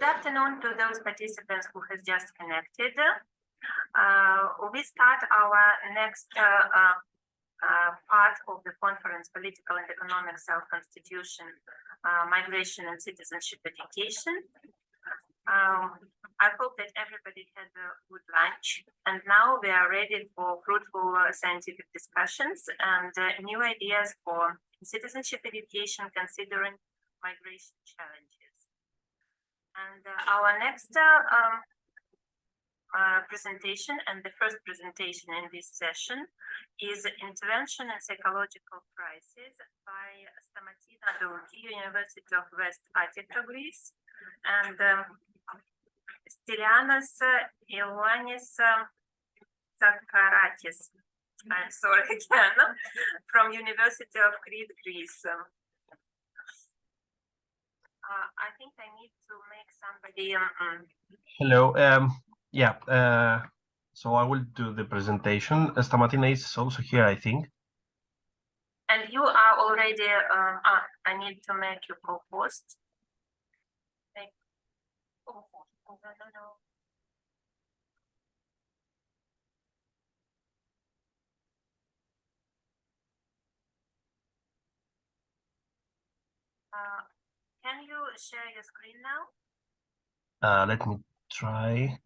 Good afternoon to those participants who have just connected. We start our next part of the conference, Political and Economic Self-Constitution, Migration and Citizenship Education. I hope that everybody had a good lunch, and now we are ready for fruitful scientific discussions and new ideas for citizenship education considering migration challenges. And our next presentation, and the first presentation in this session, is Intervention in Psychological Crisis by Stamatina, Douki, University of West Attica, Greece, and Stylianos, Ioannis, Tzagkarakis, I'm sorry again, from University of Crete, Greece. I think I need to make somebody. Hello. So I will do the presentation. Stamatina is also here, I think. And you are already. I need to make you co-host. No. Can you share your screen now? Let me try.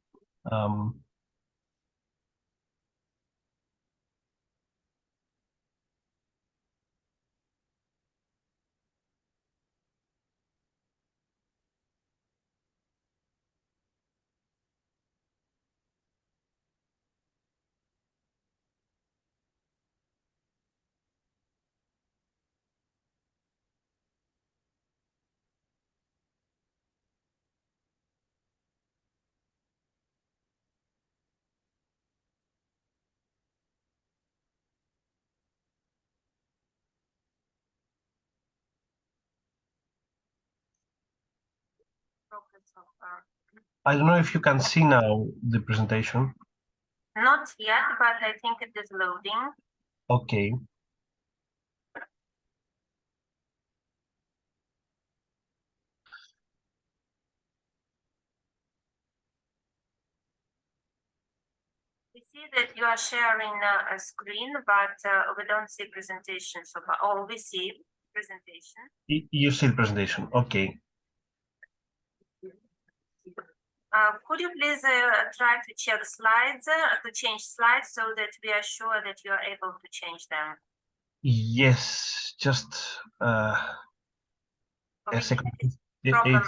I don't know if you can see now the presentation. Not yet, but I think it is loading. Okay. We see that you are sharing a screen, but we don't see presentation so far. Oh, we see presentation. You see the presentation. Okay. Could you please try to check slides, to change slides so that we are sure that you are able to change them? Yes, just a second. Problem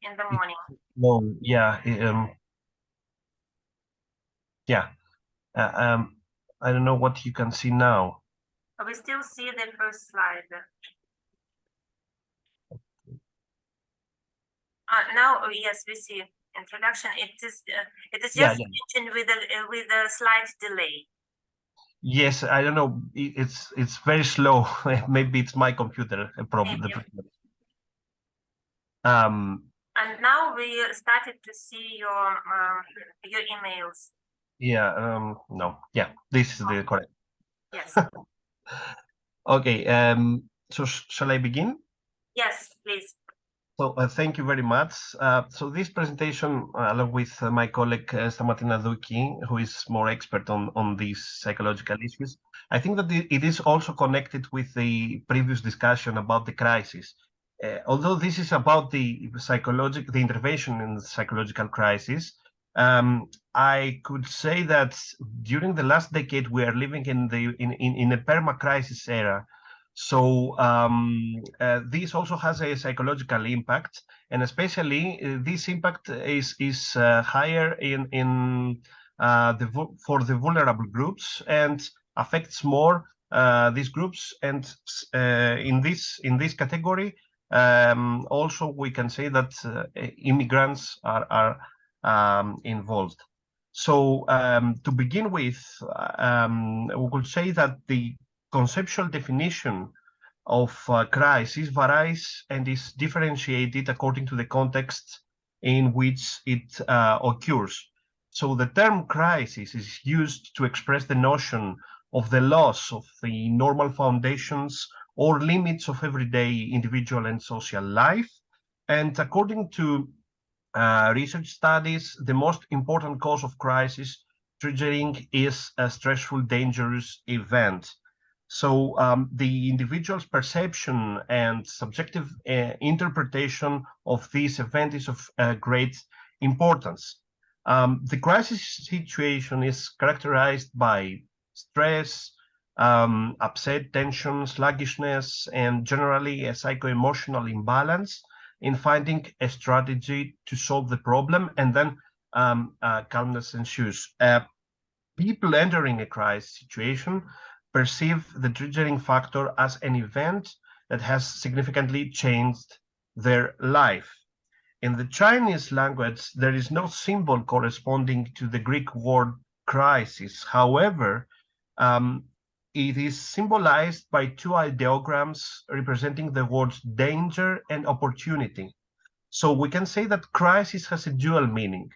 in the morning. No, yeah. I don't know what you can see now. We still see the first slide. Now, yes, we see introduction. It is just mentioned with a slight delay. Yes, I don't know. It's very slow. Maybe it's my computer problem. And now we started to see your emails. Yeah. No. Yeah. This is the correct. Yes. Okay. So shall I begin? Yes, please. So thank you very much. So this presentation, along with my colleague Stamatina Douki, who is more expert on these psychological issues, I think that it is also connected with the previous discussion about the crisis. Although this is about the intervention in the psychological crisis, I could say that during the last decade we are living in a perma-crisis era. So this also has a psychological impact, and especially this impact is higher for the vulnerable groups and affects more these groups. And in this category, also we can say that immigrants are involved. So to begin with, we could say that the conceptual definition of crisis varies and is differentiated according to the context in which it occurs. So the term crisis is used to express the notion of the loss of the normal foundations or limits of everyday individual and social life. And according to research studies, the most important cause of crisis triggering is a stressful, dangerous event. So the individual's perception and subjective interpretation of this event is of great importance. The crisis situation is characterized by stress, upset, tension, sluggishness, and generally a psycho-emotional imbalance in finding a strategy to solve the problem, and then calmness ensues. People entering a crisis situation perceive the triggering factor as an event that has significantly changed their life. In the Chinese language, there is no symbol corresponding to the Greek word crisis. However, it is symbolized by two ideograms representing the words danger and opportunity. So we can say that crisis has a dual meaning.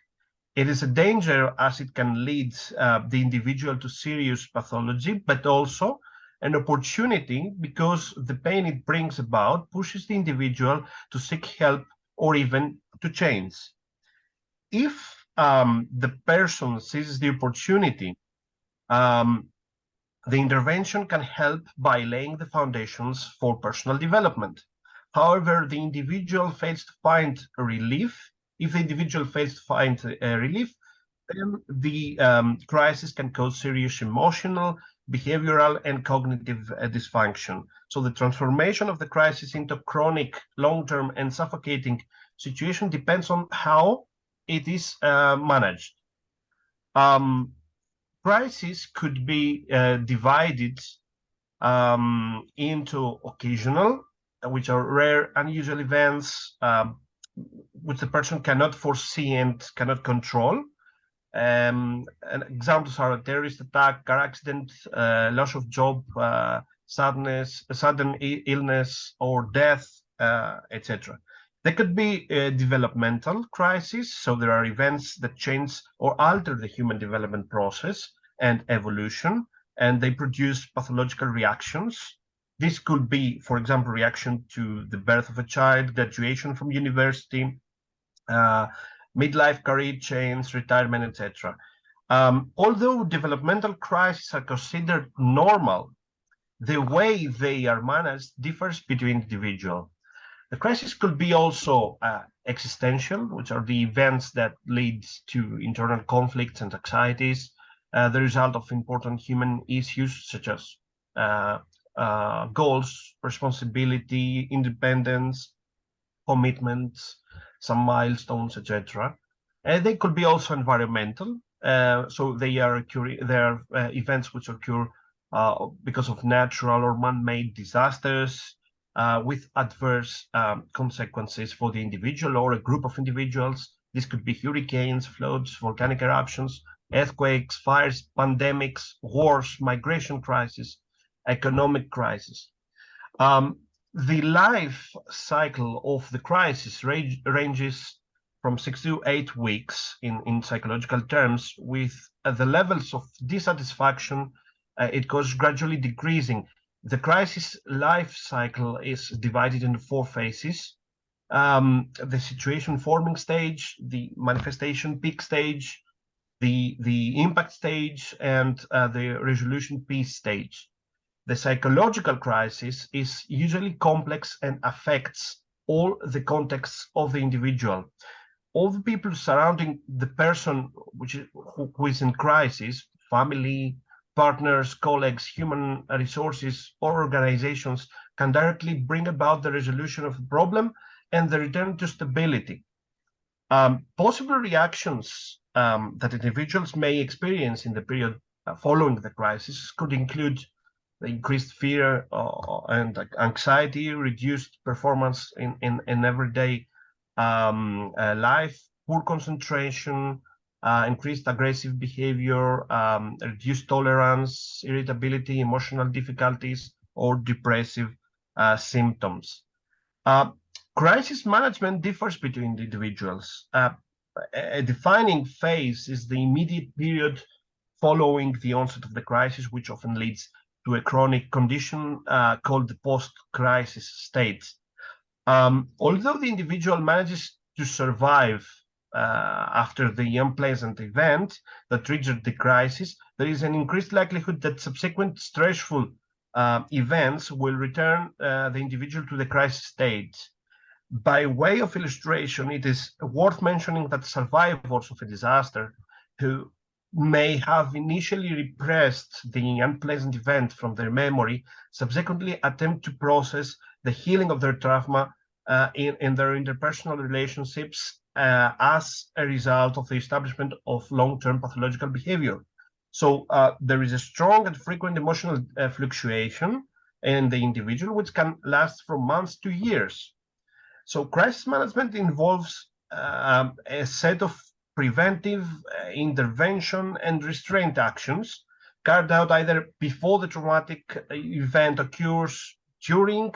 It is a danger as it can lead the individual to serious pathology, but also an opportunity because the pain it brings about pushes the individual to seek help or even to change. If the person sees the opportunity, the intervention can help by laying the foundations for personal development. However, the individual fails to find relief. If the individual fails to find relief, then the crisis can cause serious emotional, behavioral, and cognitive dysfunction. So the transformation of the crisis into chronic, long-term, and suffocating situation depends on how it is managed. Crisis could be divided into occasional, which are rare, unusual events which the person cannot foresee and cannot control. And examples are a terrorist attack, car accident, loss of job, sadness, sudden illness, or death, etc. There could be a developmental crisis, so there are events that change or alter the human development process and evolution, and they produce pathological reactions. This could be, for example, reaction to the birth of a child, graduation from university, midlife career change, retirement, etc. Although developmental crises are considered normal, the way they are managed differs between individuals. The crisis could be also existential, which are the events that lead to internal conflicts and anxieties, the result of important human issues such as goals, responsibility, independence, commitments, some milestones, etc. They could be also environmental, so they are events which occur because of natural or man-made disasters, with adverse consequences for the individual or a group of individuals. This could be hurricanes, floods, volcanic eruptions, earthquakes, fires, pandemics, wars, migration crisis, economic crisis. The life cycle of the crisis ranges from 6 to 8 weeks in psychological terms, with the levels of dissatisfaction, it goes gradually decreasing. The crisis life cycle is divided into 4 phases. The situation forming stage, the manifestation peak stage, the impact stage, and the resolution peace stage. The psychological crisis is usually complex and affects all the contexts of the individual. All the people surrounding the person who is in crisis, family, partners, colleagues, human resources, or organizations, can directly bring about the resolution of the problem and the return to stability. Possible reactions that individuals may experience in the period following the crisis could include the increased fear and anxiety, reduced performance in everyday life, poor concentration, increased aggressive behavior, reduced tolerance, irritability, emotional difficulties, or depressive symptoms. Crisis management differs between individuals. A defining phase is the immediate period following the onset of the crisis, which often leads to a chronic condition called the post-crisis state. Although the individual manages to survive after the unpleasant event that triggered the crisis, there is an increased likelihood that subsequent stressful events will return the individual to the crisis state. By way of illustration, it is worth mentioning that survivors of a disaster who may have initially repressed the unpleasant event from their memory subsequently attempt to process the healing of their trauma in their interpersonal relationships as a result of the establishment of long-term pathological behavior. So there is a strong and frequent emotional fluctuation in the individual, which can last from months to years. So crisis management involves a set of preventive intervention and restraint actions carried out either before the traumatic event occurs, during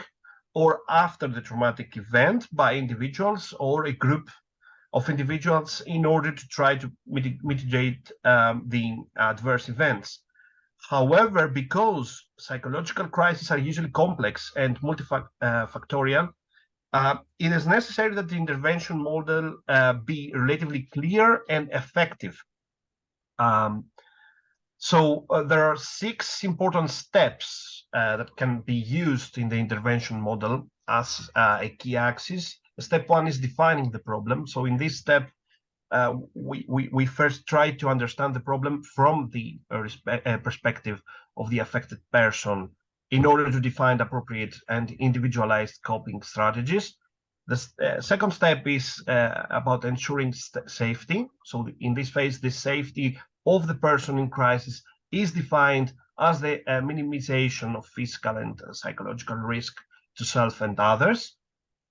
or after the traumatic event by individuals or a group of individuals in order to try to mitigate the adverse events. However, because psychological crises are usually complex and multifactorial, it is necessary that the intervention model be relatively clear and effective. So there are 6 important steps that can be used in the intervention model as a key axis. Step 1 is defining the problem. So in this step, we first try to understand the problem from the perspective of the affected person in order to define appropriate and individualized coping strategies. The second step is about ensuring safety. So in this phase, the safety of the person in crisis is defined as the minimization of physical and psychological risk to self and others,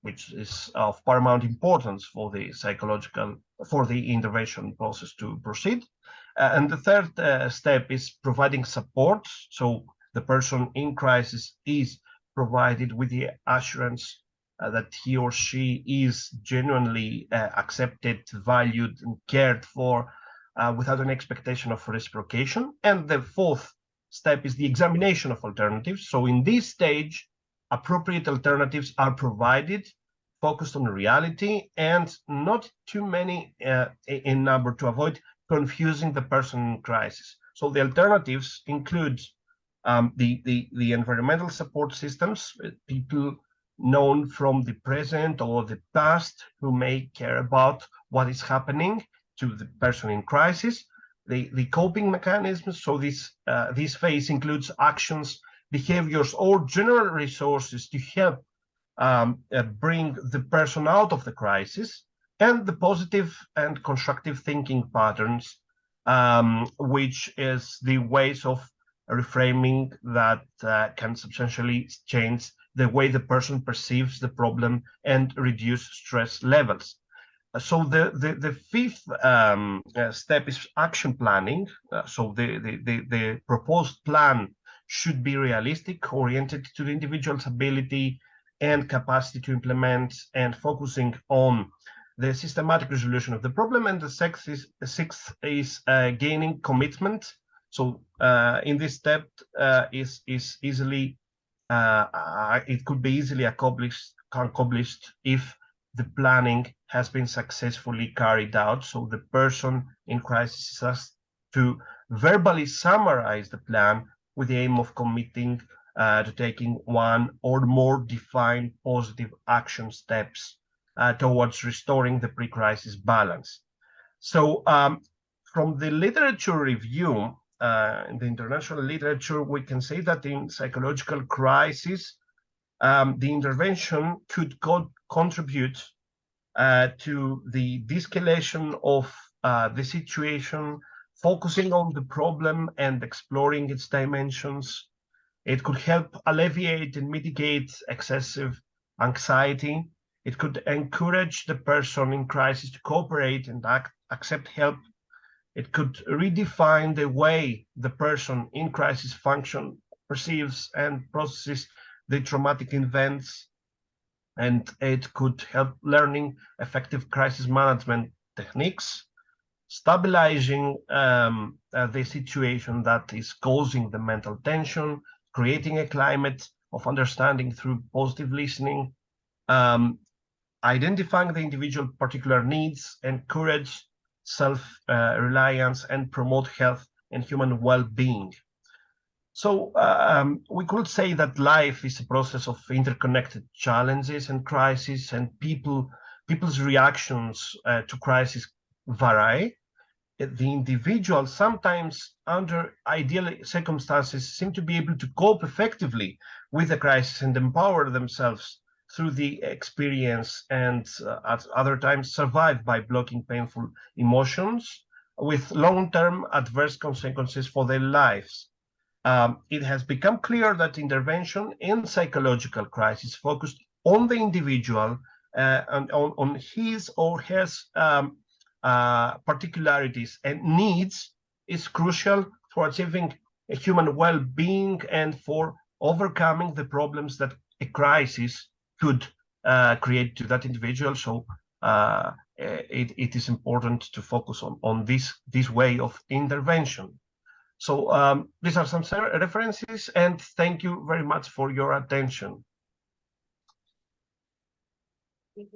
which is of paramount importance for the intervention process to proceed. And the third step is providing support. So the person in crisis is provided with the assurance that he or she is genuinely accepted, valued, and cared for without an expectation of reciprocation. And the fourth step is the examination of alternatives. So in this stage, appropriate alternatives are provided, focused on reality and not too many in number to avoid confusing the person in crisis. So the alternatives include the environmental support systems, people known from the present or the past who may care about what is happening to the person in crisis. The coping mechanisms, so this phase includes actions, behaviors, or general resources to help bring the person out of the crisis, and the positive and constructive thinking patterns, which is the ways of reframing that can substantially change the way the person perceives the problem and reduce stress levels. So the fifth step is action planning. So the proposed plan should be realistic, oriented to the individual's ability and capacity to implement, and focusing on the systematic resolution of the problem. And the sixth is gaining commitment. So in this step is easily it could be easily accomplished if the planning has been successfully carried out. So the person in crisis has to verbally summarize the plan with the aim of committing to taking one or more defined positive action steps towards restoring the pre-crisis balance. So from the literature review, in the international literature, we can say that in psychological crisis, the intervention could contribute to the de-escalation of the situation, focusing on the problem and exploring its dimensions. It could help alleviate and mitigate excessive anxiety. It could encourage the person in crisis to cooperate and accept help. It could redefine the way the person in crisis perceives and processes the traumatic events. And it could help learning effective crisis management techniques, stabilizing the situation that is causing the mental tension, creating a climate of understanding through positive listening, identifying the individual particular needs, encourage self-reliance, and promote health and human well-being. So we could say that life is a process of interconnected challenges and crises, and people's reactions to crisis vary. The individual, sometimes under ideal circumstances, seem to be able to cope effectively with the crisis and empower themselves through the experience, and at other times survive by blocking painful emotions with long-term adverse consequences for their lives. It has become clear that intervention in psychological crisis focused on the individual and on his or her particularities and needs is crucial for achieving a human well-being and for overcoming the problems that a crisis could create to that individual. So it is important to focus on this way of intervention. So these are some references, and thank you very much for your attention. Thank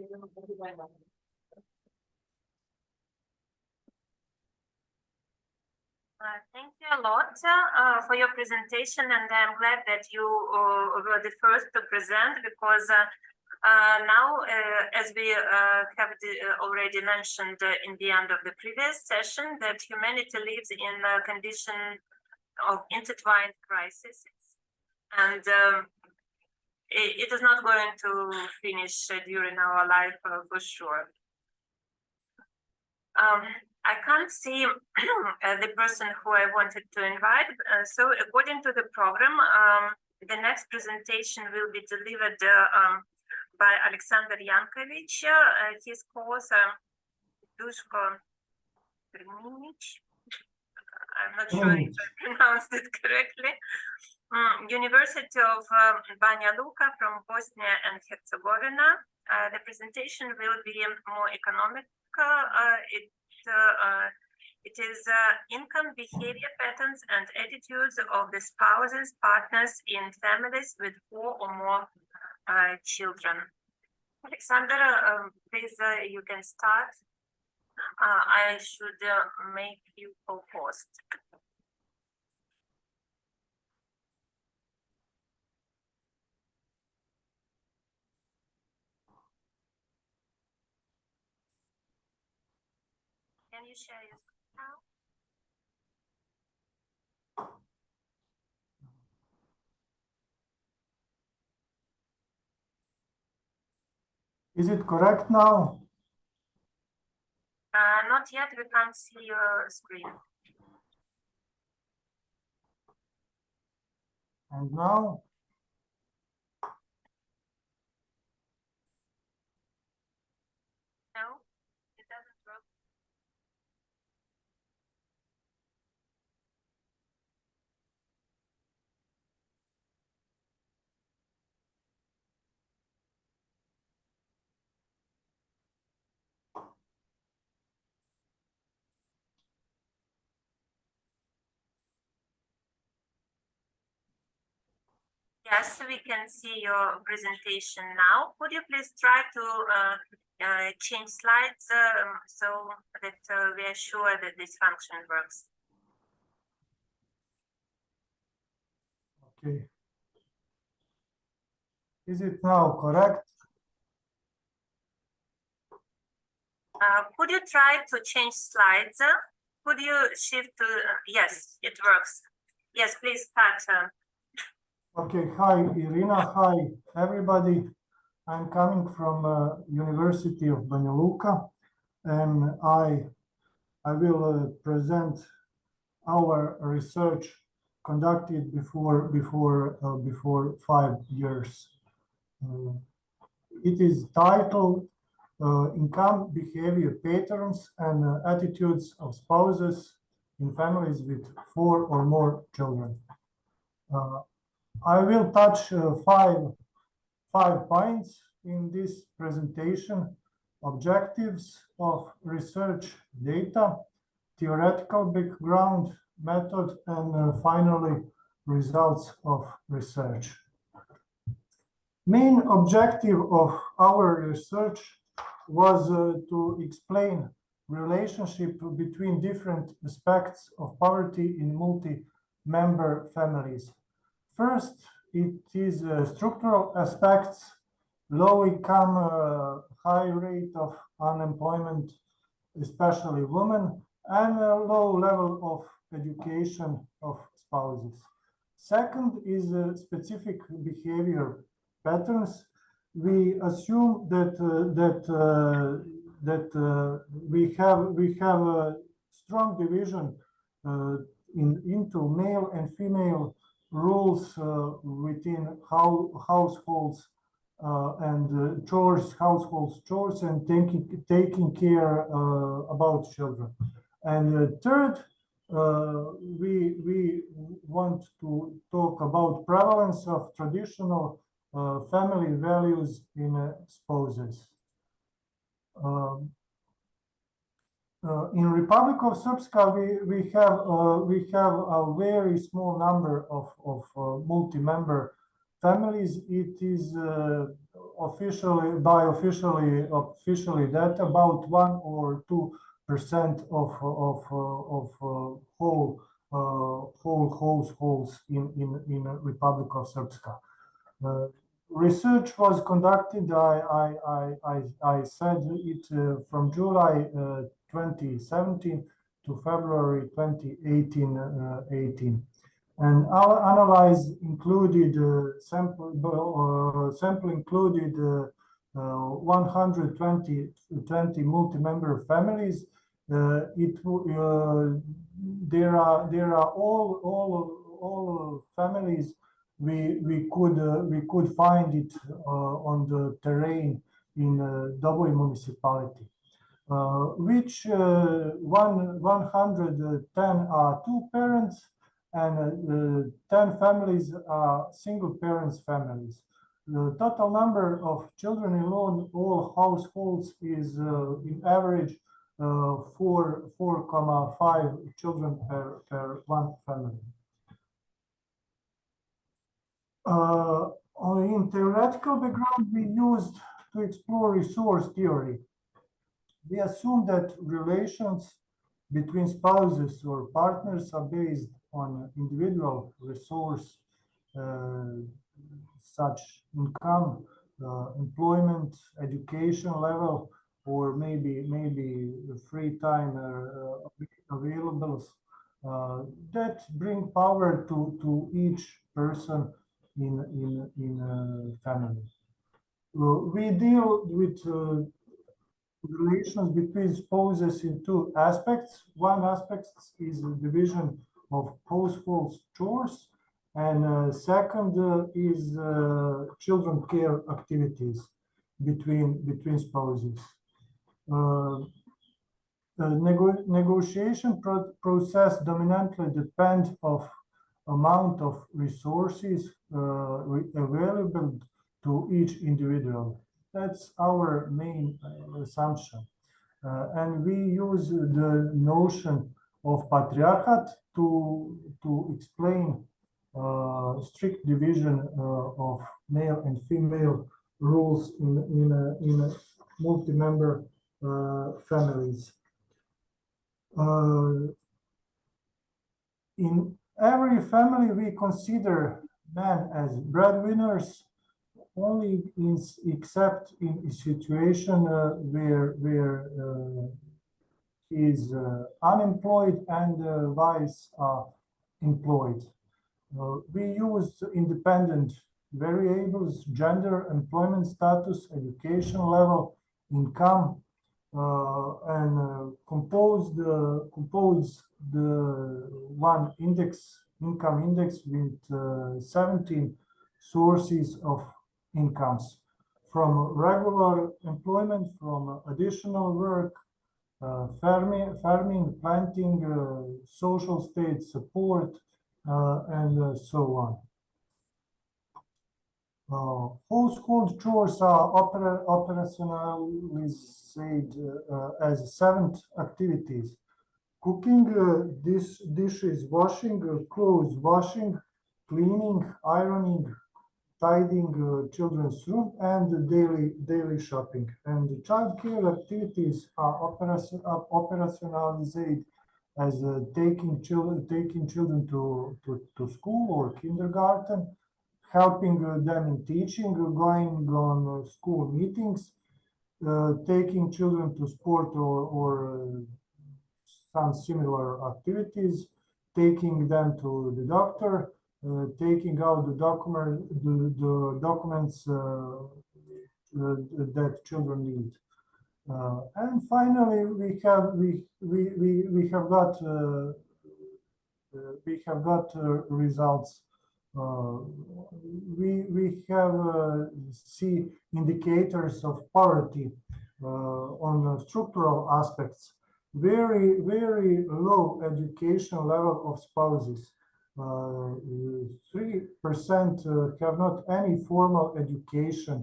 you a lot for your presentation, and I'm glad that you were the first to present, because now, as we have already mentioned in the end of the previous session, that humanity lives in a condition of intertwined crises, and it is not going to finish during our life for sure. I can't see the person who I wanted to invite. So according to the program, the next presentation will be delivered by Aleksandar Janković. His course, Duško, Trninić. I'm not sure if I pronounced it correctly. University of Banja Luka from Bosnia and Herzegovina. The presentation will be more economic. It is income, behavior patterns, and attitudes of the spouses, partners in families with 4 or more children. Aleksandar, please, you can start. I should make you co-host. Can you share your screen now? Is it correct now? Not yet, we can't see your screen. And now? No, it doesn't work. Yes, we can see your presentation now. Could you please try to change slides so that we are sure that this function works? Okay. Is it now correct? Could you try to change slides? Could you shift to, yes, it works. Yes, please start. Okay, hi Irina, hi everybody. I'm coming from University of Banja Luka, and I will present our research conducted before 5 years. It is titled Income, Behavior Patterns and Attitudes of Spouses in Families with 4 or more children. I will touch five points in this presentation: objectives of research data, theoretical background, method, and finally results of research. Main objective of our research was to explain relationship between different aspects of poverty in multi-member families. First, it is structural aspects, low income, high rate of unemployment, especially women, and a low level of education of spouses. Second is specific behavior patterns. We assume that we have a strong division into male and female roles within households and household chores, and taking care about children. And third, we want to talk about prevalence of traditional family values in spouses. In Republic of Srpska, we have a very small number of multi-member families. It is officially data about 1 or 2% of whole households in Republic of Srpska. Research was conducted, I said it, from July 2017 to February 2018. And our analysis included sample included 120 multi-member families. There are all families we could find it on the terrain in Douki municipality, which 110 are two parents and 10 families are single parents families. The total number of children in all households is in average 4.5 children per one family. In theoretical background, we used to explore resource theory. We assume that relations between spouses or partners are based on individual resource, such income, employment, education level, or maybe free time available, that bring power to each person in a family. We deal with relations between spouses in two aspects. One aspect is the division of household chores, and second is children care activities between spouses. The negotiation process dominantly depends of amount of resources available to each individual. That's our main assumption. And we use the notion of patriarchate to explain strict division of male and female roles in multi-member families. In every family, we consider men as breadwinners, only except in a situation where he is unemployed and wives are employed. We use independent variables: gender, employment status, education level, income, and compose the one income index with 17 sources of incomes, from regular employment, from additional work, farming, planting, social state support, and so on. Household chores are operationalized as 7 activities: cooking, dishes washing, clothes washing, cleaning, ironing, tidying children's room, and daily shopping. And the childcare activities are operationalized as taking children to school or kindergarten, helping them in teaching, going on school meetings, taking children to sport or some similar activities, taking them to the doctor, taking out the documents that children need. And finally, we have got results. We have see indicators of poverty on structural aspects. Very low education level of spouses. 3% have not any formal education.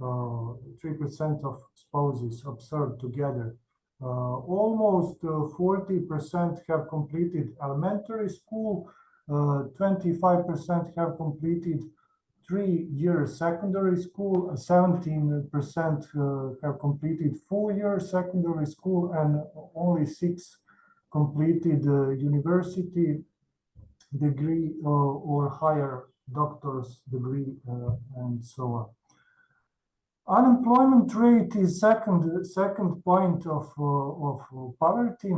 3% of spouses observed together. Almost 40% have completed elementary school. 25% have completed 3-year secondary school. 17% have completed 4-year secondary school, and only 6 completed university degree or higher doctor's degree, and so on. Unemployment rate is second point of poverty.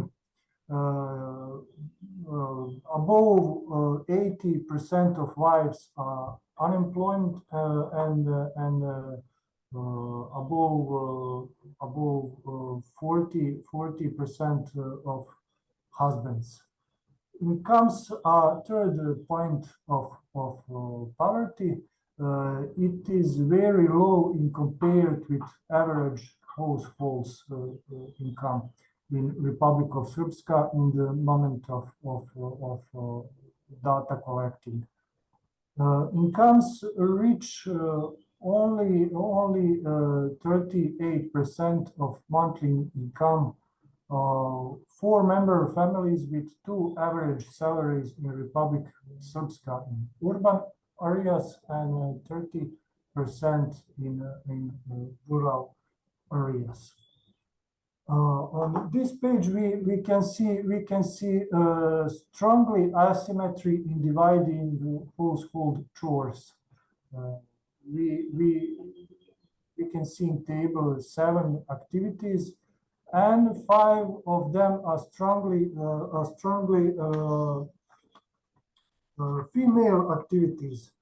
Above 80% of wives are unemployed, and above 40% of husbands. It comes third point of poverty. It is very low in compared with average households income in Republic of Srpska in the moment of data collecting. Incomes reach only 38% of monthly income. 4-member families with 2 average salaries in Republic Srpska in urban areas, and 30% in rural areas. On this page, we can see strongly asymmetry in dividing household chores. We can see in table 7 activities, and 5 of them are strongly female activities.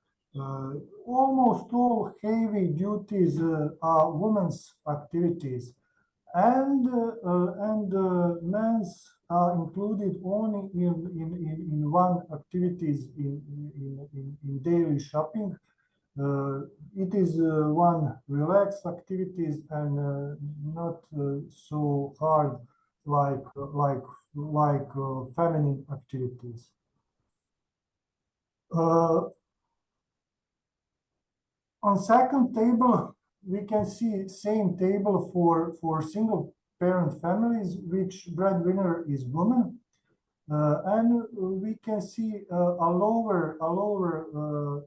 Almost all heavy duties are women's activities, and men's are included only in 1 activities in daily shopping. It is 1 relaxed activities, and not so hard like feminine activities. On second table, we can see same table for single parent families, which breadwinner is woman, and we can see a lower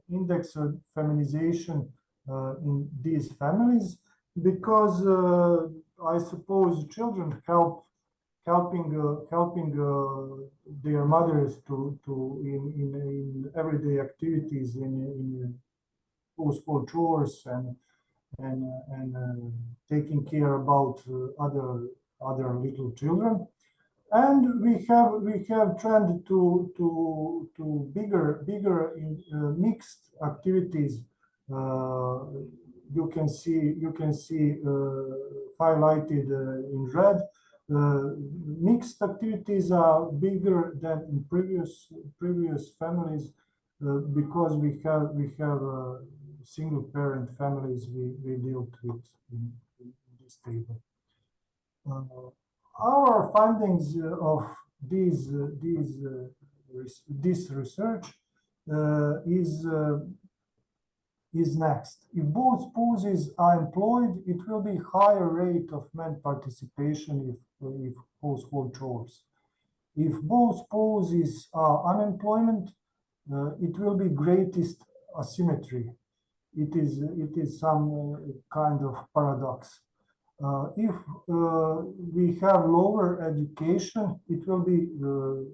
index of feminization in these families, because I suppose children helping their mothers in everyday activities, in household chores, and taking care about other little children. And we have trend to bigger mixed activities. You can see highlighted in red. Mixed activities are bigger than in previous families, because we have single parent families we dealt with in this table. Our findings of this research is next. If both spouses are employed, it will be higher rate of men participation if household chores. If both spouses are unemployed, it will be greatest asymmetry. it is some kind of paradox. If we have lower education, it will be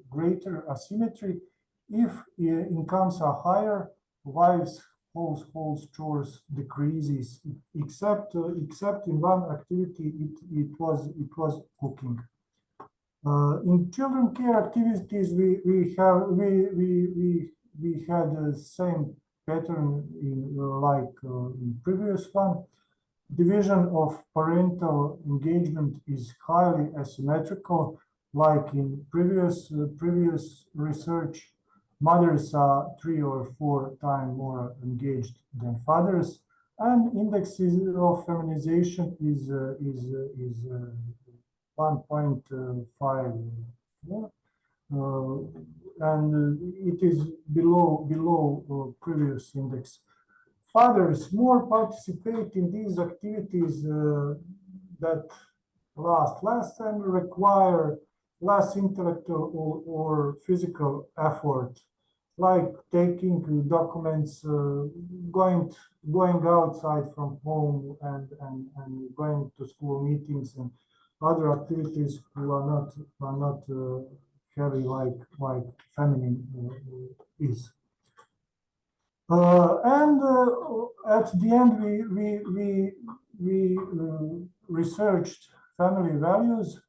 greater asymmetry. If incomes are higher, wives' household chores decreases. Except in one activity, it was cooking. In children care activities, we had the same pattern like in previous one. Division of parental engagement is highly asymmetrical, like in previous research. Mothers are 3 or 4 times more engaged than fathers, and indexes of feminization is 1.5, and it is below previous index. Fathers more participate in these activities that last less and require less intellectual or physical effort, like taking documents, going outside from home, and going to school meetings and other activities who are not heavy like feminine is. And at the end, we researched family values.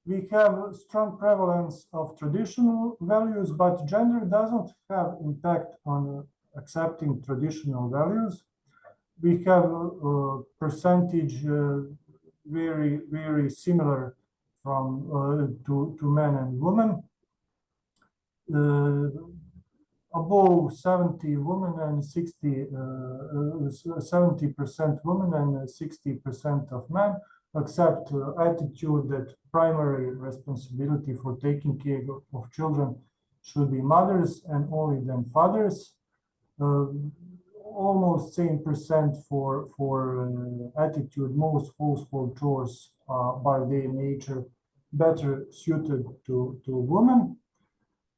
We have strong prevalence of traditional values, but gender doesn't have impact on accepting traditional values. We have a percentage very similar from to men and women. Above 70 women and 70% women and 60% of men accept attitude that primary responsibility for taking care of children should be mothers and only then fathers. Almost same percent for attitude. Most household chores are by their nature better suited to women.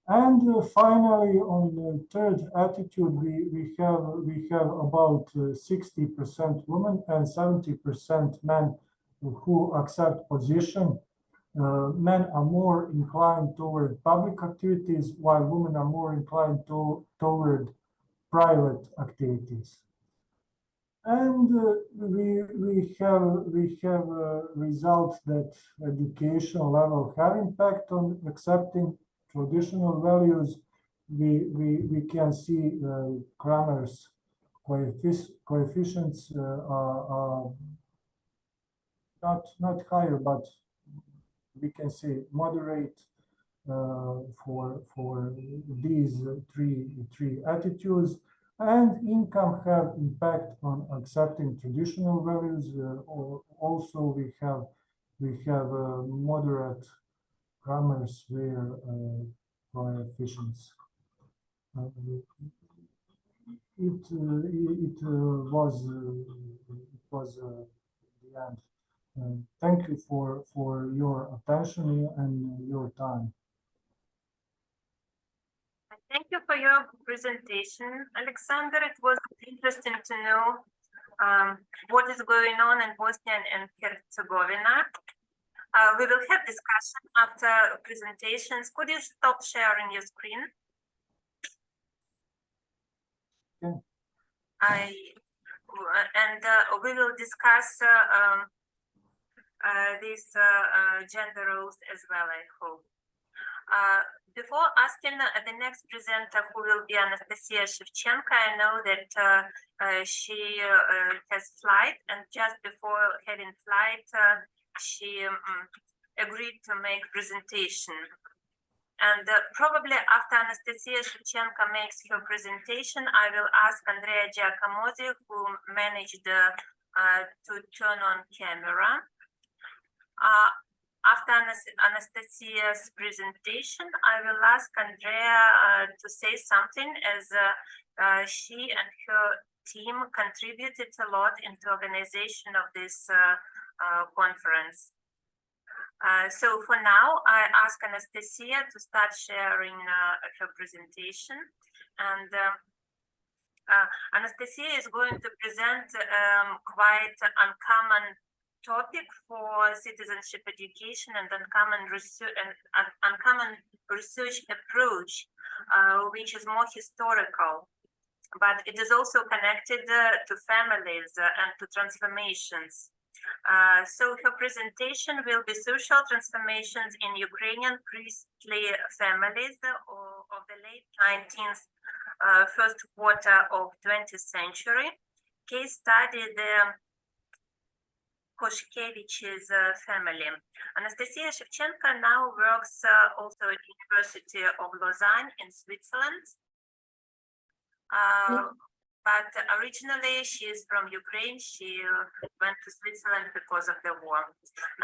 And finally, on the third attitude, we have about 60% women and 70% men who accept position. Men are more inclined toward public activities, while women are more inclined toward private activities. And we have results that education level have impact on accepting traditional values. We can see Kramer's coefficients are not higher, but we can say moderate for these three attitudes. And income have impact on accepting traditional values. Also, we have moderate Kramer's where coefficients. It was the end. Thank you for your attention and your time. Thank you for your presentation, Aleksandar. It was interesting to know what is going on in Bosnia and Herzegovina. We will have discussion after presentations. Could you stop sharing your screen? Yeah. We will discuss these gender roles as well, I hope. Before asking the next presenter, who will be Anastasiia Shevchenko, I know that she has flight, and just before having flight, she agreed to make presentation. And probably after Anastasiia Shevchenko makes her presentation, I will ask Andrea Giacomosi, who managed to turn on camera. After Anastasia's presentation, I will ask Andrea to say something, as she and her team contributed a lot into organization of this conference. So for now, I ask Anastasiia to start sharing her presentation, and Anastasiia is going to present quite uncommon topic for citizenship education and uncommon research approach, which is more historical, but it is also connected to families and to transformations. So her presentation will be social transformations in Ukrainian priestly families of the late 19th, first quarter of 20th century. Case study the Noshkevychs family. Anastasiia Shevchenko now works also at the University of Lausanne in Switzerland. But originally she is from Ukraine. She went to Switzerland because of the war.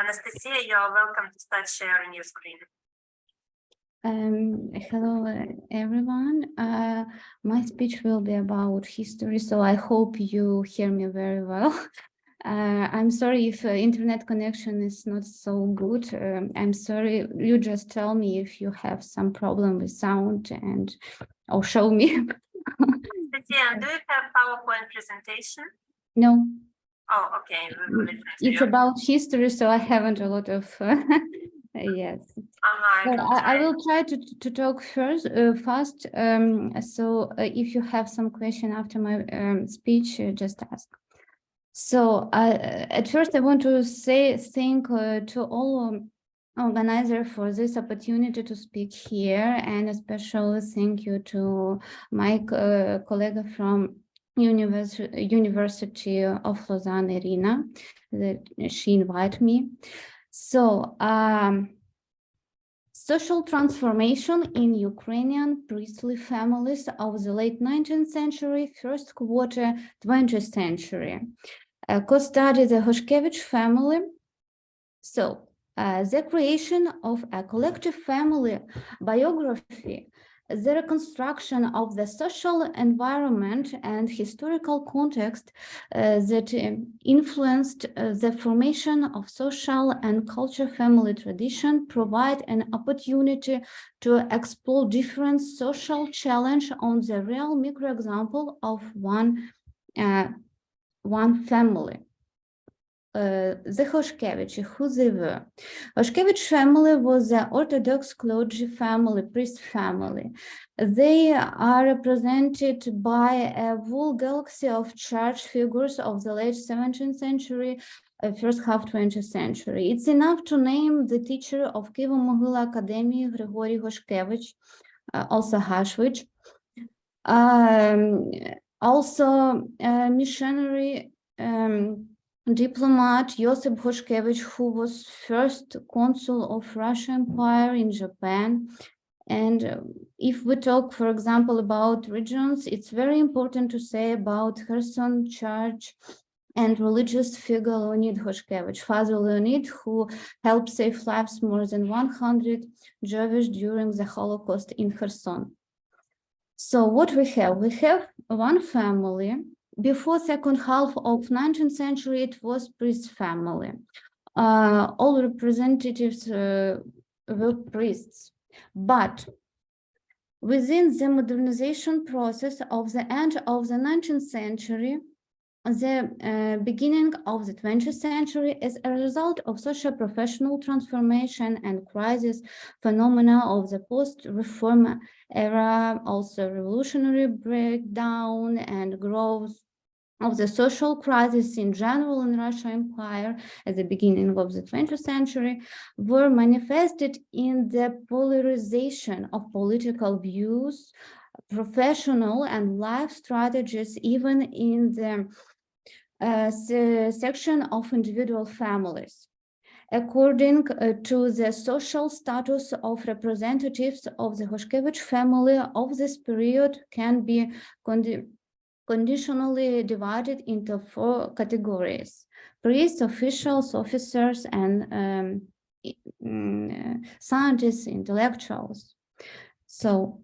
Anastasiia, you are welcome to start sharing your screen. Hello, everyone. My speech will be about history, so I hope you hear me very well. I'm sorry if internet connection is not so good. I'm sorry. You just tell me if you have some problem with sound and or show me. Anastasiia, do you have PowerPoint presentation? No. Oh, okay. It's about history, so I haven't a lot of yes. I will try to talk fast. So if you have some question after my speech, just ask. So at first, I want to say thank to all organizers for this opportunity to speak here, and especially thank you to my colleague from University of Lausanne, Irina, that she invited me. So social transformation in Ukrainian priestly families of the late 19th century, first quarter 20th century. Co-study the Noshkevychs family. So the creation of a collective family biography, the reconstruction of the social environment and historical context that influenced the formation of social and cultural family tradition provide an opportunity to explore different social challenge on the real microexample of one family. The Noshkevychs, who they were. Noshkevychs family was the Orthodox clergy family, priest family. They are represented by a whole galaxy of church figures of the late 17th century, first half 20th century. It's enough to name the teacher of Kievo-Mogila Academy, Grigory Noshkevychs, also Hashvich. Also missionary diplomat Josip Noshkevychs, who was first consul of Russian Empire in Japan. And if we talk, for example, about regions, it's very important to say about Kherson Church and religious figure Leonid Noshkevychs, Father Leonid, who helped save lives more than 100 Jewish during the Holocaust in Kherson. So what we have one family. Before second half of 19th century, it was priest family. All representatives were priests. But within the modernization process of the end of the 19th century, the beginning of the 20th century, as a result of social professional transformation and crisis phenomena of the post-reform era, also revolutionary breakdown and growth of the social crisis in general in Russian Empire at the beginning of the 20th century were manifested in the polarization of political views, professional and life strategies, even in the section of individual families. According to the social status of representatives of the Noshkevychs family of this period can be conditionally divided into 4 categories: priests, officials, officers, and scientists, intellectuals. So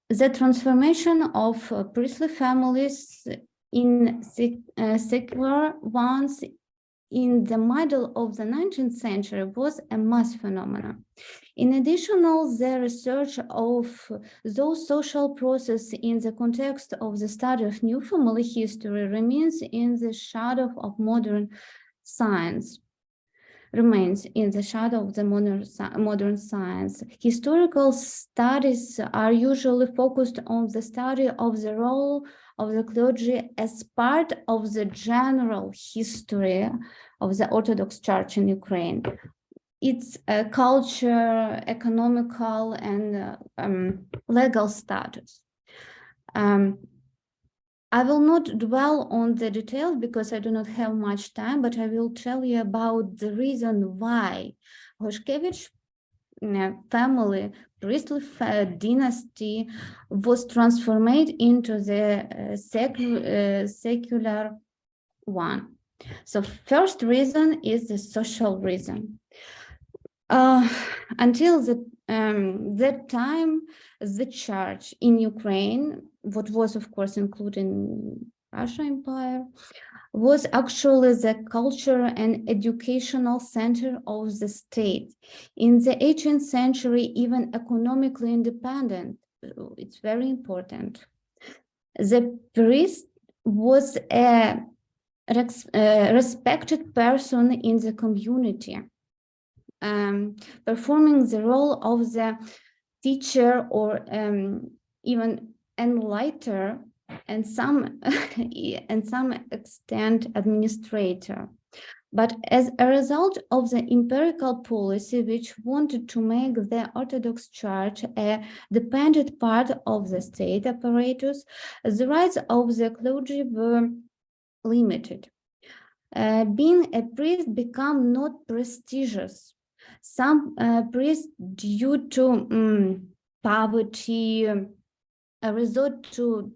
the transformation of priestly families in secular ones in the middle of the 19th century was a mass phenomenon. In addition, the research of those social processes in the context of the study of new family history remains in the shadow of modern science. Modern science. Historical studies are usually focused on the study of the role of the clergy as part of the general history of the Orthodox Church in Ukraine. Its culture, economical, and legal status. I will not dwell on the details because I do not have much time, but I will tell you about the reason why Noshkevychs family, priestly dynasty was transformed into the secular one. So first reason is the social reason. Until that time, the church in Ukraine, what was of course including Russian Empire, was actually the cultural and educational center of the state. In the 18th century, even economically independent. It's very important. The priest was a respected person in the community. Performing the role of the teacher or even enlightener and some extent administrator. But as a result of the empirical policy which wanted to make the Orthodox Church a dependent part of the state apparatus, the rights of the clergy were limited. Being a priest became not prestigious. Some priests, due to poverty, resort to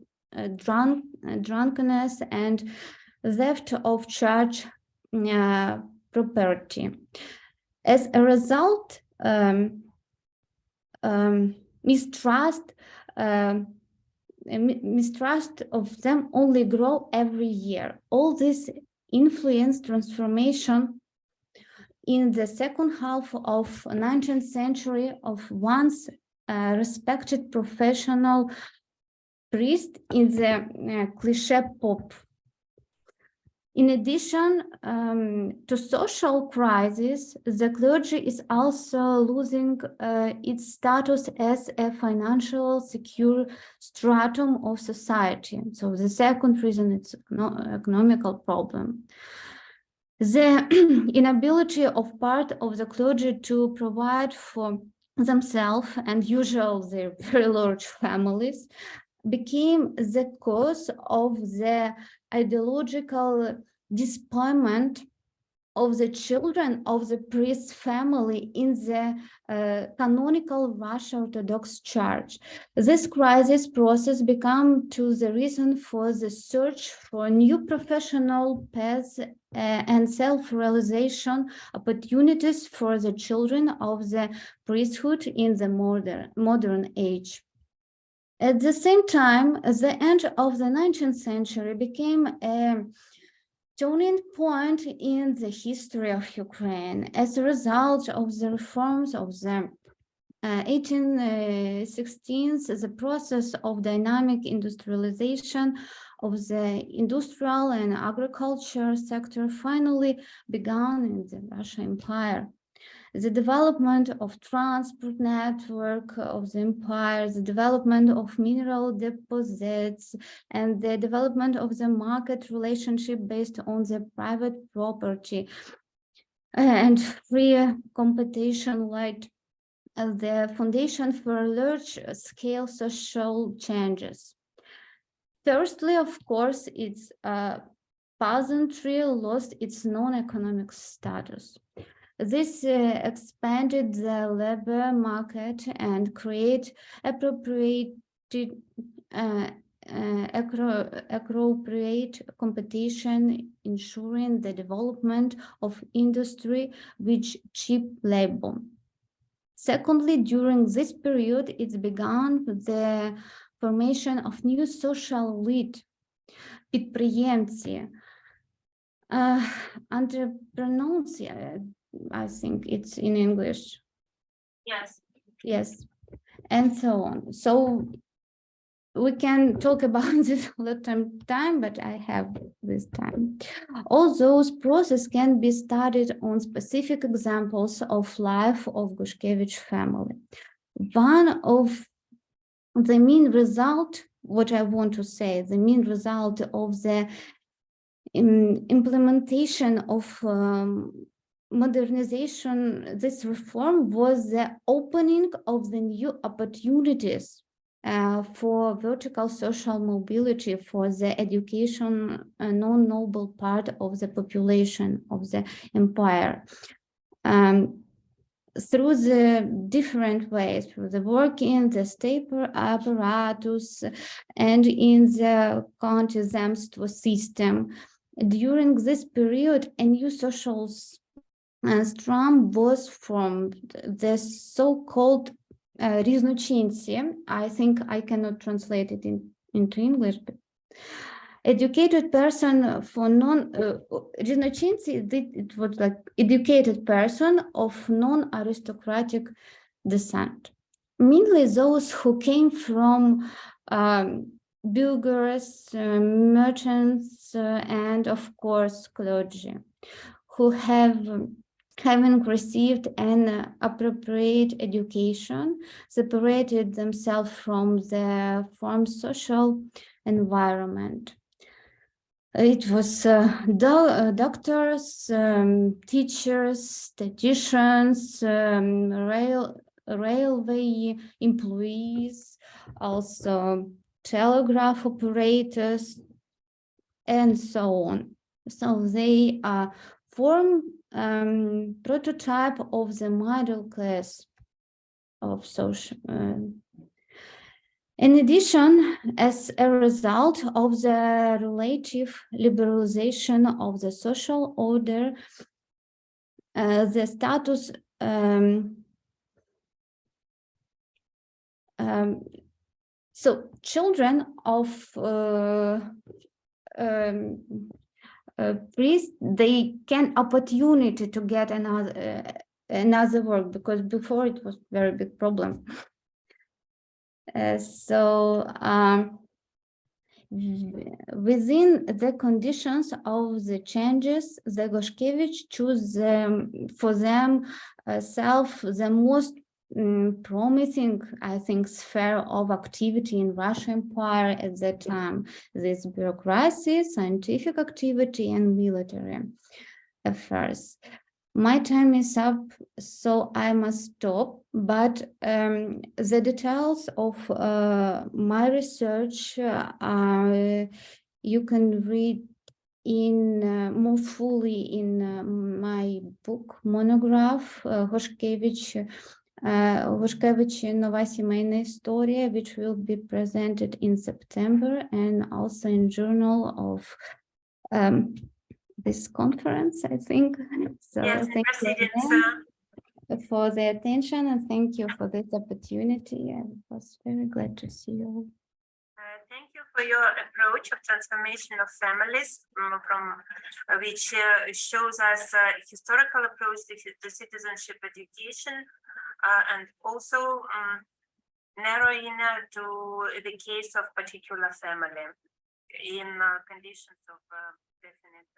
drunkenness and theft of church property. As a result, mistrust of them only grow every year. All this influence transformation in the second half of 19th century of once respected professional priest in the cliché pope. In addition to social crisis, the clergy is also losing its status as a financial secure stratum of society. So the second reason is economical problem. The inability of part of the clergy to provide for themselves and usually their very large families became the cause of the ideological disappointment of the children of the priest's family in the canonical Russian Orthodox Church. This crisis process became to the reason for the search for new professional paths and self-realization opportunities for the children of the priesthood in the modern age. At the same time, the end of the 19th century became a turning point in the history of Ukraine as a result of the reforms of the 1816s, the process of dynamic industrialization of the industrial and agriculture sector finally began in the Russian Empire. The development of transport network of the empire, the development of mineral deposits, and the development of the market relationship based on the private property and free competition laid the foundation for large-scale social changes. Firstly, of course, its peasantry lost its non-economic status. This expanded the labor market and created appropriate competition, ensuring the development of industry with cheap labor. Secondly, during this period, it began the formation of new social elite, підприємці, Entrepreneurs, yeah, I think it's in English. Yes. Yes, and so on. So we can talk about this a lot of time, but I have this time. All those processes can be studied on specific examples of life of Gushkevich family. One of the main result, what I want to say, the main result of the implementation of modernization, this reform was the opening of the new opportunities for vertical social mobility for the education non-noble part of the population of the empire. Through the different ways, through the work in the state apparatus and in the counter-zemstvo system. During this period, a new social strum was formed, the so-called riznochenci. I think I cannot translate it into English, but educated person for riznochenci, it was like educated person of non-aristocratic descent, mainly those who came from burghers, merchants, and of course clergy, who having received an appropriate education, separated themselves from the former social environment. It was doctors, teachers, statisticians, railway employees, also telegraph operators, and so on. So they form prototype of the middle class of social. In addition, as a result of the relative liberalization of the social order, the status so children of priests, they can opportunity to get another work, because before it was very big problem. Within the conditions of the changes, the Gushkevich choose for themselves the most promising, I think, sphere of activity in Russian Empire at that time. This bureaucracy, scientific activity, and military affairs. My time is up, so I must stop, but the details of my research you can read in more fully in my book monograph Gushkevich Nova Семейная История, which will be presented in September, and also in journal of this conference, I think. So Yes, thank you for the attention, and thank you for this opportunity. I was very glad to see you all. Thank you for your approach of transformation of families, from which shows us a historical approach to citizenship education, and also narrowing to the case of particular family in conditions of definite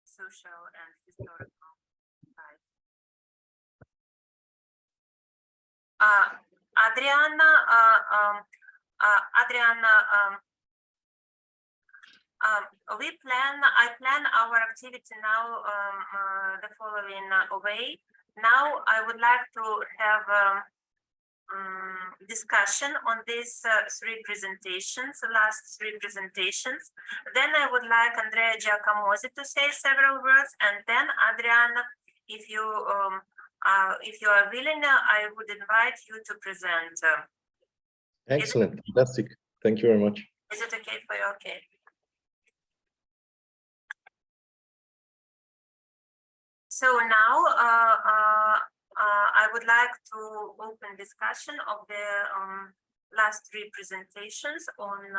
social and historical life. Adrian, I plan our activity now the following way. Now I would like to have discussion on these last three presentations. Then I would like Andrea Giacomosi to say several words, and then Adrian, if you are willing, I would invite you to present. Excellent, fantastic. Thank you very much. Is it okay for you? Okay. So now I would like to open discussion of the last three presentations on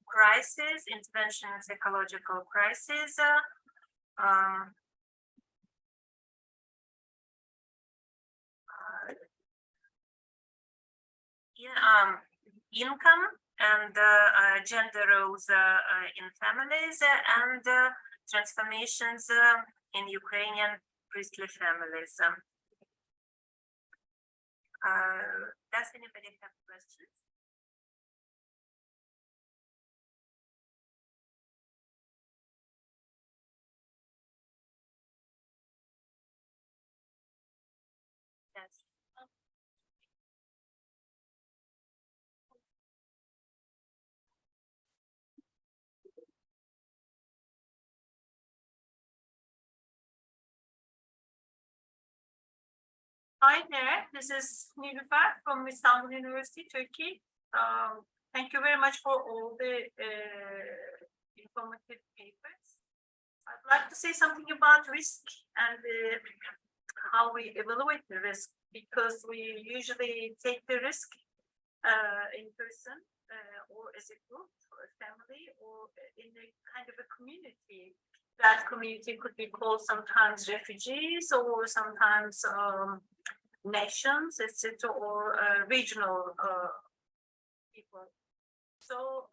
crisis, intervention in psychological crisis, income and gender roles in families and transformations in Ukrainian priestly families. Does anybody have questions? Yes. Hi there, this is Nilüfer from Istanbul University, Turkey. Thank you very much for all the informative papers. I'd like to say something about risk and how we evaluate the risk, because we usually take the risk in person or as a group or a family or in a kind of a community. That community could be called sometimes refugees or sometimes nations, etc., or regional people. So,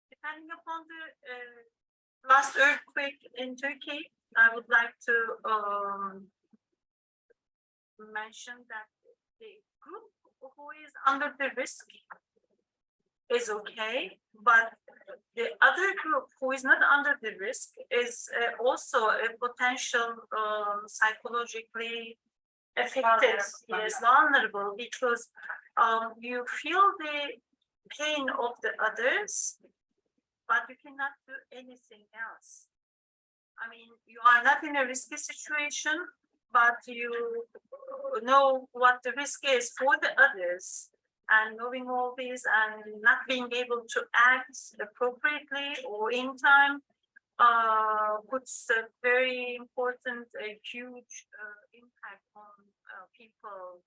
depending upon the last earthquake in Turkey, I would like to mention that the group who is under the risk is okay, but the other group who is not under the risk is also a potential psychologically affected, yes, vulnerable, because you feel the pain of the others, but you cannot do anything else. I mean, you are not in a risky situation, but you know what the risk is for the others. And knowing all this and not being able to act appropriately or in time puts a very important, a huge impact on people.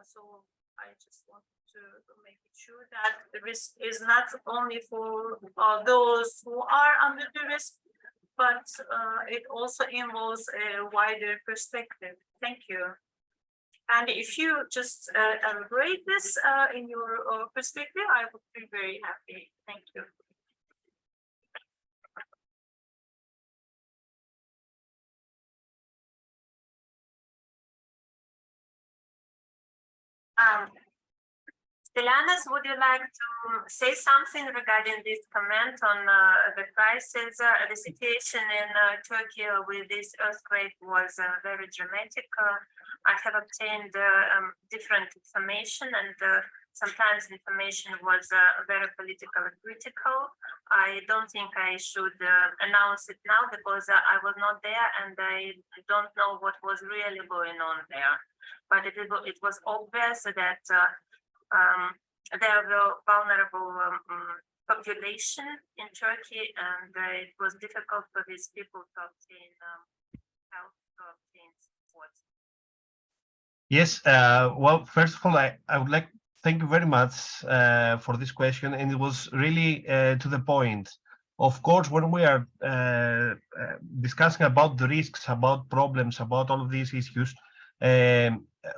So I just wanted to make it sure that the risk is not only for those who are under the risk, but it also involves a wider perspective. Thank you. And if you just elaborate this in your perspective, I would be very happy. Thank you. Stylianos, would you like to say something regarding this comment on the crisis? The situation in Turkey with this earthquake was very dramatic. I have obtained different information, and sometimes the information was very political and critical. I don't think I should announce it now because I was not there and I don't know what was really going on there. But it was obvious that there were vulnerable population in Turkey, and it was difficult for these people to obtain help, to obtain support. Yes, well, first of all, I would like to thank you very much for this question, and it was really to the point. Of course, when we are discussing about the risks, about problems, about all of these issues,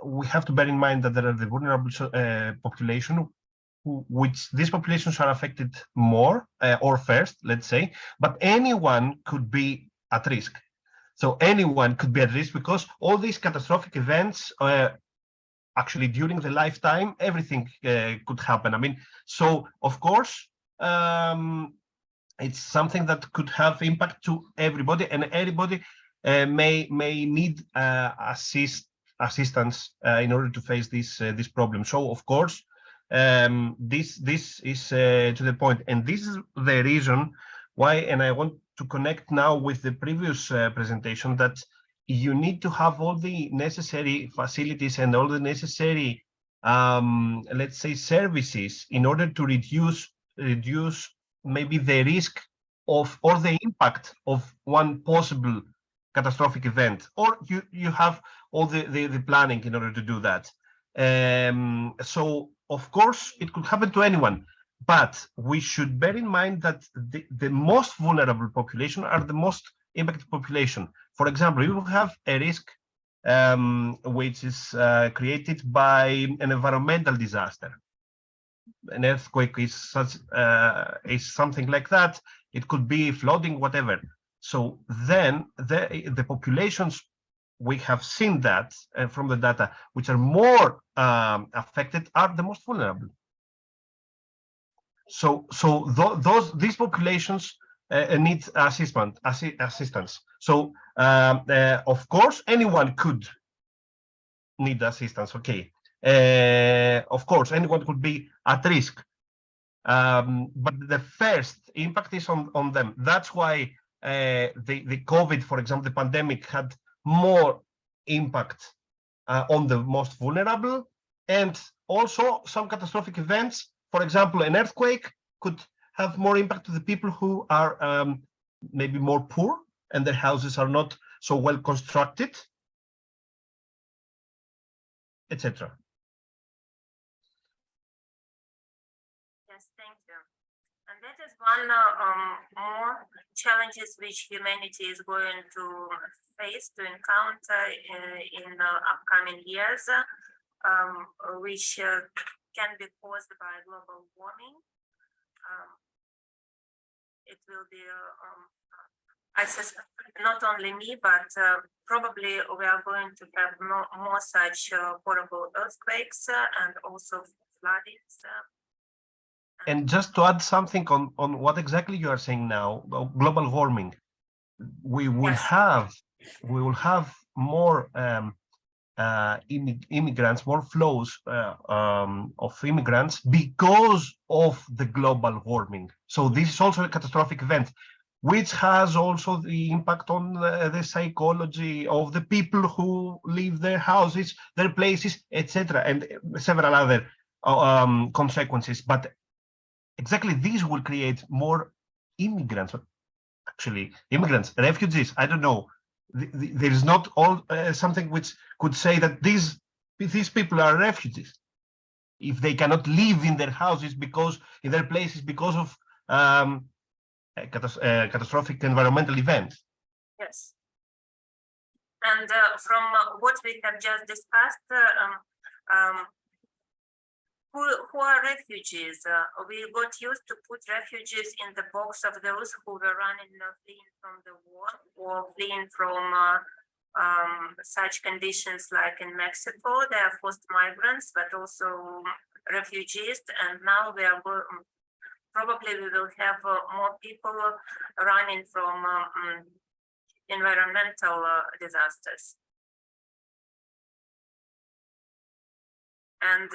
we have to bear in mind that there are the vulnerable population, which these populations are affected more or first, let's say, but anyone could be at risk. So anyone could be at risk because all these catastrophic events, actually during the lifetime, everything could happen. I mean, so of course, it's something that could have impact to everybody, and everybody may need assistance in order to face this problem. So of course, this is to the point, and this is the reason why, and I want to connect now with the previous presentation, that you need to have all the necessary facilities and all the necessary, let's say, services in order to reduce maybe the risk of or the impact of one possible catastrophic event, or you have all the planning in order to do that. So of course it could happen to anyone, but we should bear in mind that the most vulnerable population are the most impacted population. For example, you have a risk which is created by an environmental disaster. An earthquake is something like that. It could be flooding, whatever. So then the populations, we have seen that from the data, which are more affected are the most vulnerable. So these populations need assistance. So of course, anyone could need assistance. Okay. Of course, anyone could be at risk. But the first impact is on them. That's why the COVID, for example, the pandemic had more impact on the most vulnerable, and also some catastrophic events. For example, an earthquake could have more impact to the people who are maybe more poor and their houses are not so well constructed, etc. Yes, thank you. And that is one more challenges which humanity is going to face, to encounter in the upcoming years, which can be caused by global warming. It will be, I suspect, not only me, but probably we are going to have more such horrible earthquakes and also floodings. And just to add something on what exactly you are saying now, global warming, we will have more immigrants, more flows of immigrants because of the global warming. So this is also a catastrophic event, which has also the impact on the psychology of the people who leave their houses, their places, etc., and several other consequences. But exactly these will create more immigrants, actually immigrants, refugees. I don't know. There is not all something which could say that these people are refugees if they cannot live in their houses, because in their places, because of catastrophic environmental events. Yes. And from what we have just discussed, who are refugees? We got used to put refugees in the box of those who were running, fleeing from the war or fleeing from such conditions like in Mexico. They are forced migrants, but also refugees. And now we are probably we will have more people running from environmental disasters. And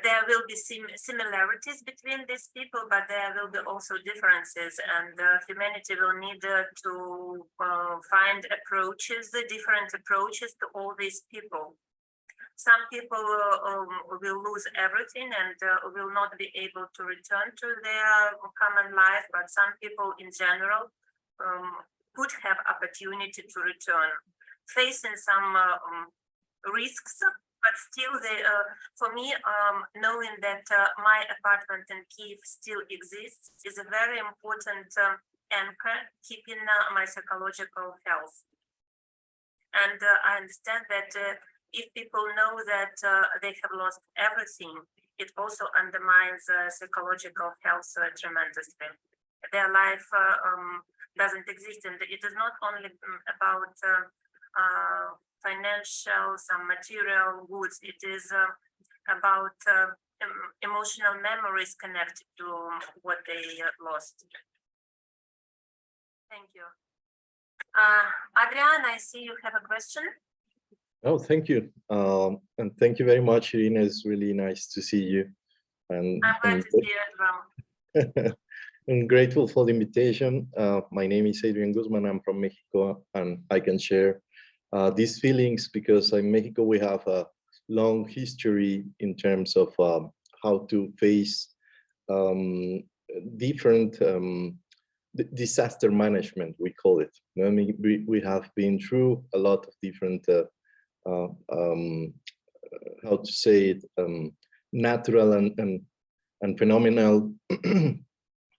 there will be similarities between these people, but there will be also differences, and humanity will need to find approaches, different approaches to all these people. Some people will lose everything and will not be able to return to their common life, but some people in general could have opportunity to return, facing some risks. But still, for me, knowing that my apartment in Kyiv still exists is a very important anchor, keeping my psychological health. And I understand that if people know that they have lost everything, it also undermines psychological health tremendously. Their life doesn't exist, and it is not only about financial, some material goods. It is about emotional memories connected to what they lost. Thank you. Adrian, I see you have a question. Oh, thank you. And thank you very much, Irina. It's really nice to see you. And I'm glad to see you as well. I'm grateful for the invitation. My name is Adrian Guzman. I'm from Mexico, and I can share these feelings because in Mexico we have a long history in terms of how to face different disaster management, we call it. I mean, we have been through a lot of different, how to say it, natural and and phenomenal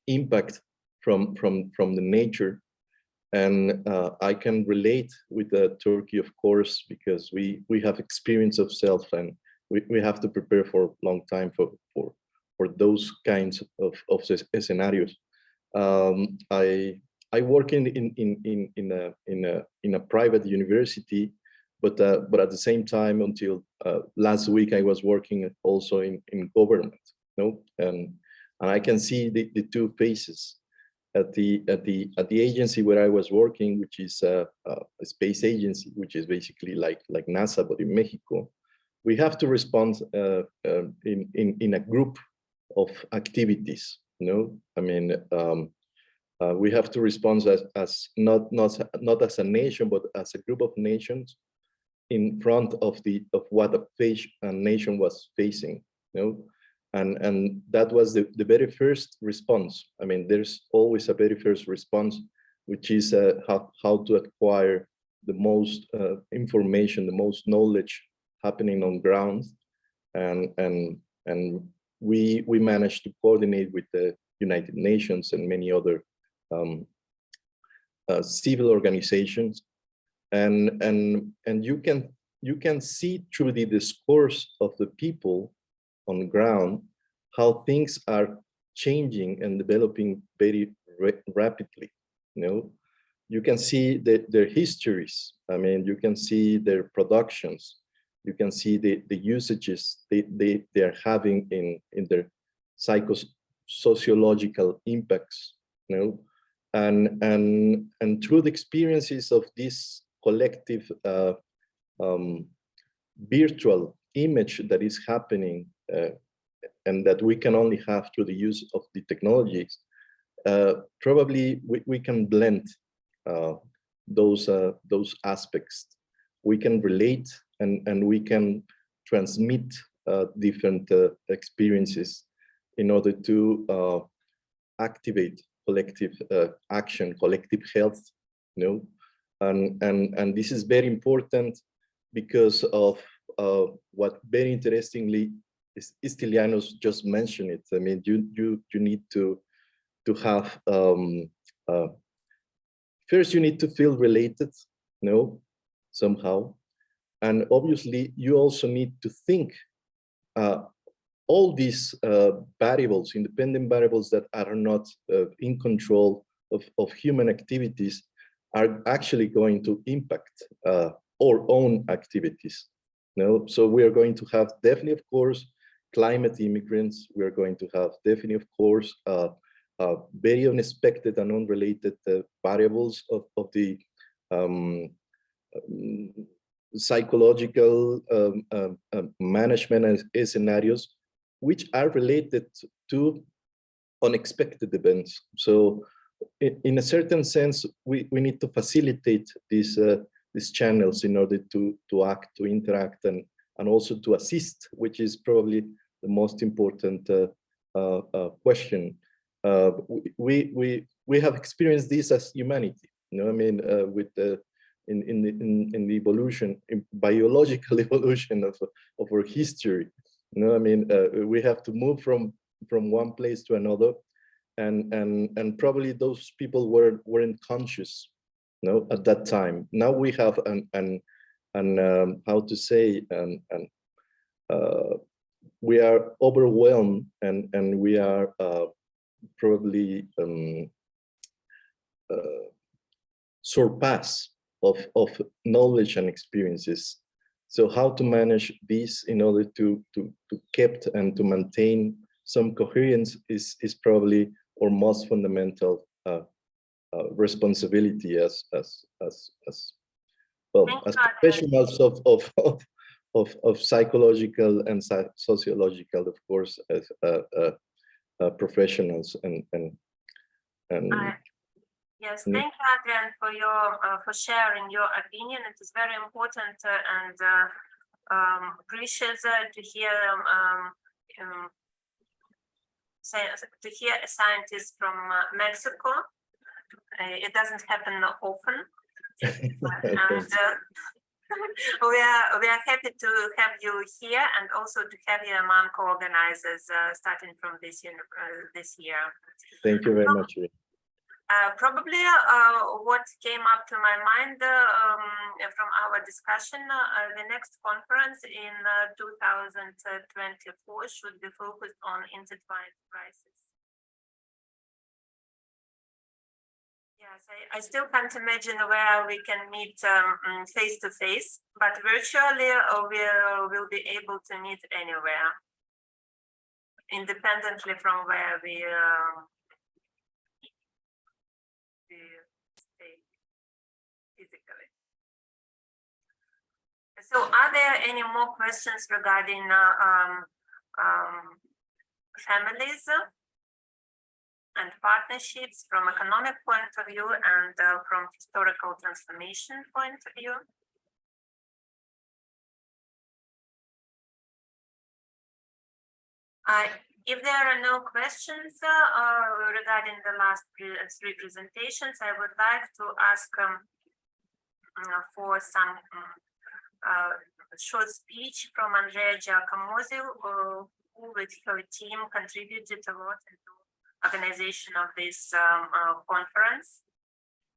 impact from the nature. And I can relate with Turkey, of course, because we have experience of self, and we have to prepare for a long time for those kinds of scenarios. I work in a private university, but at the same time, until last week, I was working also in government. And I can see the two phases. At the agency where I was working, which is a space agency, which is basically like NASA, but in Mexico, we have to respond in a group of activities. I mean, we have to respond as not as a nation, but as a group of nations in front of what a nation was facing. And that was the very first response. I mean, there's always a very first response, which is how to acquire the most information, the most knowledge happening on ground, and we managed to coordinate with the United Nations and many other civil organizations, and you can see through the discourse of the people on the ground how things are changing and developing very rapidly. You can see their histories. I mean, you can see their productions. You can see the usages they are having in their sociological impacts. And through the experiences of this collective virtual image that is happening, and that we can only have through the use of the technologies, probably we can blend those aspects. We can relate and we can transmit different experiences in order to activate collective action, collective health. And this is very important because of what very interestingly Stylianos just mentioned it. I mean, you need to have first you need to feel related, somehow, and obviously you also need to think all these variables, independent variables that are not in control of human activities, are actually going to impact our own activities. So we are going to have definitely, of course, climate immigrants. We are going to have definitely, of course, very unexpected and unrelated variables of the psychological management scenarios, which are related to unexpected events. So in a certain sense, we need to facilitate these channels in order to act, to interact, and also to assist, which is probably the most important question. We have experienced this as humanity. I mean, with in the evolution, in biological evolution of our history. I mean, we have to move from one place to another, and probably those people weren't conscious, at that time. Now we have an how to say, we are overwhelmed, and we are probably surpassed of knowledge and experiences. So how to manage this in order to keep and to maintain some coherence is probably our most fundamental responsibility as well, as professionals of psychological and sociological, of course, as professionals and yes, thank you, Adrian, for sharing your opinion. It is very important and precious to hear a scientist from Mexico. It doesn't happen often. And we are happy to have you here and also to have you among co-organizers starting from this year. Thank you very much. Probably what came up to my mind from our discussion, the next conference in 2024 should be focused on intertwined crises. Yes, I still can't imagine where we can meet face to face, but virtually we'll be able to meet anywhere, independently from where we stay physically. So, are there any more questions regarding families and partnerships from economic point of view and from historical transformation point of view? If there are no questions regarding the last three presentations, I would like to ask for some short speech from Andrea Giacomosi, who with her team contributed a lot in the organization of this conference.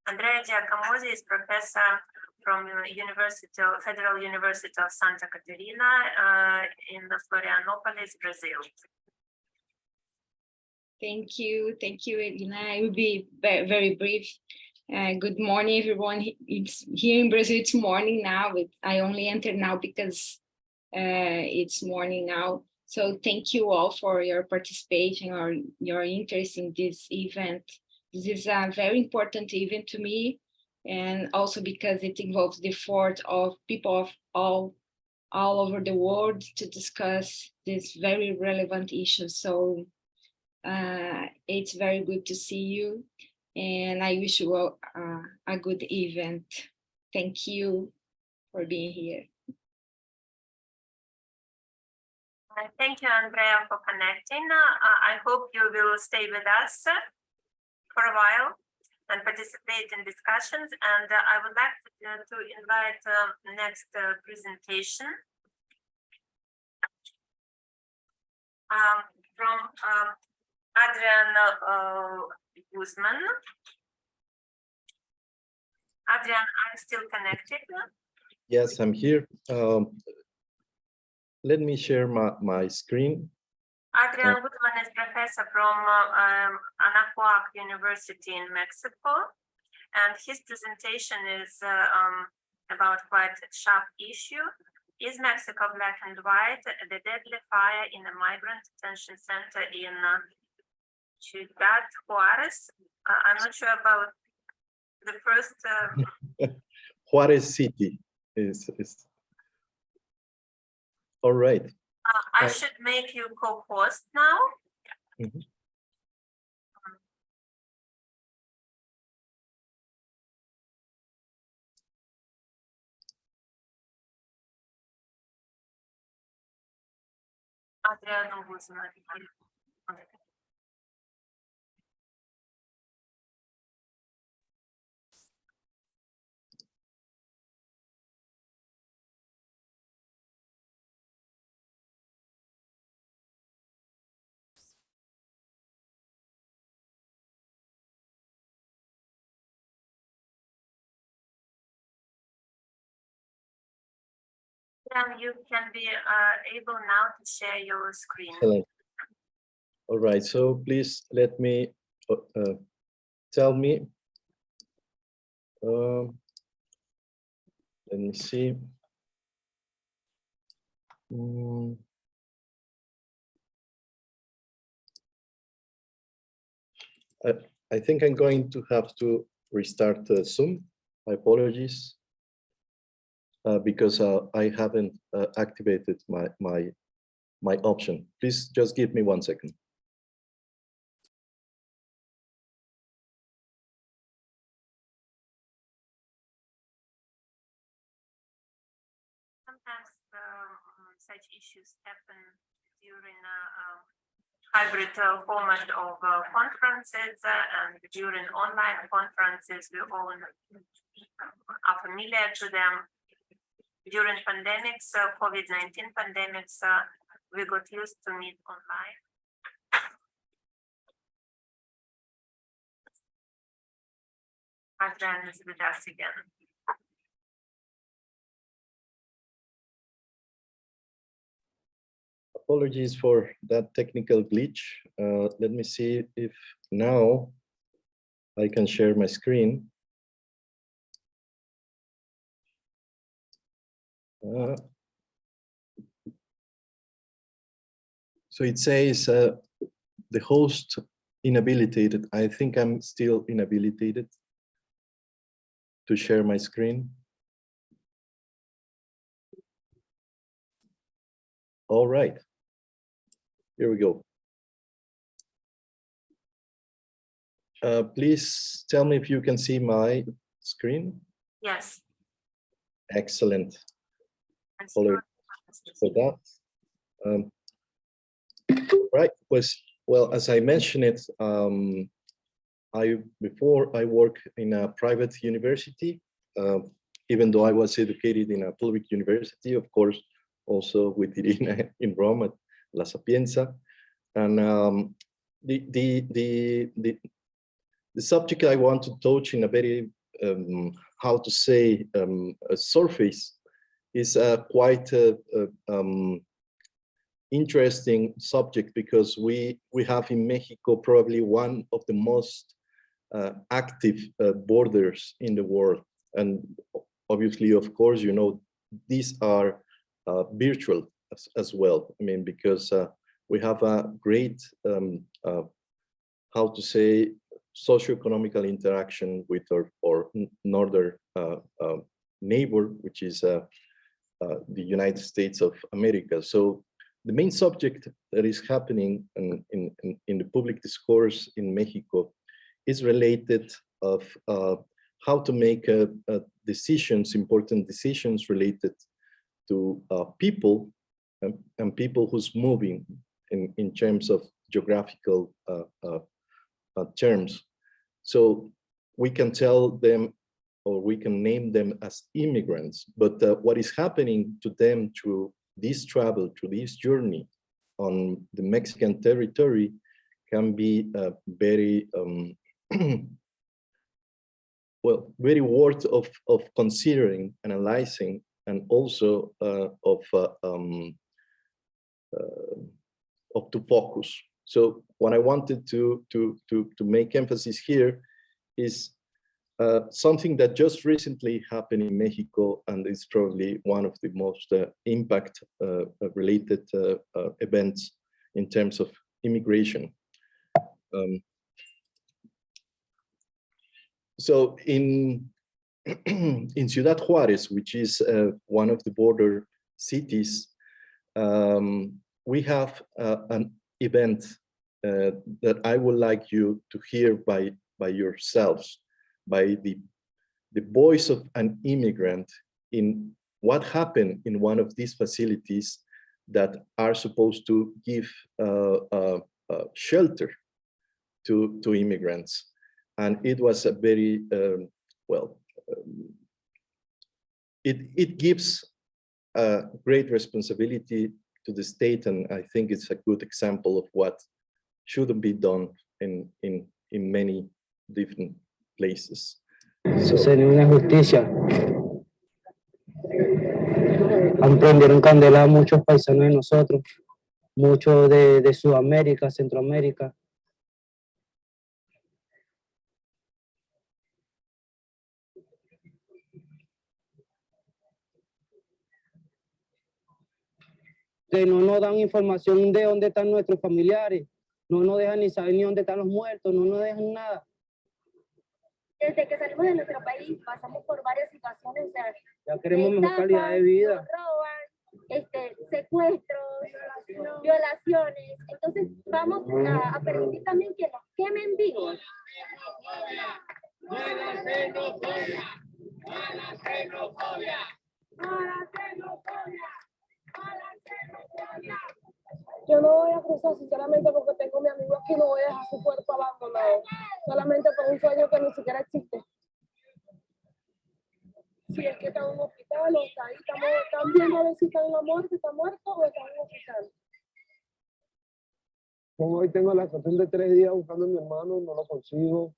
Andrea Giacomosi is professor from Federal University of Santa Catarina in Florianopolis, Brazil. Thank you, Elena. I will be very, very brief. Good morning, everyone. It's here in Brazil. It's morning now. I only entered now because it's morning now. So thank you all for your participation or your interest in this event. This is a very important event to me, and also because it involves the effort of people of all over the world to discuss this very relevant issue. So it's very good to see you, and I wish you all a good event. Thank you for being here. Thank you, Andrea, for connecting. I hope you will stay with us for a while and participate in discussions. And I would like to invite next presentation from Adrian Guzman. Adrian, I'm still connected. Yes, I'm here. Let me share my screen. Adrian Guzman is professor from Anáhuac University in Mexico, and his presentation is about quite a sharp issue. Is Mexico black and white? The deadly fire in a migrant detention center in Ciudad Juárez. I'm not sure about the first. Juárez City is. All right. I should make you co-host now. Mm-hmm. Adrian Guzman. You can be able now to share your screen. Excellent. All right, so please let me tell me. Let me see. I think I'm going to have to restart Zoom. My apologies. Because I haven't activated my option. Please just give me 1 second. Sometimes such issues happen during hybrid format of conferences and during online conferences. We all are familiar to them. during pandemics, COVID-19 pandemics, we got used to meet online. Adrian is with us again. Apologies for that technical glitch. Let me see if now I can share my screen. So it says the host inhabilitated. I think I'm still inhabilitated to share my screen. All right, here we go. Please tell me if you can see my screen. Yes. Excellent. And Follow for that. Right, well, as I mentioned it, before I work in a private university, even though I was educated in a public university, of course, also with Irina in Rome at La Sapienza. And the subject I want to touch in a very, how to say, a surface is quite interesting subject, because we have in Mexico probably one of the most active borders in the world. And obviously, of course, you know, these are virtual as well. I mean, because we have a great, how to say, socioeconomical interaction with our northern neighbor, which is the United States of America. So the main subject that is happening in the public discourse in Mexico is related of how to make decisions, important decisions related to people and people who's moving in terms of geographical terms. So we can tell them, or we can name them as immigrants, but what is happening to them through this travel, through this journey on the Mexican territory can be very, well, very worth of considering, analyzing, and also of to focus. So what I wanted to make emphasis here is something that just recently happened in Mexico, and is probably one of the most impact related events in terms of immigration. So in Ciudad Juárez, which is one of the border cities, we have an event that I would like you to hear by yourselves, by the voice of an immigrant in what happened in one of these facilities that are supposed to give shelter to immigrants. And it was a very, well, it gives a great responsibility to the state, and I think it's a good example of what shouldn't be done in many different places. Sería una injusticia. Han prendido en candela a muchos paisanos de nosotros, muchos de Sudamérica, Centroamérica. Que no nos dan información de dónde están nuestros familiares, no nos dejan ni saber ni dónde están los muertos, no nos dejan nada. Desde que salimos de nuestro país pasamos por varias situaciones, o sea, ya queremos mejor calidad de vida. Nos roban, secuestros, violaciones, entonces vamos a permitir también que nos quemen vivos. Yo no voy a cruzar sinceramente porque tengo a mi amigo aquí, no voy a dejar su cuerpo abandonado, solamente por un sueño que ni siquiera existe. si es que está en un hospital o está ahí, están viendo a ver si está en la muerte, está muerto o está en un hospital. Como hoy tengo la situación de 3 días buscando a mi hermano, no lo consigo.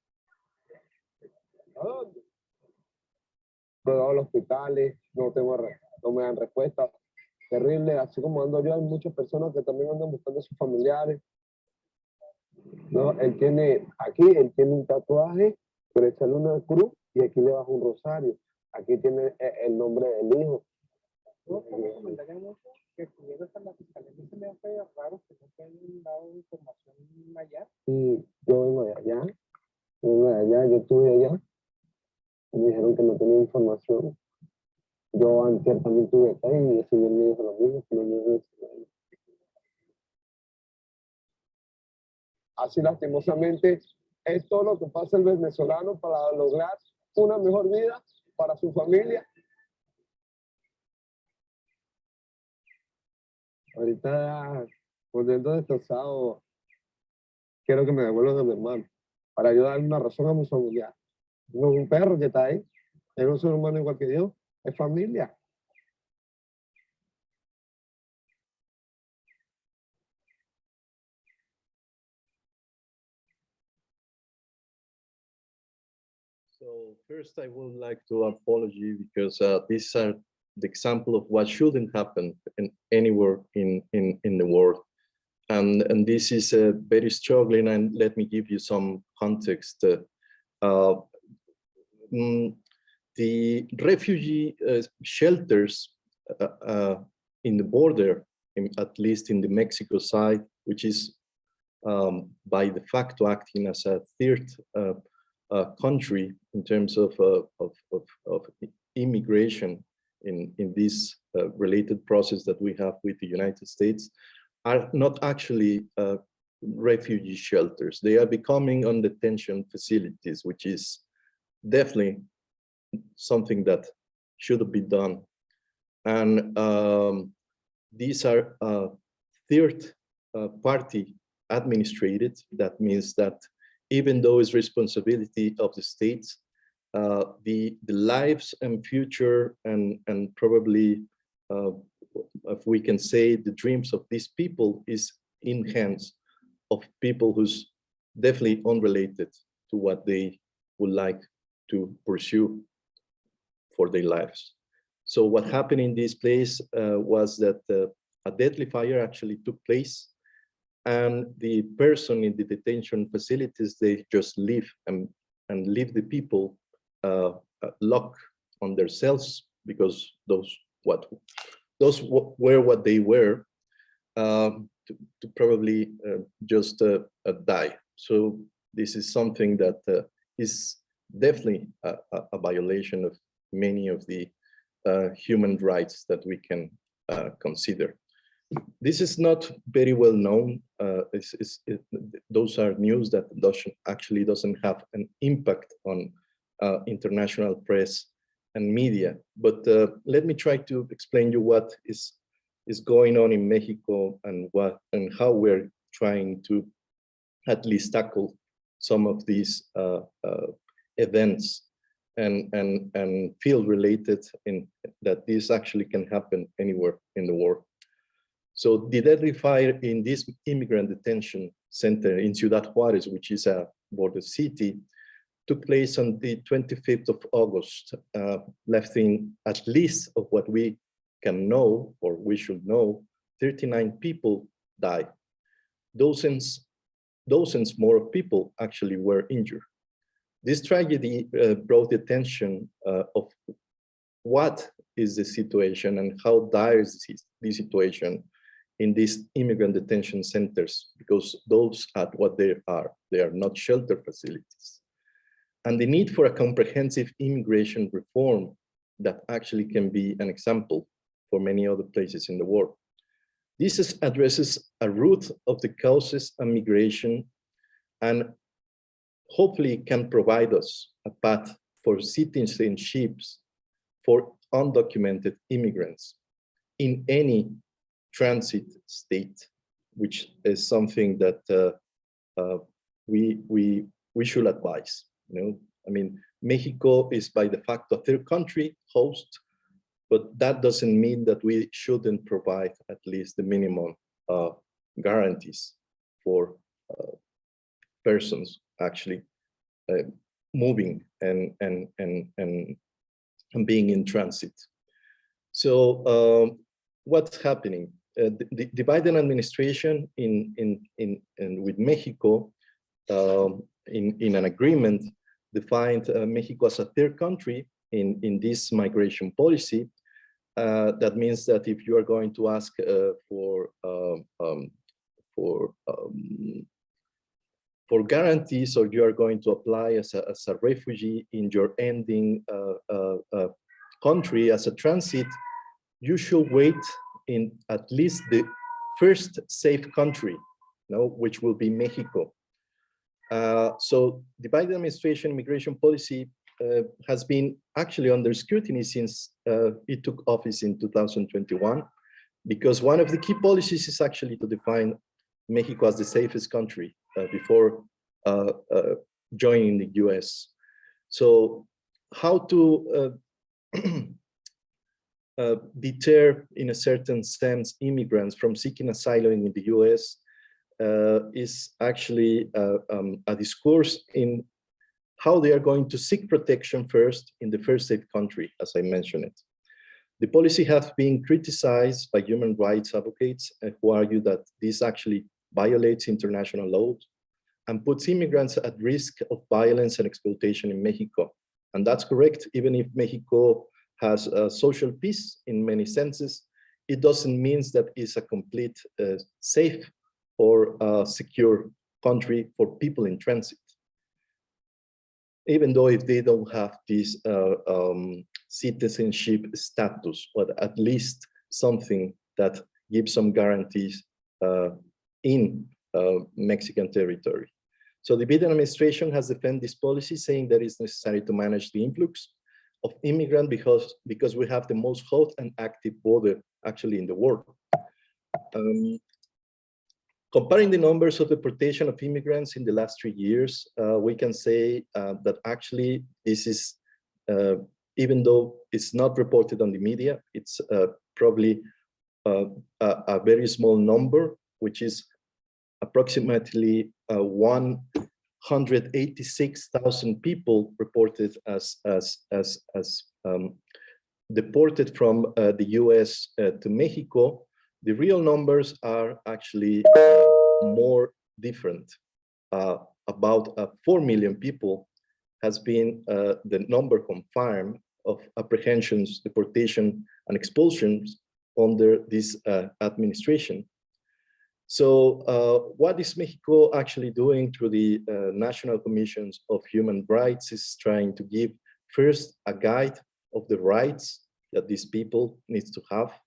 ¿A dónde? He ido a los hospitales, no me dan respuesta. Terrible, así como ando yo, hay muchas personas que también andan buscando a sus familiares. No, él tiene un tatuaje, pero echarle una cruz y aquí le baja un rosario. Aquí tiene el nombre del hijo. No, como comentaría mucho que estuviera en la fiscalía, no se me hace raro que no te hayan dado información allá. Y yo vengo de allá, yo estuve allá, y me dijeron que no tenía información. Yo antes también estuve acá y ese señor me dijo lo mismo, que no me dijo eso. Así lastimosamente es todo lo que pasa el venezolano para lograr una mejor vida para su familia. Ahorita, poniendo destrozado, quiero que me devuelvan a mi hermano para yo darle una razón a mi familiar. No es un perro que está ahí, es un ser humano igual que yo, es familia. So first, I would like to apologize because these are the example of what shouldn't happen anywhere in the world. And this is very struggling, and let me give you some context. The refugee shelters in the border, at least in the Mexico side, which is by de facto acting as a third country in terms of immigration in this related process that we have with the United States, are not actually refugee shelters. They are becoming on detention facilities, which is definitely something that should be done. And these are third party administrated. That means that even though it's responsibility of the states, the lives and future and probably, if we can say, the dreams of these people is in hands of people who's definitely unrelated to what they would like to pursue for their lives. So what happened in this place was that a deadly fire actually took place, and the person in the detention facilities, they just leave and leave the people locked on their cells, because those were what they were, to probably just die. So this is something that is definitely a violation of many of the human rights that we can consider. This is not very well known. Those are news that actually doesn't have an impact on international press and media. But let me try to explain you what is going on in Mexico and how we're trying to at least tackle some of these events and feel related in that this actually can happen anywhere in the world. So the deadly fire in this immigrant detention center in Ciudad Juárez, which is a border city, took place on the 25th of August, lifting, at least of what we can know, or we should know, 39 people died. Dozens more people actually were injured. This tragedy brought the attention of what is the situation and how dire is the situation in these immigrant detention centers, because those are what they are not shelter facilities. And the need for a comprehensive immigration reform that actually can be an example for many other places in the world. This addresses a root of the causes of migration and hopefully can provide us a path for citizenships for undocumented immigrants in any transit state, which is something that we should advise. You know, I mean, Mexico is by de facto a third country host, but that doesn't mean that we shouldn't provide at least the minimum guarantees for persons actually moving and being in transit. So what's happening? The Biden administration with Mexico in an agreement defined Mexico as a third country in this migration policy. That means that if you are going to ask for guarantees, or you are going to apply as a refugee in your ending country as a transit, you should wait in at least the first safe country, which will be Mexico. So the Biden administration immigration policy has been actually under scrutiny since it took office in 2021, because one of the key policies is actually to define Mexico as the safest country before joining the US. So how to deter, in a certain sense, immigrants from seeking asylum in the US is actually a discourse in how they are going to seek protection first in the first safe country, as I mentioned it. The policy has been criticized by human rights advocates who argue that this actually violates international law and puts immigrants at risk of violence and exploitation in Mexico. And that's correct. Even if Mexico has social peace in many senses, it doesn't mean that it's a complete safe or secure country for people in transit. Even though if they don't have this citizenship status, but at least something that gives some guarantees in Mexican territory. So the Biden administration has defended this policy, saying that it's necessary to manage the influx of immigrants because we have the most hot and active border actually in the world. Comparing the numbers of deportation of immigrants in the last 3 years, we can say that actually this is, even though it's not reported on the media, it's probably a very small number, which is approximately 186,000 people reported as deported from the US to Mexico. The real numbers are actually more different. About 4 million people has been the number confirmed of apprehensions, deportation, and expulsions under this administration. So what is Mexico actually doing through the National Commissions of Human Rights is trying to give first a guide of the rights that these people need to have,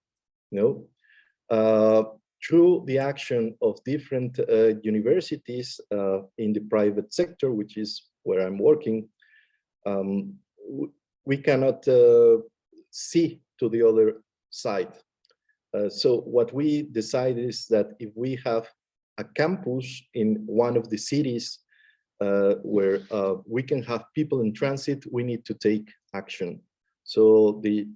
through the action of different universities in the private sector, which is where I'm working. We cannot see to the other side. So what we decided is that if we have a campus in one of the cities where we can have people in transit, we need to take action. So the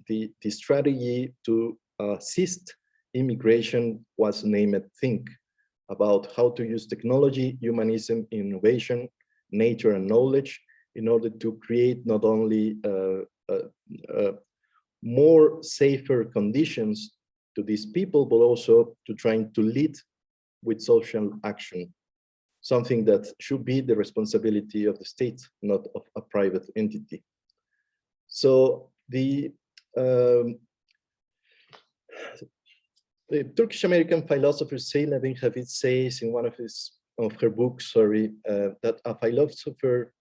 strategy to assist immigration was named Think, about how to use technology, humanism, innovation, nature, and knowledge in order to create not only more safer conditions to these people, but also to trying to lead with social action, something that should be the responsibility of the state, not of a private entity. So the Turkish-American philosopher Zeynep Inhabit says in one of her books, that a philosopher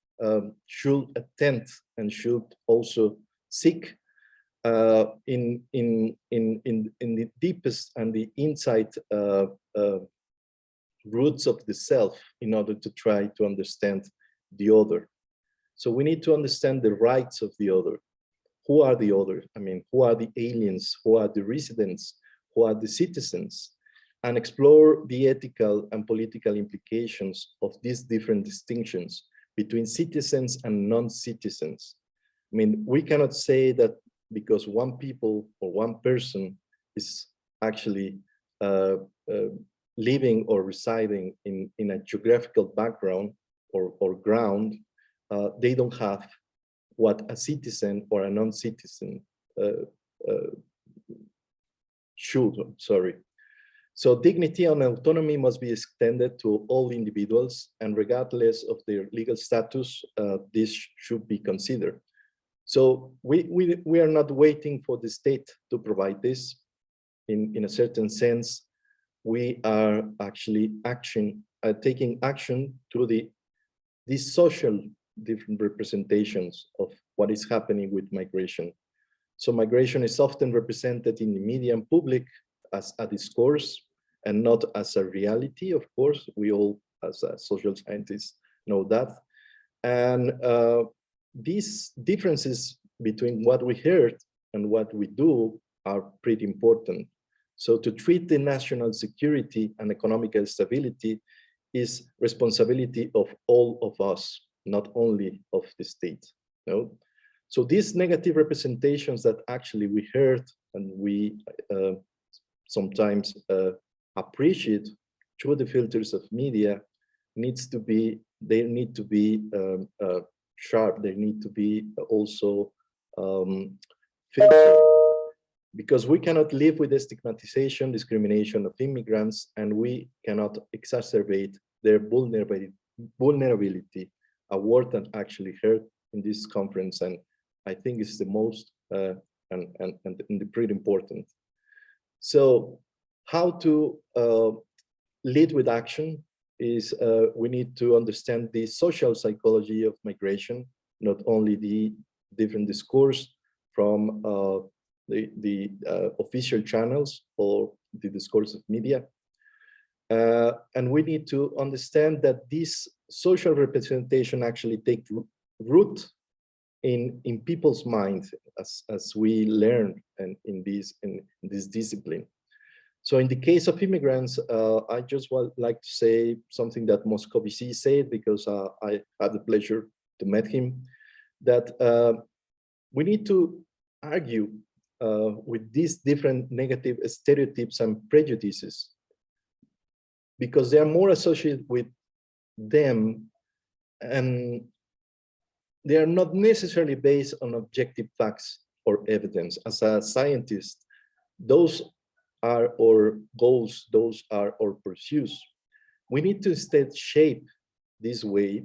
should attempt and should also seek in the deepest and the inside roots of the self in order to try to understand the other. So we need to understand the rights of the other. Who are the other? I mean, who are the aliens? Who are the residents? Who are the citizens? And explore the ethical and political implications of these different distinctions between citizens and non-citizens. I mean, we cannot say that because one people or one person is actually living or residing in a geographical background or ground, they don't have what a citizen or a non-citizen should, sorry. So dignity and autonomy must be extended to all individuals, and regardless of their legal status, this should be considered. So we are not waiting for the state to provide this. In a certain sense, we are actually taking action through these social different representations of what is happening with migration. So migration is often represented in the media and public as a discourse and not as a reality. Of course, we all as social scientists know that. And these differences between what we heard and what we do are pretty important. So to treat the national security and economic stability is responsibility of all of us, not only of the state. No? So these negative representations that actually we heard and we sometimes appreciate through the filters of media they need to be sharp. They need to be also filtered, because we cannot live with the stigmatization, discrimination of immigrants, and we cannot exacerbate their vulnerability, a word that actually heard in this conference, and I think is the most and pretty important. So how to lead with action is we need to understand the social psychology of migration, not only the different discourse from the official channels or the discourse of media. And we need to understand that this social representation actually takes root in people's minds as we learn and in this discipline. So in the case of immigrants, I just would like to say something that Noshkevychs said, because I had the pleasure to meet him, that we need to argue with these different negative stereotypes and prejudices, because they are more associated with them and they are not necessarily based on objective facts or evidence. As a scientist, those are our goals, those are our pursuits. We need to instead shape this way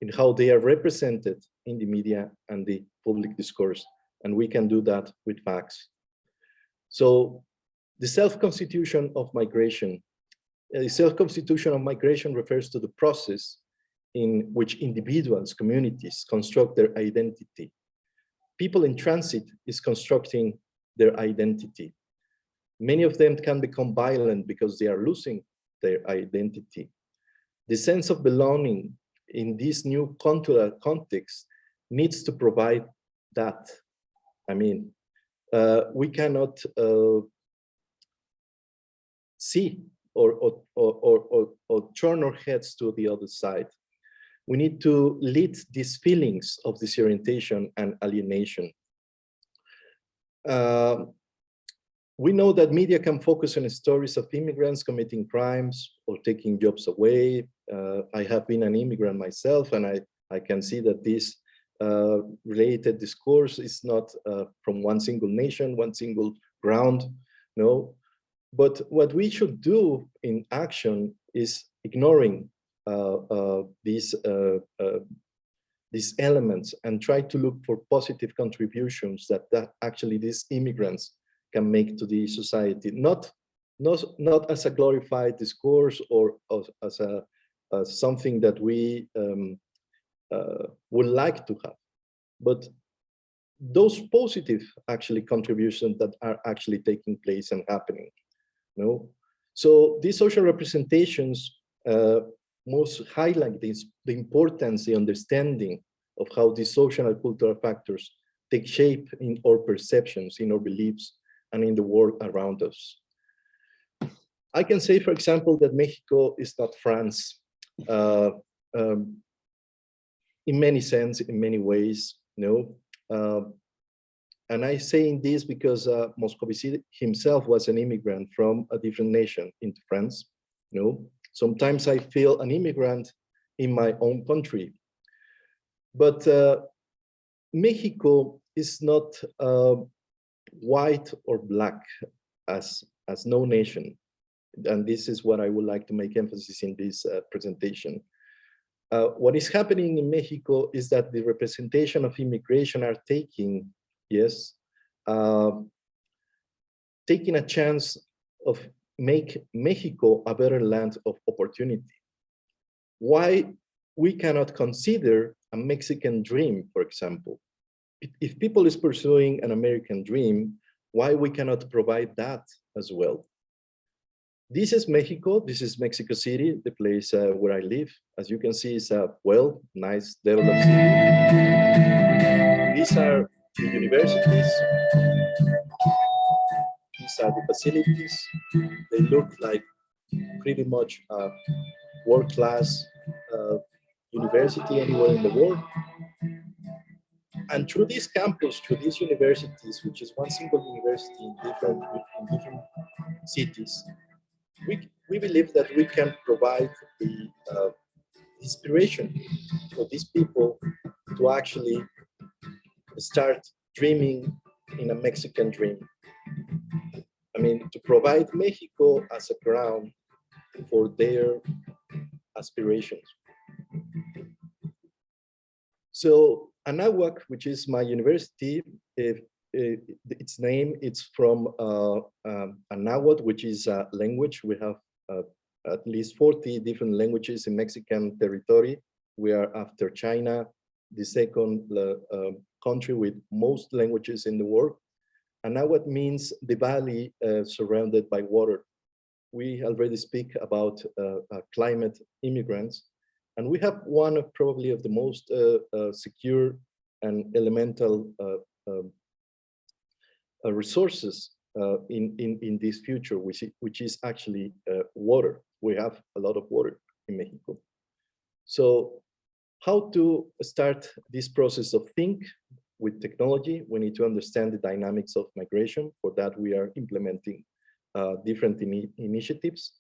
in how they are represented in the media and the public discourse, and we can do that with facts. So the self-constitution of migration. The self-constitution of migration refers to the process in which individuals, communities construct their identity. People in transit is constructing their identity. Many of them can become violent because they are losing their identity. The sense of belonging in this new cultural context needs to provide that. I mean, we cannot see or turn our heads to the other side. We need to lead these feelings of disorientation and alienation. We know that media can focus on stories of immigrants committing crimes or taking jobs away. I have been an immigrant myself, and I can see that this related discourse is not from one single nation, one single ground, no. But what we should do in action is ignoring these elements and try to look for positive contributions that actually these immigrants can make to the society, not as a glorified discourse or as something that we would like to have, but those positive actually contributions that are actually taking place and happening. No, so these social representations most highlight the importance, the understanding of how these social and cultural factors take shape in our perceptions, in our beliefs, and in the world around us. I can say, for example, that Mexico is not France. in many sense, in many ways, and I saying this because Moscovici himself was an immigrant from a different nation into France. Sometimes I feel an immigrant in my own country, but Mexico is not white or black as no nation, and this is what I would like to make emphasis in this presentation. What is happening in Mexico is that the representation of immigration are taking, taking a chance of make Mexico a better land of opportunity. Why we cannot consider a Mexican dream, for example? If people is pursuing an American dream, why we cannot provide that as well? This is Mexico. This is Mexico City, the place where I live. As you can see, it's a nice, developed city. These are the universities. These are the facilities. They look like pretty much a world-class university anywhere in the world. And through this campus, through these universities, which is one single university in different cities, we believe that we can provide the inspiration for these people to actually start dreaming in a Mexican dream. I mean, to provide Mexico as a ground for their aspirations. So Anáhuac, which is my university, its name, it's from Anáhuac, which is a language. We have at least 40 different languages in Mexican territory. We are, after China, the second country with most languages in the world. Anáhuac means the valley surrounded by water. We already speak about climate immigrants, and we have one of probably of the most secure and elemental resources in this future, which is actually water. We have a lot of water in Mexico. So how to start this process of think with technology? We need to understand the dynamics of migration. For that, we are implementing different initiatives.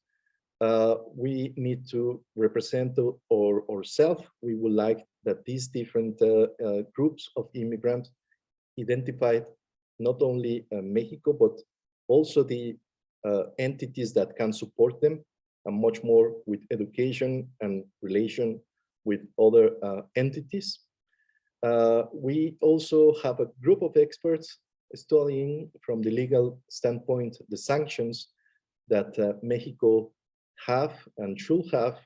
We need to represent ourselves. We would like that these different groups of immigrants identified not only Mexico, but also the entities that can support them, and much more with education and relation with other entities. We also have a group of experts studying from the legal standpoint the sanctions that Mexico have and should have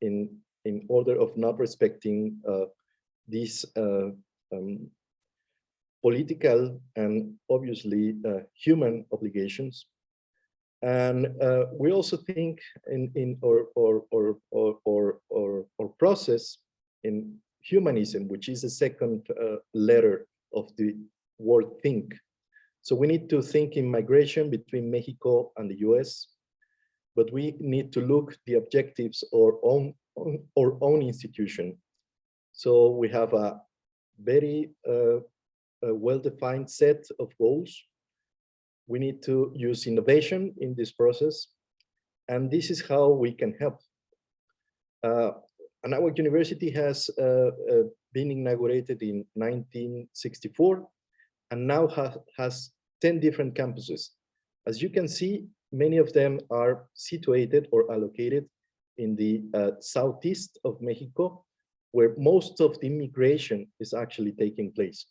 in order of not respecting these political and obviously human obligations. And we also think in our process in humanism, which is the second letter of the word think. So we need to think in migration between Mexico and the US, but we need to look the objectives of our own institution. So we have a very well-defined set of goals. We need to use innovation in this process, and this is how we can help. Anáhuac University has been inaugurated in 1964 and now has 10 different campuses. As you can see, many of them are situated or allocated in the southeast of Mexico, where most of the immigration is actually taking place.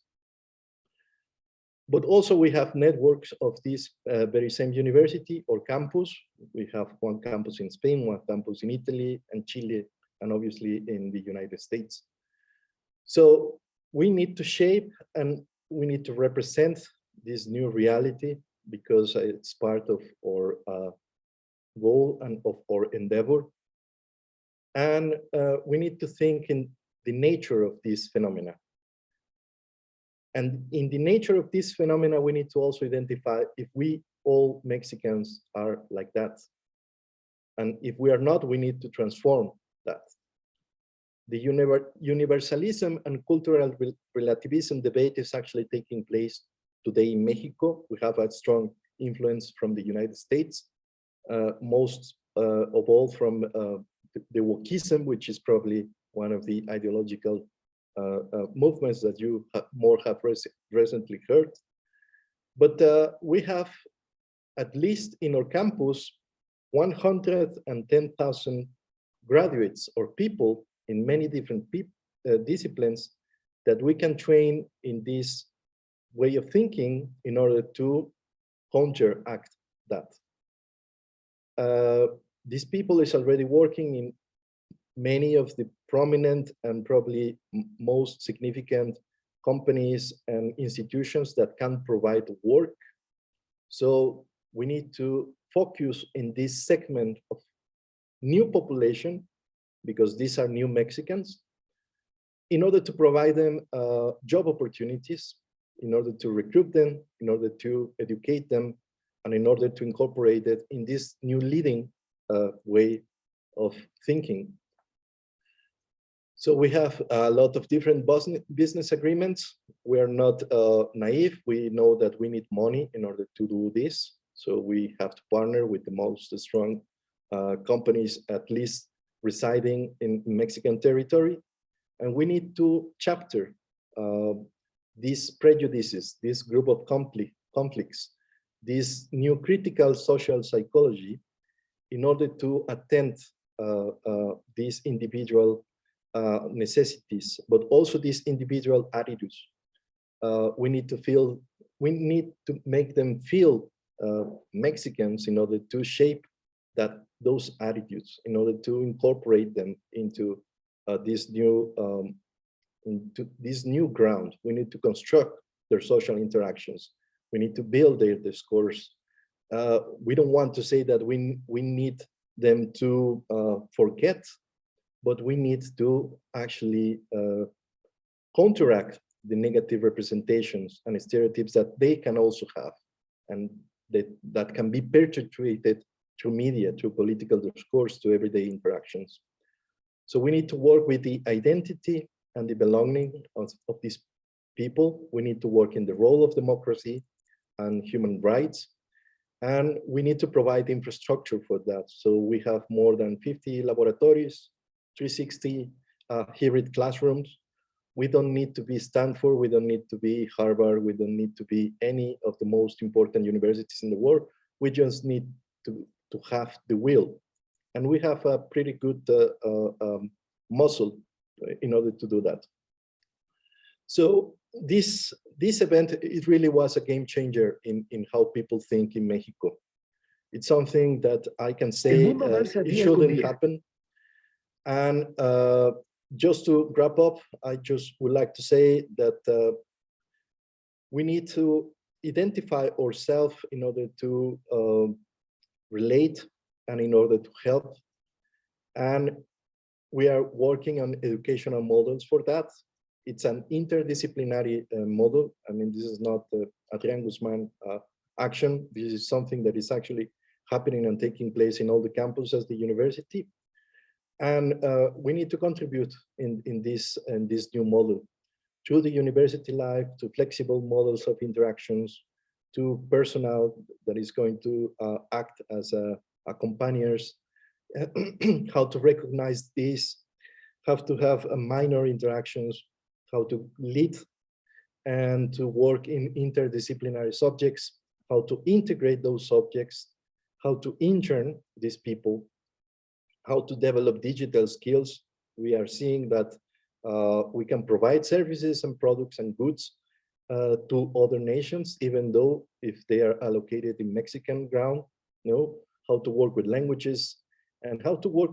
But also we have networks of this very same university or campus. We have one campus in Spain, one campus in Italy and Chile, and obviously in the United States. So we need to shape and we need to represent this new reality because it's part of our goal and of our endeavor. And we need to think in the nature of this phenomena. And in the nature of this phenomena, we need to also identify if we all Mexicans are like that. And if we are not, we need to transform that. The universalism and cultural relativism debate is actually taking place today in Mexico. We have a strong influence from the United States, most of all from the wokeism, which is probably one of the ideological movements that you have recently heard. But we have, at least in our campus, 110,000 graduates or people in many different disciplines that we can train in this way of thinking in order to counteract that. These people is already working in many of the prominent and probably most significant companies and institutions that can provide work. So we need to focus in this segment of new population, because these are new Mexicans, in order to provide them job opportunities, in order to recruit them, in order to educate them, and in order to incorporate it in this new leading way of thinking. So we have a lot of different business agreements. We are not naive. We know that we need money in order to do this. So we have to partner with the most strong companies, at least residing in Mexican territory. And we need to chapter these prejudices, this group of conflicts, this new critical social psychology, in order to attend these individual necessities, but also these individual attitudes. We need to make them feel Mexicans in order to shape those attitudes, in order to incorporate them into this new ground. We need to construct their social interactions. We need to build their discourse. We don't want to say that we need them to forget, but we need to actually counteract the negative representations and stereotypes that they can also have, and that can be perpetuated through media, through political discourse, to everyday interactions. So we need to work with the identity and the belonging of these people. We need to work in the role of democracy and human rights. And we need to provide infrastructure for that. So we have more than 50 laboratories, 360 hybrid classrooms. We don't need to be Stanford, we don't need to be Harvard, we don't need to be any of the most important universities in the world. We just need to have the will. And we have a pretty good muscle in order to do that. So this event, it really was a game changer in how people think in Mexico. It's something that I can say it shouldn't happen. And just to wrap up, I just would like to say that we need to identify ourselves in order to relate and in order to help. And we are working on educational models for that. It's an interdisciplinary model. I mean, this is not Adrian Guzman action. This is something that is actually happening and taking place in all the campuses of the university. And we need to contribute in this new model through the university life, to flexible models of interactions, to personnel that is going to act as companions, how to recognize this, how to have minor interactions, how to lead and to work in interdisciplinary subjects, how to integrate those subjects, how to intern these people, how to develop digital skills. We are seeing that we can provide services and products and goods to other nations, even though if they are allocated in Mexican ground, how to work with languages and how to work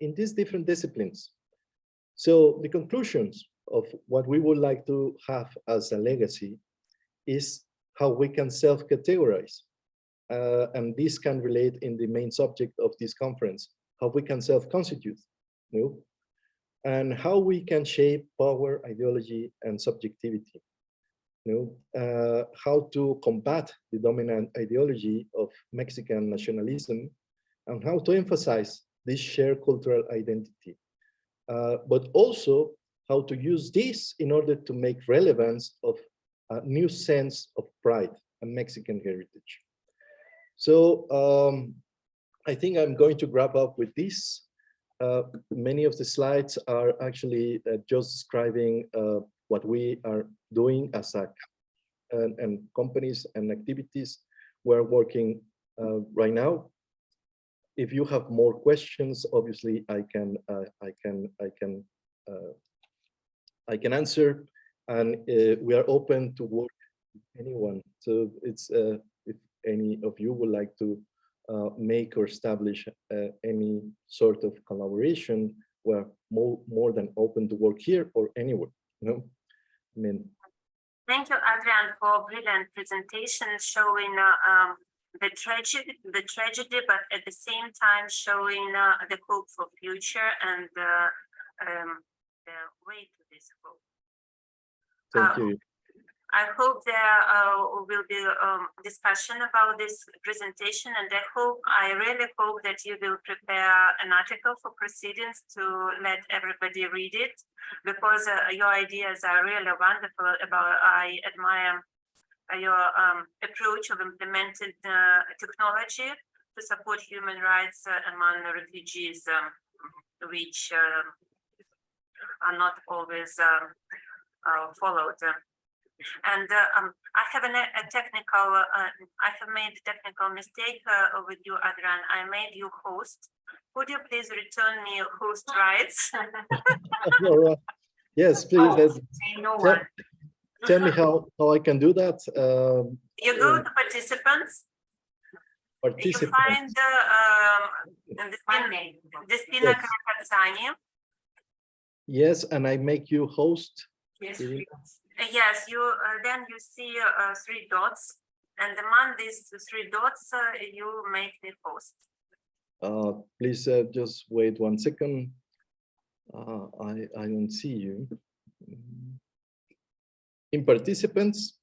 in these different disciplines. So the conclusions of what we would like to have as a legacy is how we can self-categorize. And this can relate in the main subject of this conference, how we can self-constitute, and how we can shape power, ideology, and subjectivity. How to combat the dominant ideology of Mexican nationalism, and how to emphasize this shared cultural identity. but also how to use this in order to make relevance of a new sense of pride and Mexican heritage. So I think I'm going to wrap up with this. Many of the slides are actually just describing what we are doing as a and companies and activities we're working right now. If you have more questions, obviously I can answer, and we are open to work with anyone. So it's if any of you would like to make or establish any sort of collaboration, we're more than open to work here or anywhere. You know, I mean. Thank you, Adrian, for brilliant presentation showing the tragedy, but at the same time showing the hope for future and the way to this hope. Thank you. I hope there will be discussion about this presentation, and I really hope that you will prepare an article for proceedings to let everybody read it, because your ideas are really wonderful. I admire your approach of implementing technology to support human rights among the refugees, which are not always followed. And I have a technical, I have made a technical mistake with you, Adrian. I made you host. Could you please return me host rights? Yes, please. Tell me how I can do that. You go to participants. You find the Stylianos. Yes, and I make you host. Yes, yes. You then you see 3 dots, and among these 3 dots, you make the host. Please just wait 1 second. I don't see you. In participants,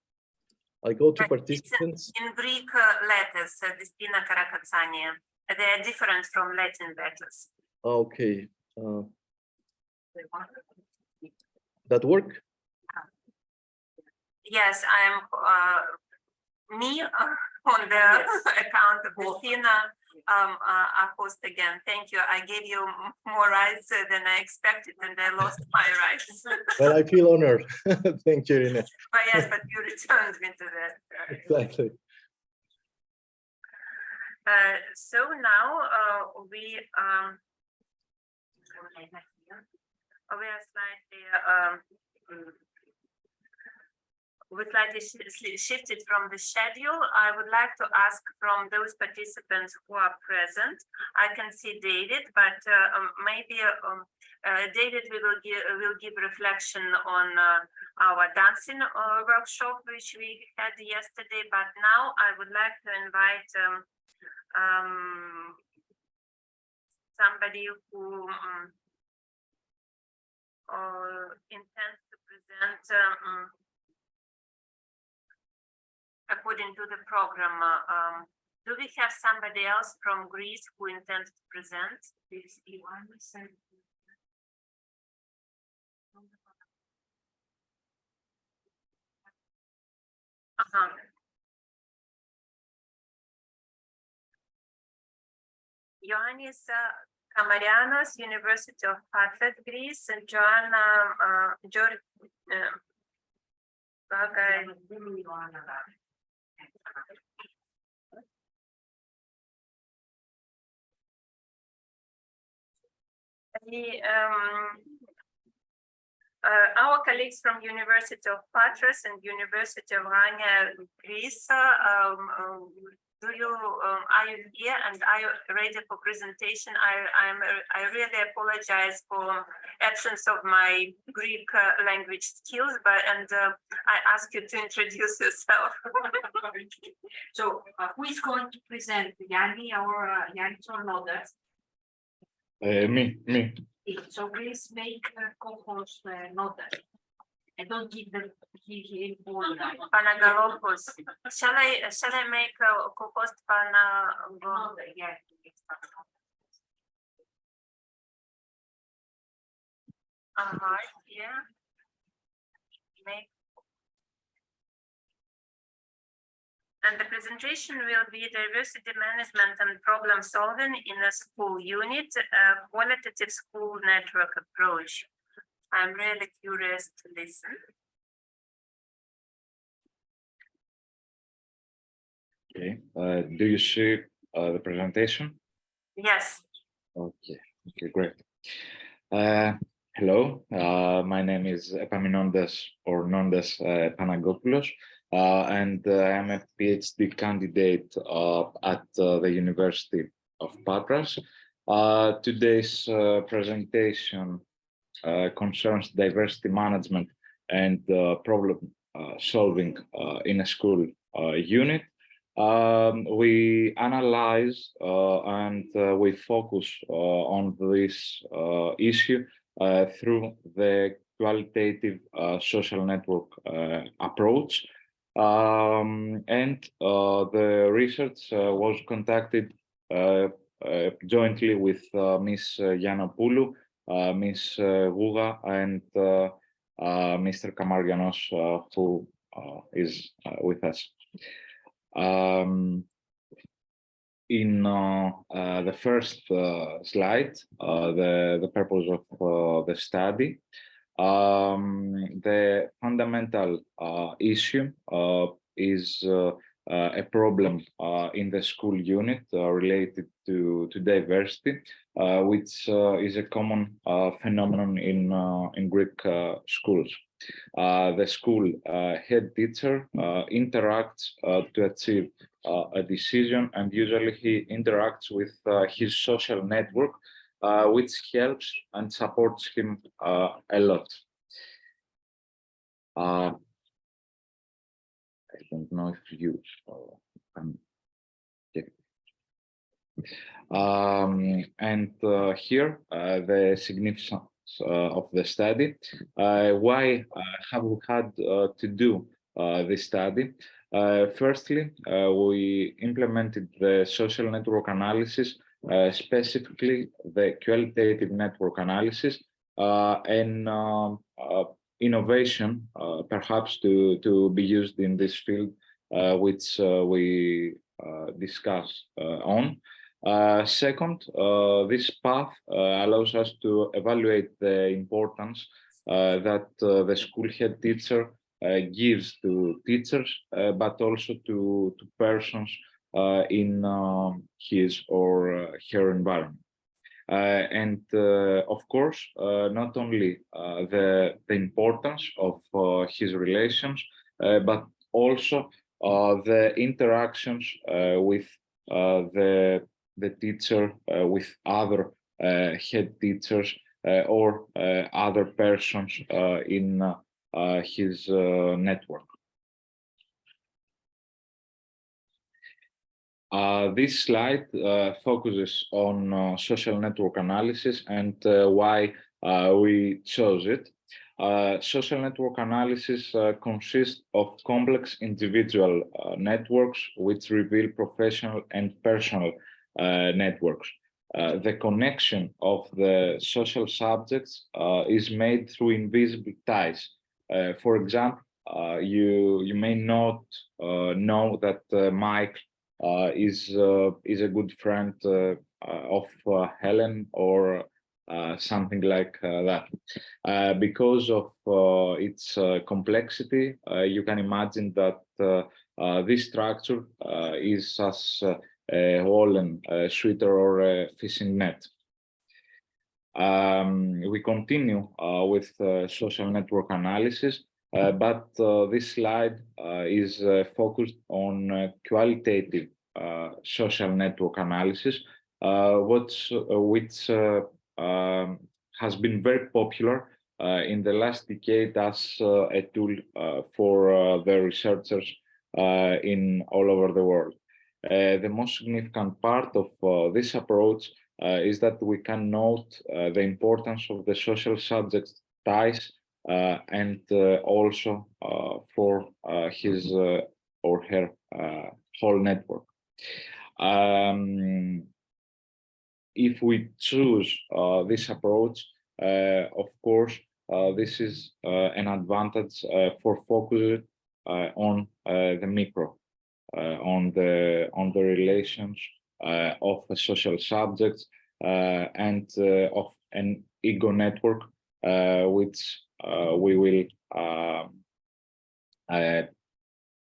I go to participants. In Greek letters, the Tzagkarakis, they are different from Latin letters. Okay. That work? Yes, I am me on the account of Christina. I host again. Thank you. I gave you more rights than I expected, and I lost my rights. Well, I feel honored. Thank you, Irina. But yes, but you returned me to that. Exactly. So now we are slightly shifted from the schedule. I would like to ask from those participants who are present. I can see David, but maybe David will give reflection on our dancing workshop, which we had yesterday. But now I would like to invite somebody who intends to present according to the program. Do we have somebody else from Greece who intends to present? This Ioannis. Ioannis Kamarianos, University of Attica, Greece, and Joanna our colleagues from University of Patras and University of Banja, Greece, are you here and are you ready for presentation? I really apologize for absence of my Greek language skills, and I ask you to introduce yourself. So who is going to present, Yanni or Ioannis or not? Me. So please make co-host note and don't give the Panagalopoulos. Shall I make a co-host Panagalopoulos? Yeah. Yeah. And the presentation will be diversity management and problem solving in a school unit, qualitative school network approach. I'm really curious to listen. Okay. Do you see the presentation? Yes. Okay. Okay, great. Hello, my name is Epaminondas or Nondas Panagopoulos, and I am a PhD candidate at the University of Patras. Today's presentation concerns diversity management and problem solving in a school unit. We analyze and we focus on this issue through the qualitative social network approach. And the research was conducted jointly with Ms. Yiannopoulou, Ms. Guga, and Mr. Kamarianos, who is with us. In the first slide, the purpose of the study, the fundamental issue is a problem in the school unit related to diversity, which is a common phenomenon in Greek schools. The school head teacher interacts to achieve a decision, and usually he interacts with his social network, which helps and supports him a lot. I don't know if you can check. And here the significance of the study. Why have we had to do this study? Firstly, we implemented the social network analysis, specifically the qualitative network analysis, and innovation, perhaps to be used in this field, which we discuss on. Second, this path allows us to evaluate the importance that the school head teacher gives to teachers, but also to persons in his or her environment. And of course, not only the importance of his relations, but also the interactions with the teacher, with other head teachers or other persons in his network. This slide focuses on social network analysis and why we chose it. Social network analysis consists of complex individual networks which reveal professional and personal networks. The connection of the social subjects is made through invisible ties. For example, you may not know that Mike is a good friend of Helen or something like that. Because of its complexity, you can imagine that this structure is as a woolen sweater or a fishing net. We continue with social network analysis, but this slide is focused on qualitative social network analysis, which has been very popular in the last decade as a tool for the researchers in all over the world. The most significant part of this approach is that we can note the importance of the social subject ties and also for his or her whole network. If we choose this approach, Of course, this is an advantage for focusing on the micro, on the relations of the social subjects and of an ego network, which we will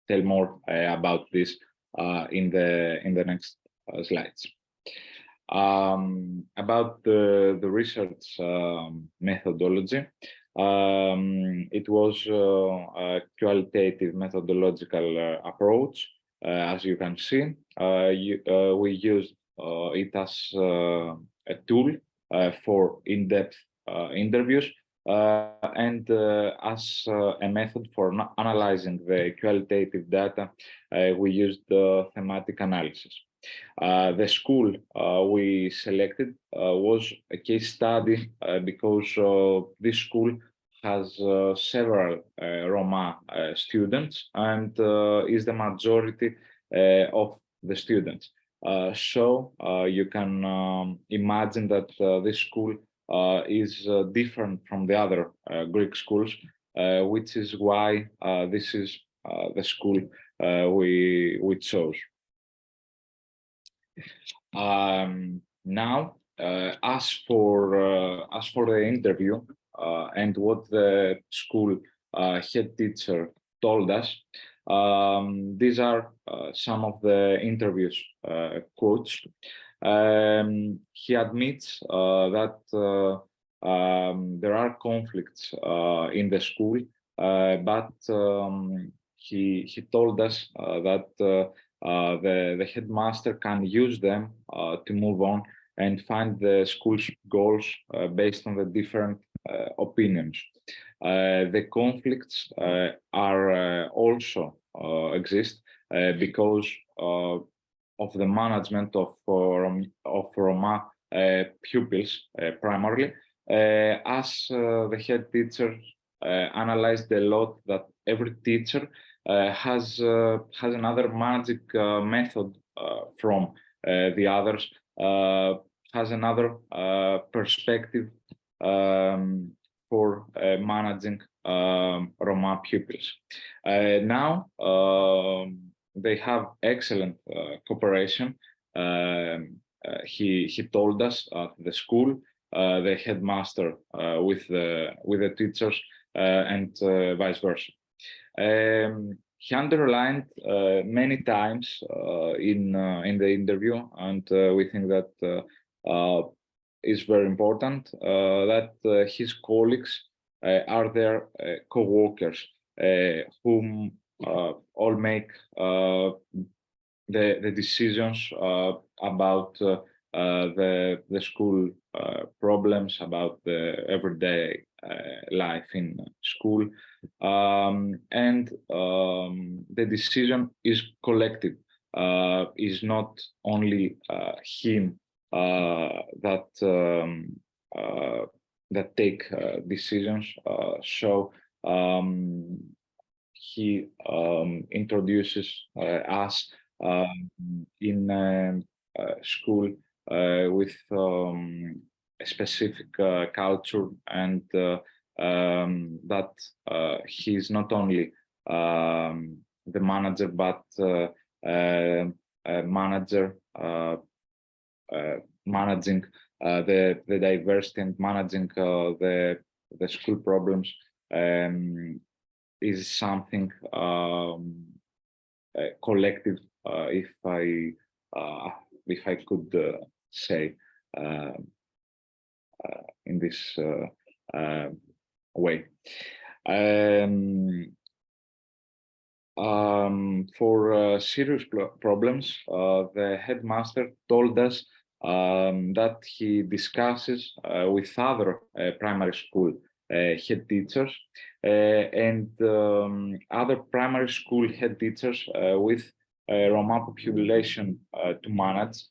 tell more about this in the next slides. About the research methodology, it was a qualitative methodological approach. As you can see, we used it as a tool for in-depth interviews and as a method for analyzing the qualitative data. We used thematic analysis. The school we selected was a case study because this school has several Roma students and is the majority of the students. So you can imagine that this school is different from the other Greek schools, which is why this is the school we chose. Now, as for the interview and what the school head teacher told us, these are some of the interviews quotes. He admits that there are conflicts in the school, but he told us that the headmaster can use them to move on and find the school's goals based on the different opinions. The conflicts are also exist because of the management of Roma pupils primarily, as the head teacher analyzed a lot that every teacher has another magic method from the others, has another perspective for managing Roma pupils. Now they have excellent cooperation. He told us at the school, the headmaster with the teachers and vice versa. He underlined many times in the interview, and we think that is very important, that his colleagues are their co-workers whom all make the decisions about the school problems, about the everyday life in school, and the decision is collective. Is not only him that take decisions. So he introduces us in school with a specific culture, and that he's not only the manager, but a manager managing the diversity and managing the school problems is something collective, if I could say in this way. For serious problems, the headmaster told us that he discusses with other primary school head teachers and other primary school head teachers with Roma population to manage.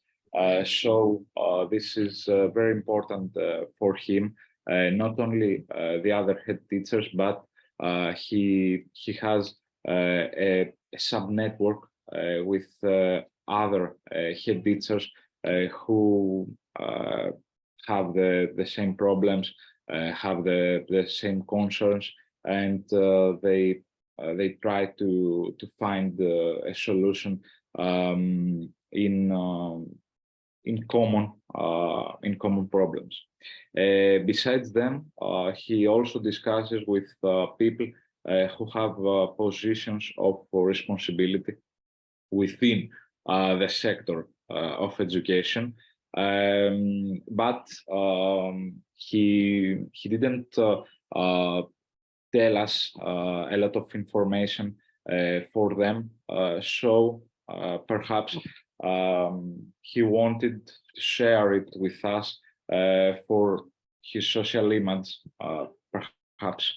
So this is very important for him, not only the other head teachers, but he has a sub-network with other head teachers who have the same problems have the same concerns, and they try to find a solution in common problems. Besides them, he also discusses with people who have positions of responsibility within the sector of education, but he didn't tell us a lot of information for them, so perhaps he wanted to share it with us for his social image, perhaps.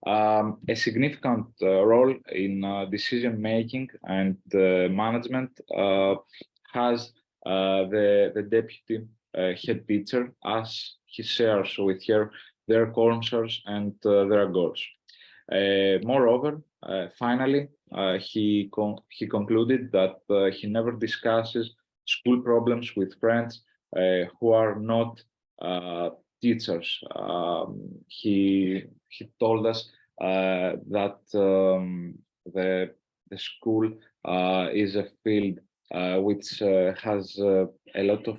A significant role in decision making and management has the deputy head teacher, as he shares with her their concerns and their goals. Moreover, finally, he concluded that he never discusses school problems with friends who are not teachers. He told us that the school is a field which has a lot of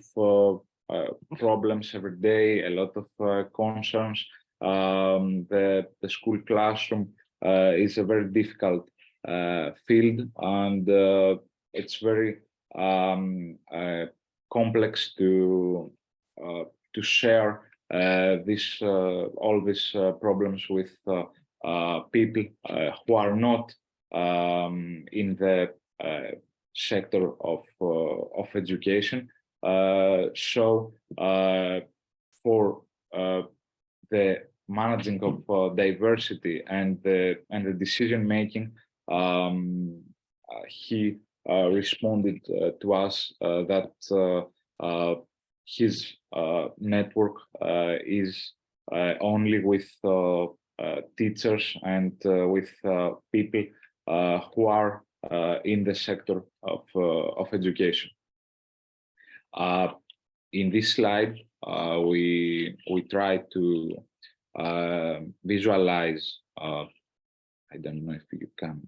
problems every day, a lot of concerns. The school classroom is a very difficult field, and it's very complex to share all these problems with people who are not in the sector of education. So for the managing of diversity and the decision making, he responded to us that his network is only with teachers and with people who are in the sector of education. In this slide, we try to visualize. I don't know if you can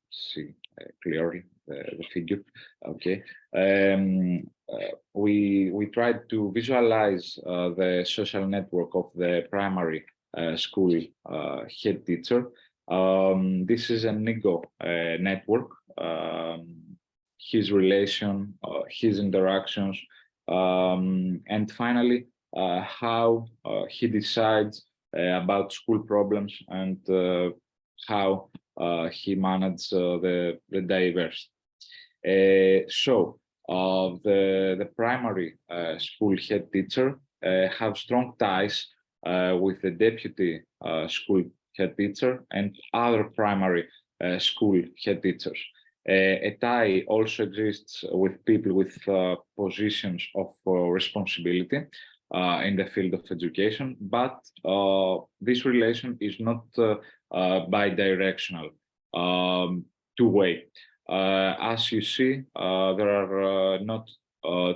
see clearly the figure. Okay, we tried to visualize the social network of the primary school head teacher. This is an ego network. His relation, his interactions, and finally how he decides about school problems and how he manages the diversity. So the primary school head teacher have strong ties with the deputy school head teacher and other primary school head teachers. A tie also exists with people with positions of responsibility in the field of education, but this relation is not bi-directional, two-way. As you see, there are not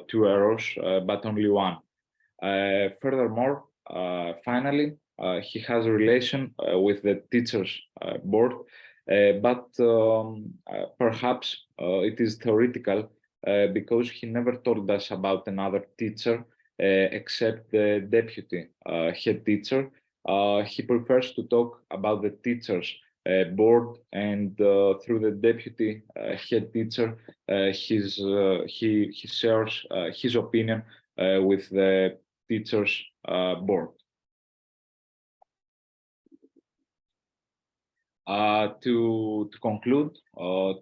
two arrows, but only one. Furthermore, finally, he has a relation with the teachers board, but perhaps it is theoretical because he never told us about another teacher except the deputy head teacher. He prefers to talk about the teachers board, and through the deputy head teacher, he shares his opinion with the teachers board. To conclude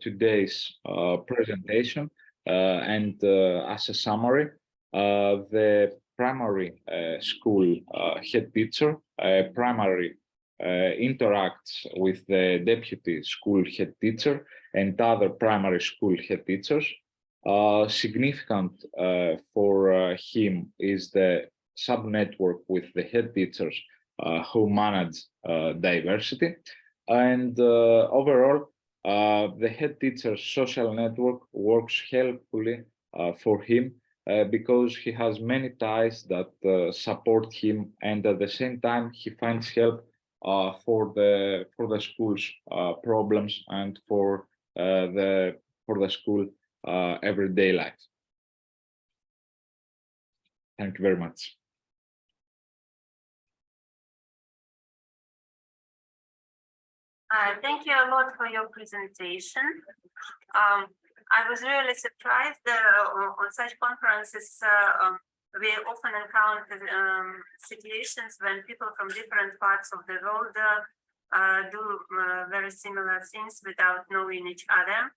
today's presentation and as a summary, the primary school head teacher primarily interacts with the deputy school head teacher and other primary school head teachers. Significant for him is the sub-network with the head teachers who manage diversity. And overall, the head teacher's social network works helpfully for him because he has many ties that support him, and at the same time he finds help for the school's problems and for the school everyday life. Thank you very much. Thank you a lot for your presentation. I was really surprised on such conferences. We often encounter situations when people from different parts of the world do very similar things without knowing each other.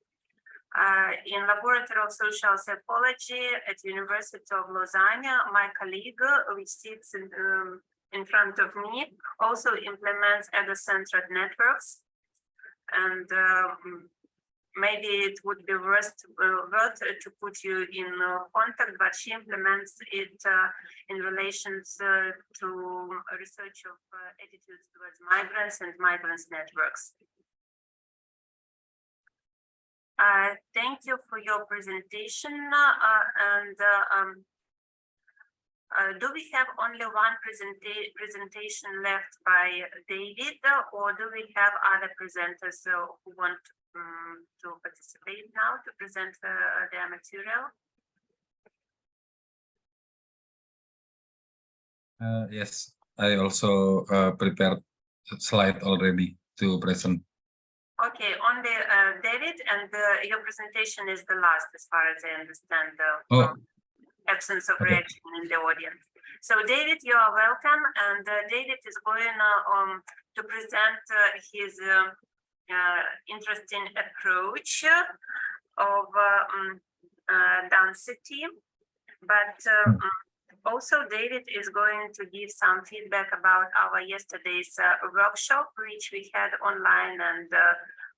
In laboratory of social psychology at University of Lausanne, my colleague, which sits in front of me, also implements other-centered networks. And maybe it would be worth to put you in contact, but she implements it in relation to research of attitudes towards migrants and migrants networks. Thank you for your presentation. Do we have only one presentation left by David, or do we have other presenters who want to participate now to present their material? Yes, I also prepared a slide already to present. Okay, only David, and your presentation is the last, as far as I understand, absence of reaction in the audience. So David, you are welcome, and David is going to present his interesting approach of density, but also David is going to give some feedback about our yesterday's workshop, which we had online, and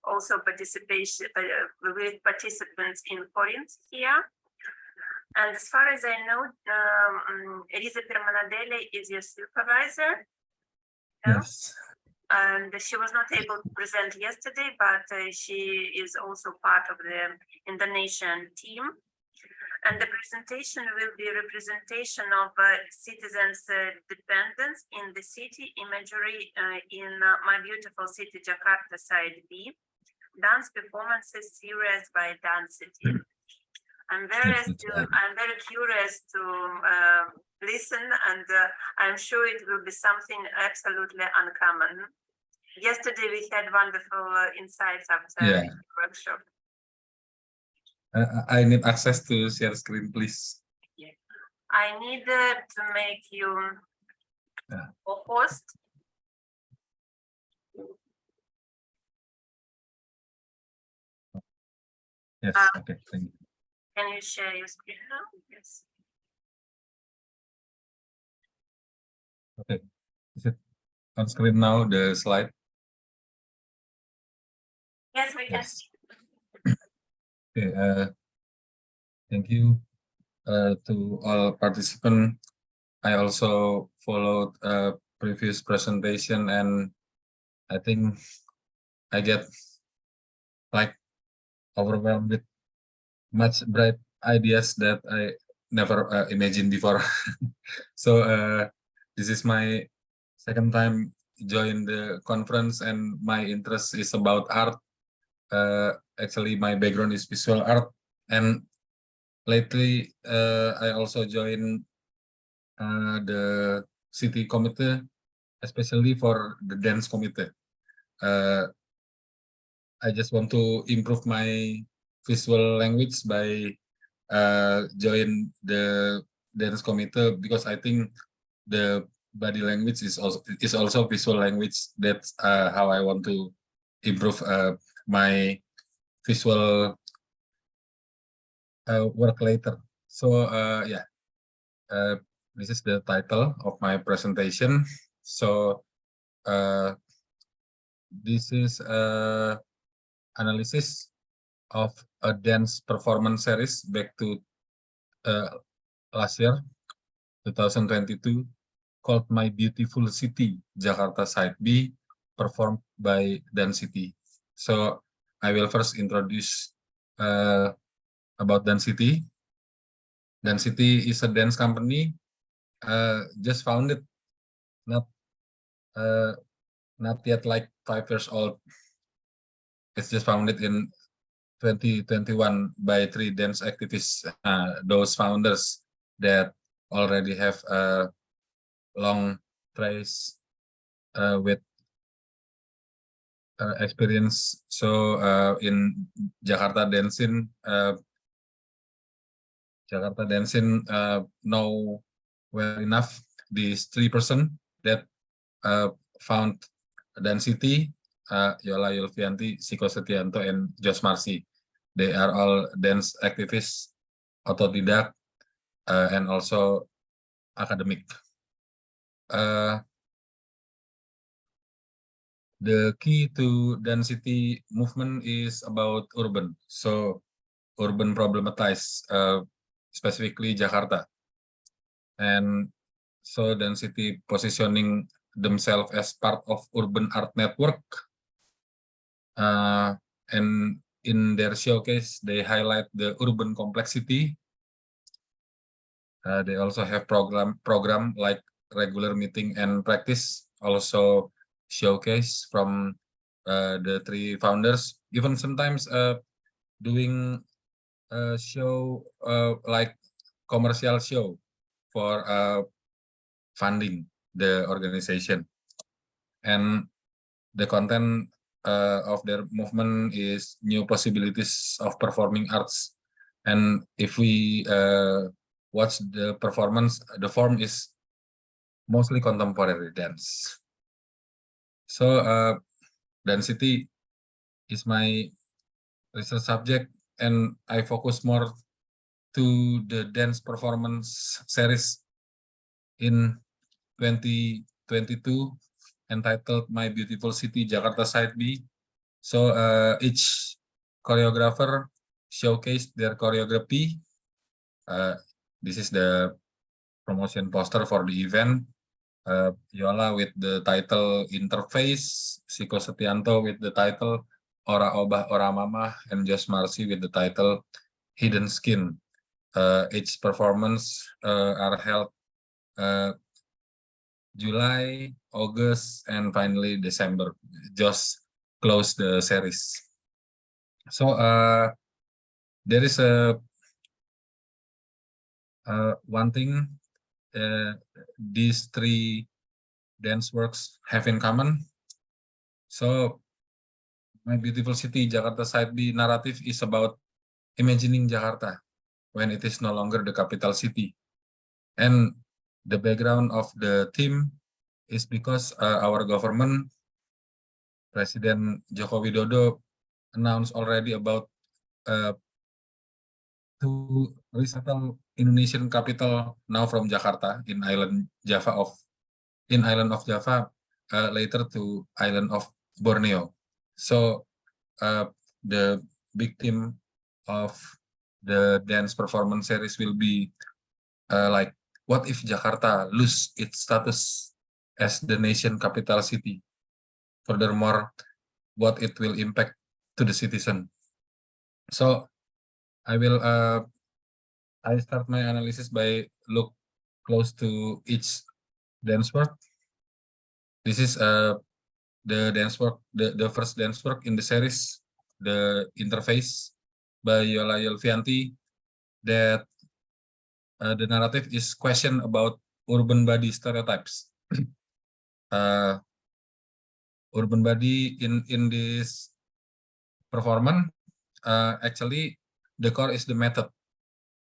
also participation with participants in Corinth here. And as far as I know, Risa Permanadeli is your supervisor. Yes. And she was not able to present yesterday, but she is also part of the Indonesian team. And the presentation will be a representation of citizens' dependence in the city imagery in my beautiful city, Jakarta, side B, dance performances series by Density. I'm very curious to listen, and I'm sure it will be something absolutely uncommon. Yesterday we had wonderful insights after the workshop. I need access to share screen, please. I need to make you a host. Yes, okay, thank you. Can you share your screen now? Yes. Okay, is it on screen now, the slide? Yes, we can see. Okay, thank you to all participants. I also followed a previous presentation, and I think I get like overwhelmed with much bright ideas that I never imagined before. So this is my second time join the conference, and my interest is about art. Actually, my background is visual art, and lately I also joined the city committee, especially for the dance committee. I just want to improve my visual language by join the dance committee, because I think the body language is also visual language. That's how I want to improve my visual work later. So yeah, this is the title of my presentation. So this is analysis of a dance performance series back to last year, 2022, called My Beautiful City, Jakarta Side B, performed by Density. So I will first introduce about Density. Density is a dance company, just founded, not yet like 5 years old. It's just founded in 2021 by 3 dance activists. Those founders that already have a long trace with experience. So in Jakarta Dancing, know well enough these 3 person that found Density, Yola Yulfianti, Siko Setianto, and Jos Marsi. They are all dance activists, autodidact, and also academic. The key to density movement is about urban. So urban problematize, specifically Jakarta. And so density positioning themselves as part of urban art network. And in their showcase, they highlight the urban complexity. They also have program like regular meeting and practice, also showcase from the 3 founders. Even sometimes doing a show like commercial show for funding the organization. And the content of their movement is new possibilities of performing arts. And if we watch the performance, the form is mostly contemporary dance. So density is my research subject, and I focus more to the dance performance series in 2022 entitled My Beautiful City Jakarta Side B. So each choreographer showcased their choreography. This is the promotion poster for the event. Yola with the title Interface, Siko Setianto with the title Ora Obah Ora Mama, and Jos Marsi with the title Hidden Skin. Each performance are held July, August, and finally December. Just close the series. So there is a one thing these 3 dance works have in common. So My Beautiful City Jakarta Side B narrative is about imagining Jakarta when it is no longer the capital city. And the background of the theme is because our government, President Joko Widodo, announced already about to resettle Indonesian capital now from Jakarta in island of Java, later to island of Borneo. So the big theme of the dance performance series will be like, what if Jakarta lose its status as the nation capital city? Furthermore, what it will impact to the citizen. So I will I start my analysis by look close to each dance work. This is the dance work, the first dance work in the series, the Interface by Yola Yulfianti, that the narrative is question about urban body stereotypes. Urban body in this performance, actually the core is the method,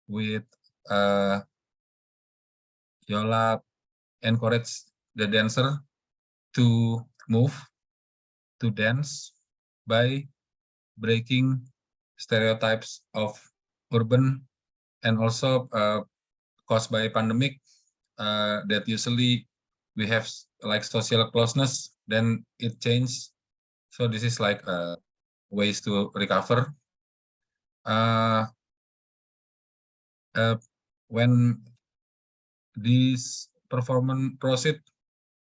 with Yola encourage the dancer to move, to dance by breaking stereotypes of urban, and also caused by pandemic, that usually we have like social closeness, then it changed. So this is like ways to recover. When this performance proceed,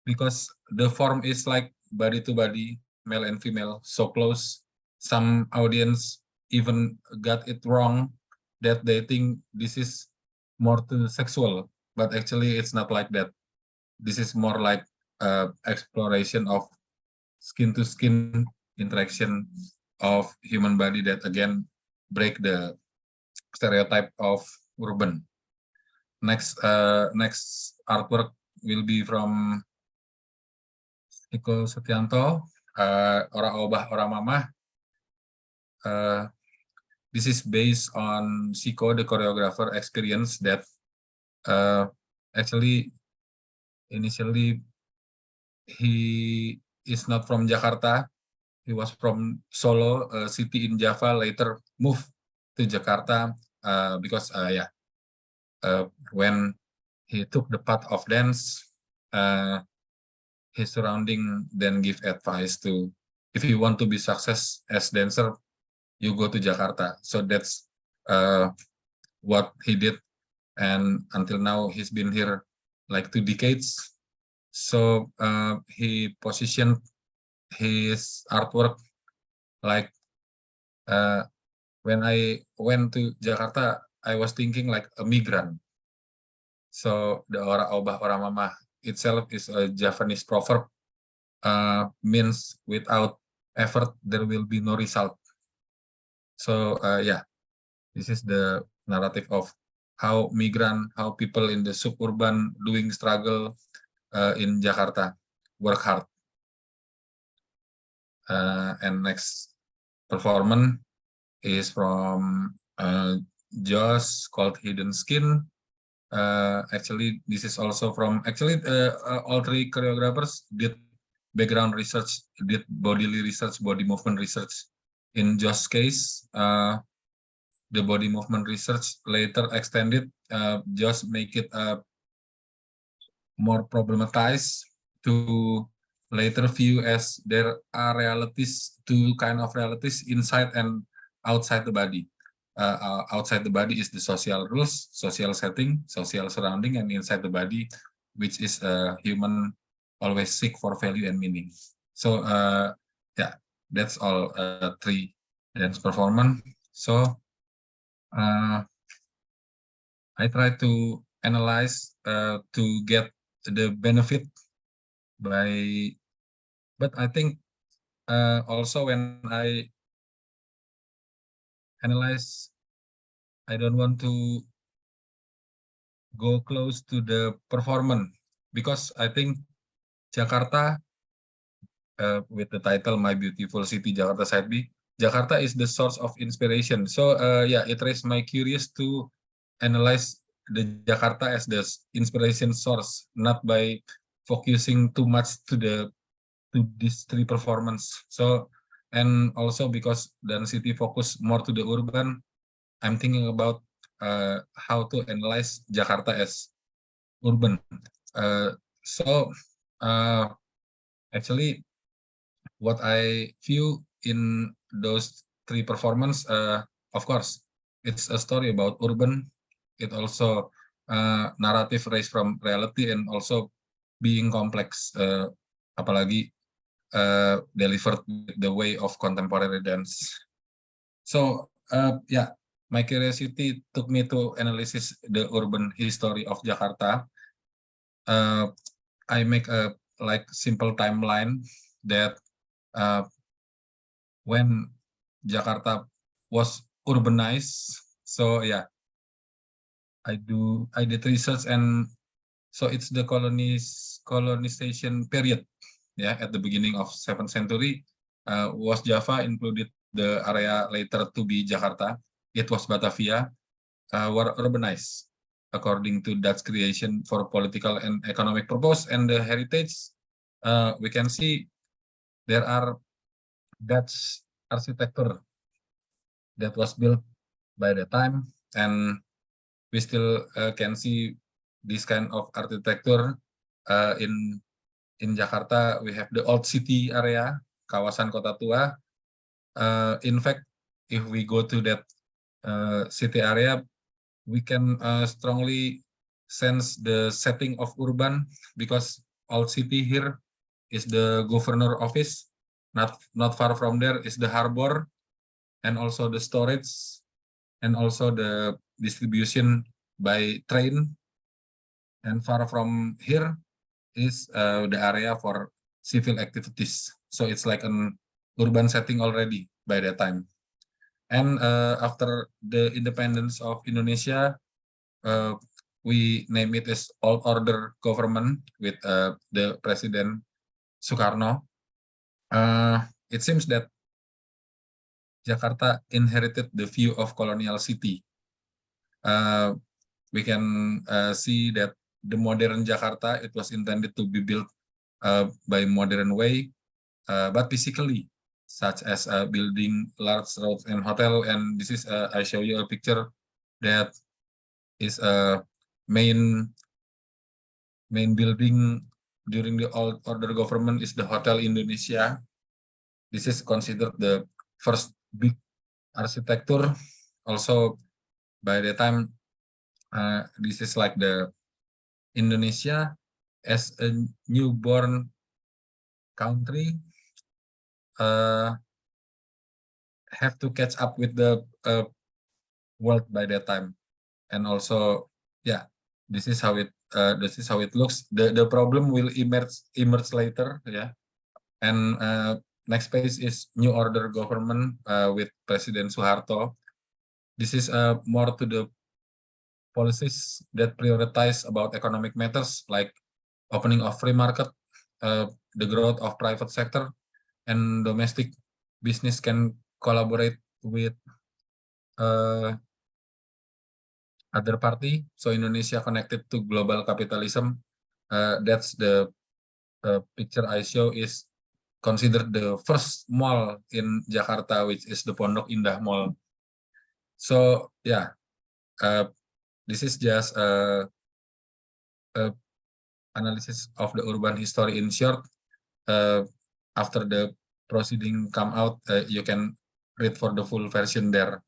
because the form is like body to body, male and female, so close, some audience even got it wrong, that they think this is more to sexual, but actually it's not like that. This is more like exploration of skin to skin interaction of human body that again break the stereotype of urban. Next artwork will be from Iko Setianto, Ora Obah Ora Mamah. This is based on Siko, the choreographer, experience that actually initially he is not from Jakarta. He was from Solo, a city in Java, later moved to Jakarta because when he took the path of dance, his surrounding then give advice to, if you want to be success as dancer, you go to Jakarta. So that's what he did, and until now he's been here like 2 decades. So he positioned his artwork like when I went to Jakarta, I was thinking like a migrant. So the Ora Obah Ora Mamah itself is a Javanese proverb, means without effort there will be no result. So this is the narrative of how migrant, how people in the suburban doing struggle in Jakarta, work hard. And next performance is from Josh called Hidden Skin. Actually, this is also from, all 3 choreographers did background research, did bodily research, body movement research. In Josh's case, the body movement research later extended. Josh make it more problematized to later view as there are realities, 2 kind of realities, inside and outside the body. Outside the body is the social rules, social setting, social surrounding, and inside the body, which is human always seek for value and meaning. So that's all 3 dance performance. So I try to analyze to get the benefit by, but I think also when I analyze, I don't want to go close to the performance, because I think Jakarta, with the title My Beautiful City Jakarta Side B, Jakarta is the source of inspiration. So it raised my curious to analyze the Jakarta as the inspiration source, not by focusing too much to these 3 performance. So, and also because density focus more to the urban, I'm thinking about how to analyze Jakarta as urban. Actually, what I view in those 3 performance, of course, it's a story about urban. It also narrative raised from reality and also being complex, apalagi delivered with the way of contemporary dance. So my curiosity took me to analysis the urban history of Jakarta. I make a like simple timeline that when Jakarta was urbanized, so I did research, and so it's the colonization period. At the beginning of 7th century, was Java included the area later to be Jakarta. It was Batavia, were urbanized according to Dutch creation for political and economic purpose. And the heritage, we can see there are Dutch architecture that was built by the time, and we still can see this kind of architecture in Jakarta. We have the old city area, kawasan kota tua. In fact, if we go to that city area, we can strongly sense the setting of urban, because old city here is the governor office. Not far from there is the harbor, and also the storage, and also the distribution by train, and far from here is the area for civil activities. So it's like an urban setting already by that time. And after the independence of Indonesia, we name it as all order government with the President Soekarno. It seems that Jakarta inherited the view of colonial city. We can see that the modern Jakarta, it was intended to be built by modern way, but physically, such as building large roads and hotel. And this is I show you a picture that is a main building during the old order government is the Hotel Indonesia. This is considered the first big architecture. Also, by the time this is like the Indonesia as a newborn country have to catch up with the world by that time. And also, yeah, this is how it looks. The problem will emerge later, yeah. And next page is new order government with President Suharto. This is more to the policies that prioritize about economic matters like opening of free market, the growth of private sector, and domestic business can collaborate with other party. So Indonesia connected to global capitalism. That's the picture I show is considered the first mall in Jakarta, which is the Pondok Indah Mall. So yeah, this is just a analysis of the urban history in short. After the proceeding come out, you can read for the full version there.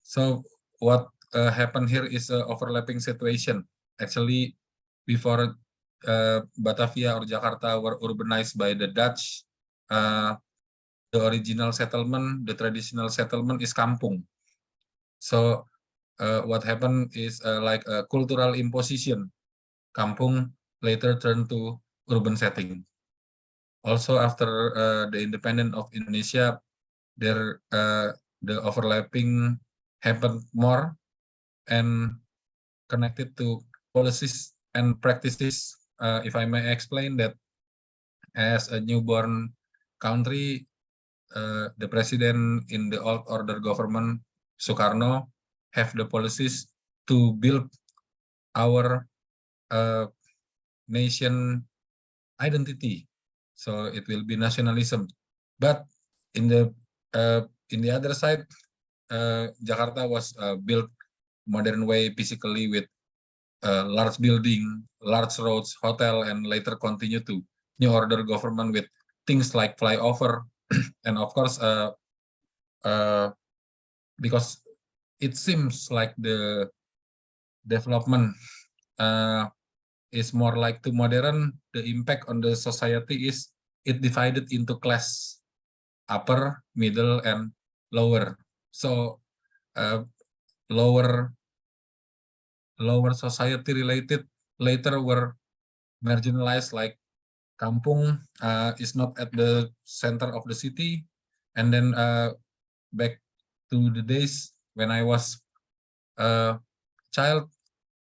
So what happened here is an overlapping situation. Actually, before Batavia or Jakarta were urbanized by the Dutch, the original settlement, the traditional settlement is kampung. So what happened is like a cultural imposition. Kampung later turned to urban setting. Also after the independence of Indonesia, there the overlapping happened more and connected to policies and practices. If I may explain that as a newborn country, the president in the old order government, Soekarno, have the policies to build our nation identity. So it will be nationalism. But in the other side, Jakarta was built modern way physically with large building, large roads, hotel, and later continue to new order government with things like flyover, and of course, because it seems like the development is more like to modern, the impact on the society is it divided into class, upper, middle, and lower. So lower society related later were marginalized, like kampung is not at the center of the city. And then back to the days when I was a child,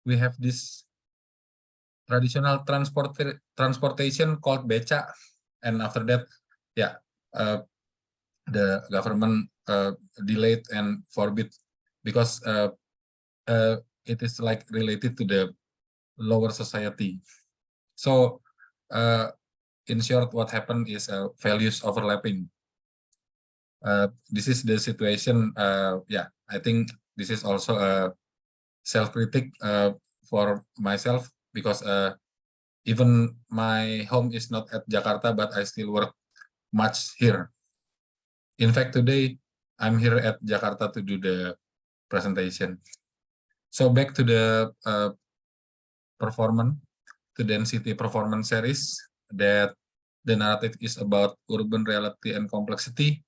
we have this traditional transportation called beca, and after that, yeah, the government delayed and forbid because it is like related to the lower society. So in short, what happened is values overlapping. This is the situation. Yeah, I think this is also a self-critic for myself, because even my home is not at Jakarta, but I still work much here. In fact, today I'm here at Jakarta to do the presentation. So back to the performance, to density performance series, that the narrative is about urban reality and complexity.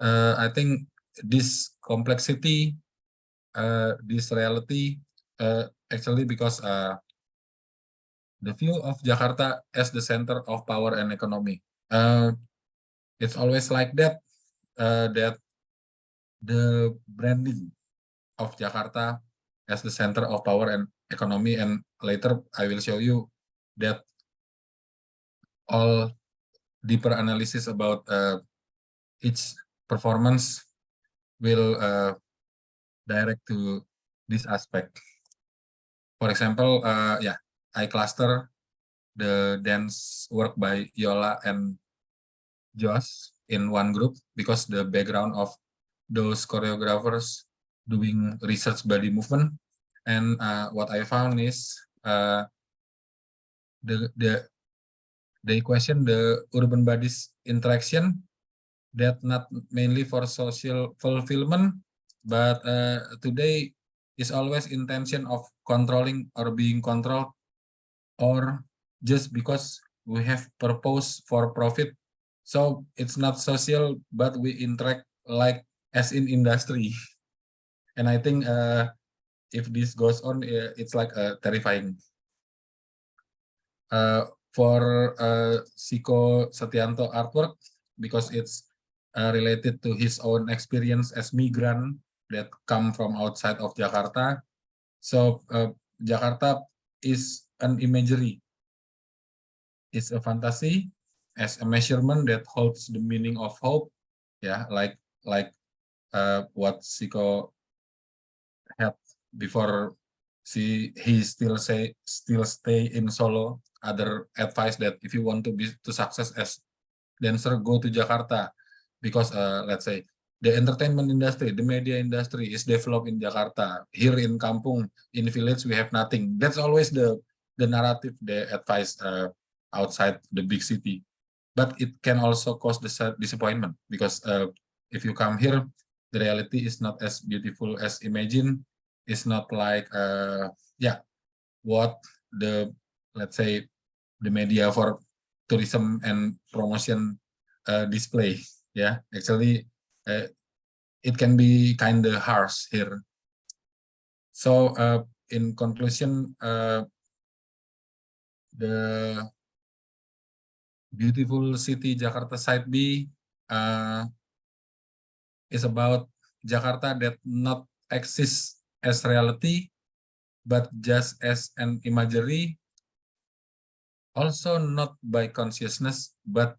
I think this complexity this reality actually because the view of Jakarta as the center of power and economy. It's always like that, that the branding of Jakarta as the center of power and economy, and later I will show you that all deeper analysis about its performance will direct to this aspect. For example, yeah, I cluster the dance work by Yola and Josh in one group because the background of those choreographers doing research body movement, and what I found is they question the urban bodies interaction, that not mainly for social fulfillment, but today is always intention of controlling or being controlled, or just because we have purpose for profit. So it's not social, but we interact like as in industry. And I think if this goes on, it's like terrifying. For Siko Setianto artwork, because it's related to his own experience as migrant that come from outside of Jakarta. So Jakarta is an imagery. It's a fantasy as a measurement that holds the meaning of hope. Yeah, like what Siko had before he still stay in Solo. Other advice that if you want to be to success as dancer, go to Jakarta, because let's say the entertainment industry, the media industry is developed in Jakarta. Here in Kampung, in village, we have nothing. That's always the narrative they advise outside the big city. But it can also cause the disappointment, because if you come here, the reality is not as beautiful as imagined. It's not like yeah, what the, let's say, the media for tourism and promotion display. Yeah, actually it can be kind of harsh here. So in conclusion, the beautiful city Jakarta Side B is about Jakarta that not exists as reality, but just as an imagery, also not by consciousness, but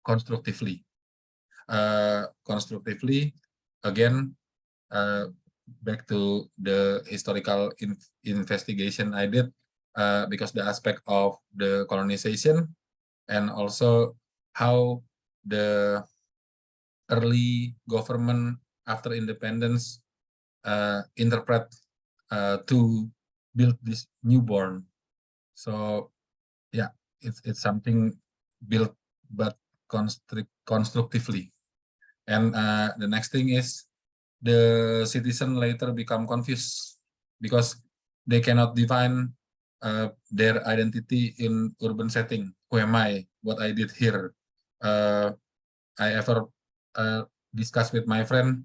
constructively. Constructively, again, back to the historical investigation I did, because the aspect of the colonization, and also how the early government after independence interpret to build this newborn. So yeah, it's something built but constructively. And the next thing is the citizen later become confused because they cannot define their identity in urban setting. Who am I? What I did here? I ever discuss with my friend.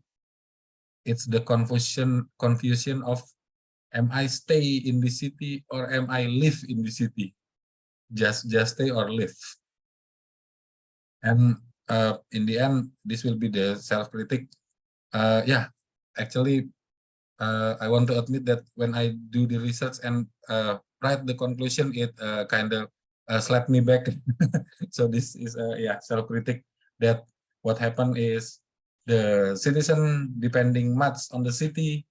It's the confusion of, am I stay in the city or am I live in the city? Just stay or live. And in the end, this will be the self-critic. Yeah, actually, I want to admit that when I do the research and write the conclusion, it kind of slapped me back. So this is yeah, self-critic, that what happened is the citizen depending much on the city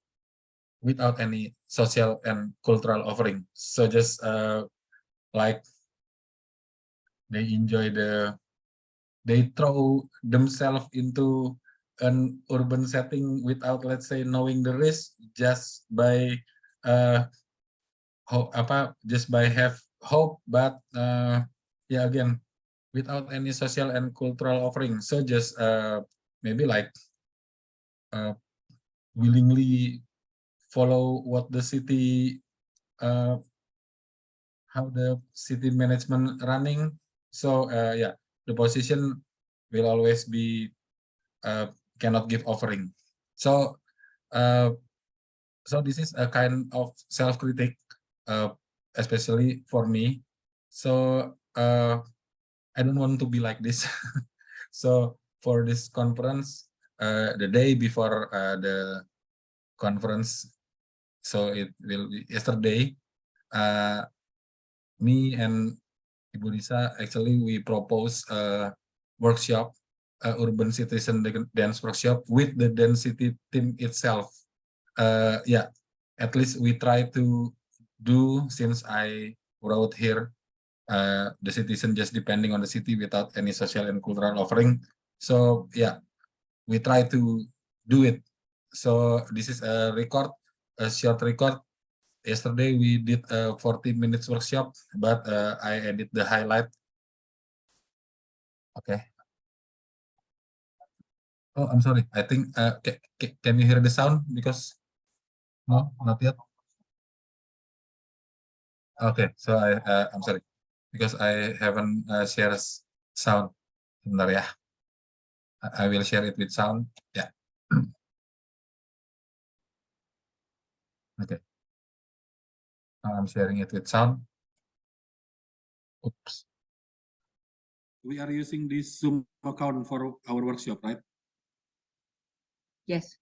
without any social and cultural offering. So just like they enjoy they throw themselves into an urban setting without, let's say, knowing the risk, just by just by have hope, but yeah, again, without any social and cultural offering. So just maybe like willingly follow what the city, how the city management running. So yeah, the position will always be cannot give offering. So so this is a kind of self-critic, especially for me. So I don't want to be like this. So for this conference, the day before the conference, so it will be yesterday, me and Ibu Lisa, actually we propose a workshop, urban citizen dance workshop with the density team itself. Yeah, at least we try to do, since I wrote here, the citizen just depending on the city without any social and cultural offering. So yeah, we try to do it. So this is a record, a short record. Yesterday we did a 40 minutes workshop, but I edit the highlight. Okay. Oh, I'm sorry. I think can you hear the sound? Because no, not yet. Okay, so I'm sorry because I haven't shared sound. Bentar ya. I will share it with sound. Yeah. Okay. I'm sharing it with sound. Oops. We are using this Zoom account for our workshop, right? Yes.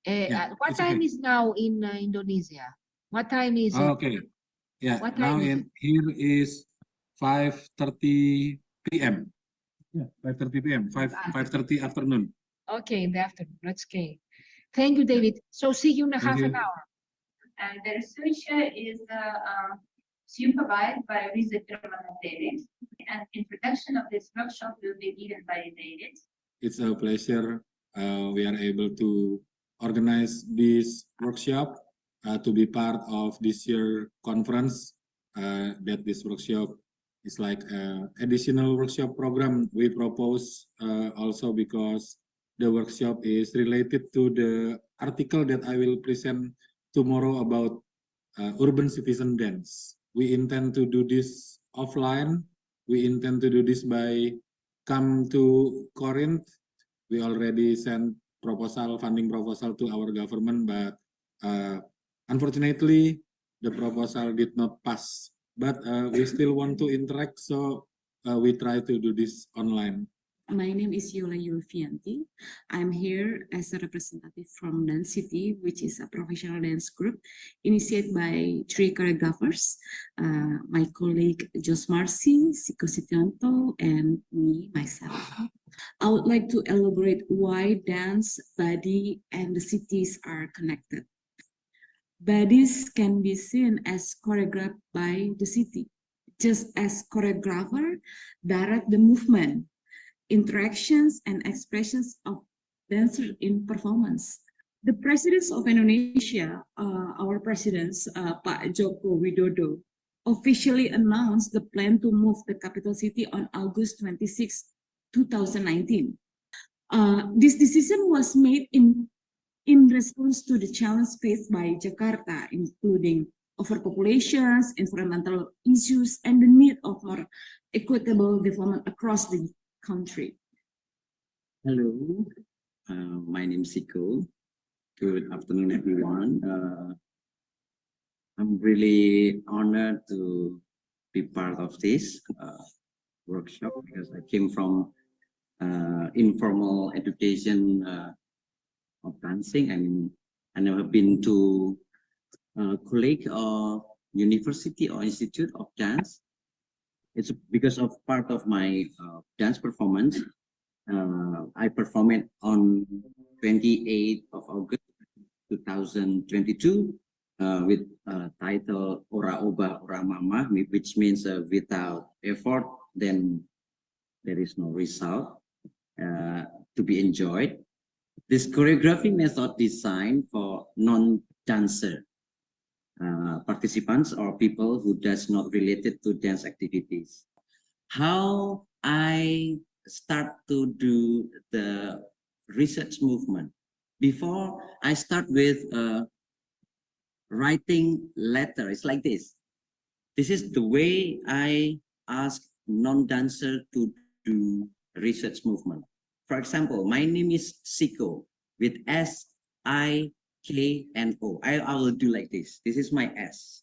Yeah, What it's time okay. is now in Indonesia? What time is it? Okay. Yeah. What Now time is it? here is 5:30 p.m. Yeah, 5:30 p.m. 5:30 afternoon. Okay, in the afternoon. That's okay. Thank you, David. So see you in a Thank half an you. hour. And the research is supervised by research David, and introduction of this workshop will be given by David. It's a pleasure. We are able to organize this workshop to be part of this year conference. That this workshop is like an additional workshop program we propose also because the workshop is related to the article that I will present tomorrow about urban citizen dance. We intend to do this offline. We intend to do this by come to Corinth. We already sent funding proposal to our government, but unfortunately the proposal did not pass. But we still want to interact, so we try to do this online. My name is Yola Yulfianti. I'm here as a representative from Dance City, which is a professional dance group initiated by 3 choreographers, my colleague Jos Marcy, Siko Sitianto, and me, myself. I would like to elaborate why dance, body, and the cities are connected. Bodies can be seen as choreographed by the city, just as choreographer direct the movement, interactions and expressions of dancers in performance. The presidents of Indonesia, our presidents, Pak Joko Widodo, officially announced the plan to move the capital city on August 26, 2019. This decision was made in response to the challenge faced by Jakarta, including overpopulations, environmental issues, and the need of more equitable development across the country. Hello, my name is Siko. Good afternoon, everyone. I'm really honored to be part of this workshop because I came from informal education of dancing. I never been to a colleague or university or institute of dance. It's because of part of my dance performance. I performed it on 28th of August 2022 with title Ora Oba Ora Mama, which means without effort, then there is no result to be enjoyed. This choreography method designed for non-dancer participants or people who does not related to dance activities. How I start to do the research movement. Before I start with writing letter, it's like this. This is the way I ask non-dancer to do research movement. For example, my name is Siko with S-I-K-O. K and O. I will do like this. This is my S.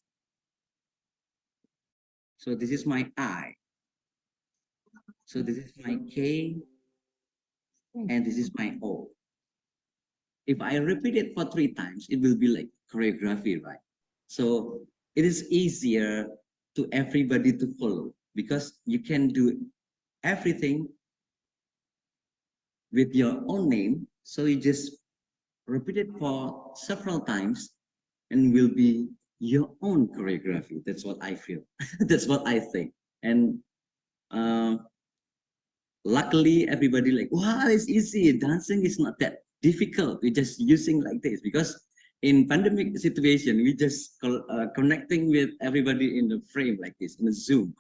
So this is my I. So this is my K, and this is my O. If I repeat it for 3 times, it will be like choreography, right? So it is easier to everybody to follow because you can do everything with your own name. So you just repeat it for several times and will be your own choreography. That's what I feel. That's what I think. And luckily, everybody like, wow, it's easy. Dancing is not that difficult. We're just using like this because in pandemic situation, we just connecting with everybody in the frame like this, in a Zoom.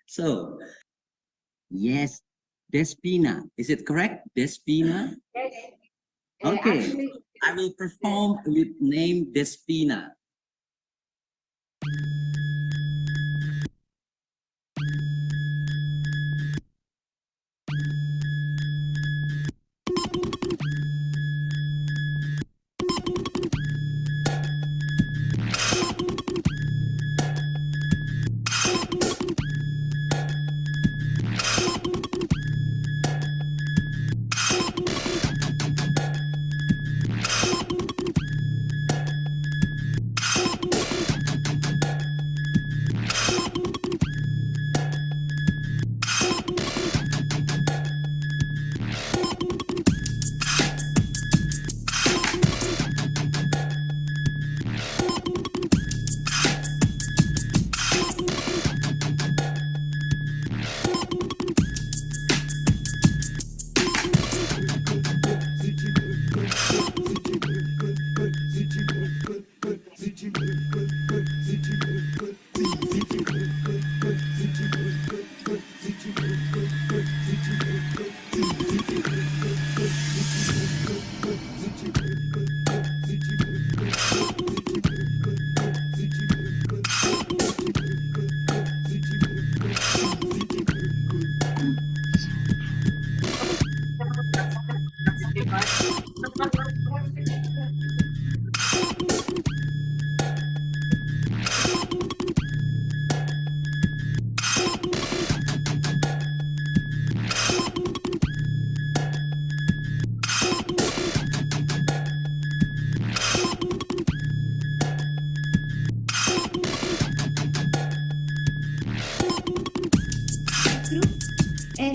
So, yes, Despina. Is it correct? Despina? Yes. Okay, Actually, I will perform with name Despina.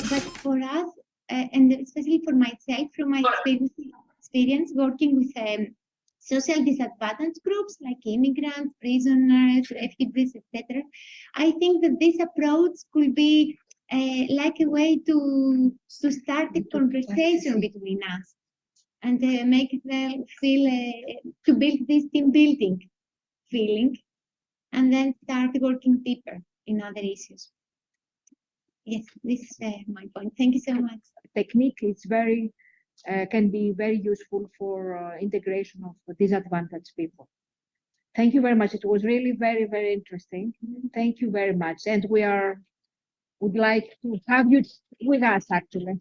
But for us, and especially for myself, from my experience working with social disadvantaged groups like immigrants, prisoners, refugees, etc., I think that this approach could be like a way to start a conversation between us and make them feel to build this team building feeling, and then start working deeper in other issues. Yes, this is my point. Thank you so much. Technique is very can be very useful for integration of disadvantaged people. Thank you very much. It was really very, very interesting. Thank you very much. And would like to have you with us actually.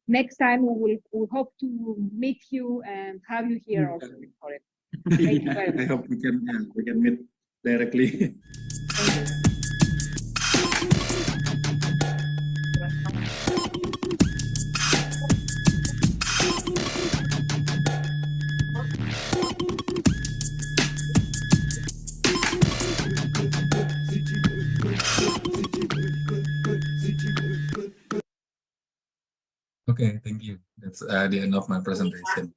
Next time we hope to meet you and have you here also for it. Thank you very much. I hope we can meet directly. Okay, thank you. That's the end of my presentation.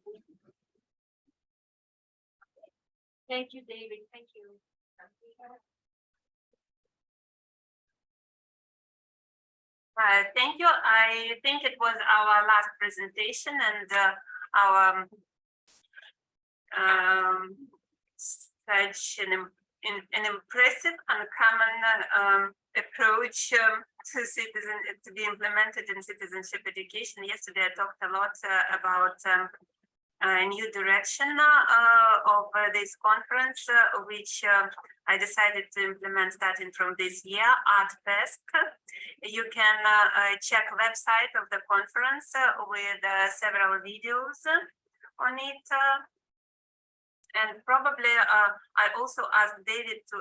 Thank you, David. Thank you. Thank you. I think it was our last presentation and our such an impressive, uncommon approach to be implemented in citizenship education. Yesterday, I talked a lot about a new direction of this conference, which I decided to implement starting from this year, PESC. You can check website of the conference with several videos on it. And probably I also asked David to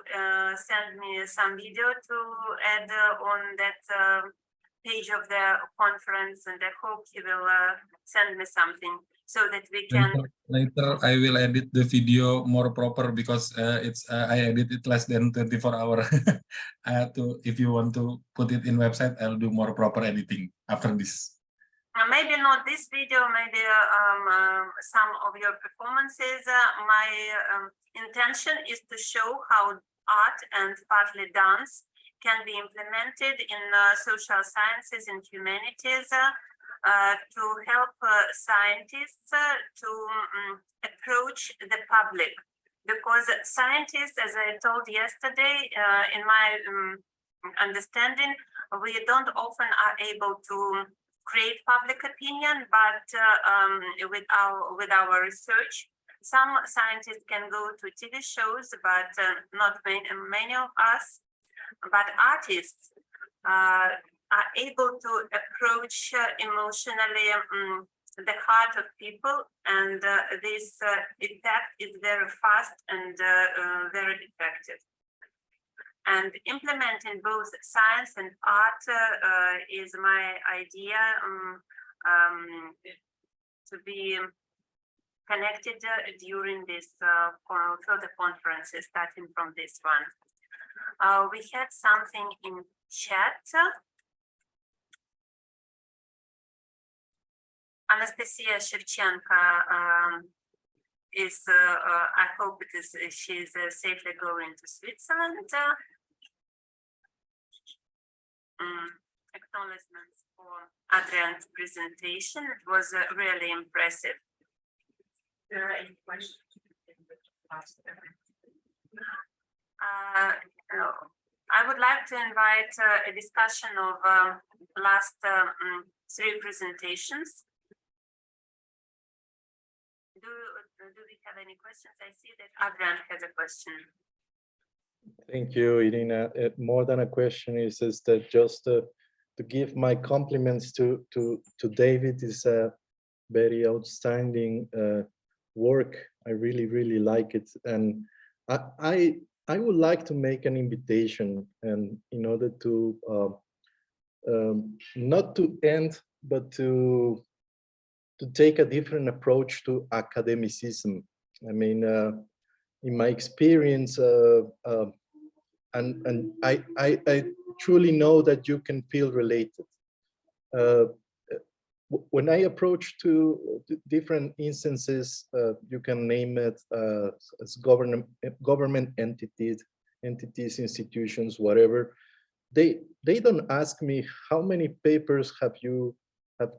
send me some video to add on that page of the conference, and I hope he will send me something so that we can. Later I will edit the video more proper because it's I edit it less than 24 hours. I have to, if you want to put it in website, I'll do more proper editing after this. Maybe not this video, maybe some of your performances. My intention is to show how art and partly dance can be implemented in social sciences and humanities to help scientists to approach the public. Because scientists, as I told yesterday, in my understanding, we don't often are able to create public opinion, but with our research, some scientists can go to TV shows, but not many of us. But artists are able to approach emotionally the heart of people, and this effect is very fast and very effective. And implementing both science and art is my idea to be connected during this further conferences, starting from this one. We had something in chat. Anastasiia Shevchenko is, I hope it is, she's safely going to Switzerland. Acknowledgements for Adrian's presentation. It was really impressive. There are any questions? I would like to invite a discussion of last 3 presentations. Do we have any questions? I see that Adrian has a question. Thank you, Irina. More than a question, is that just to give my compliments to David. Is a very outstanding work. I really like it, and I would like to make an invitation, and in order to not to end, but to take a different approach to academicism. I mean, in my experience, and I truly know that you can feel related. When I approach to different instances, you can name it as government entities, institutions, whatever. They don't ask me how many papers have you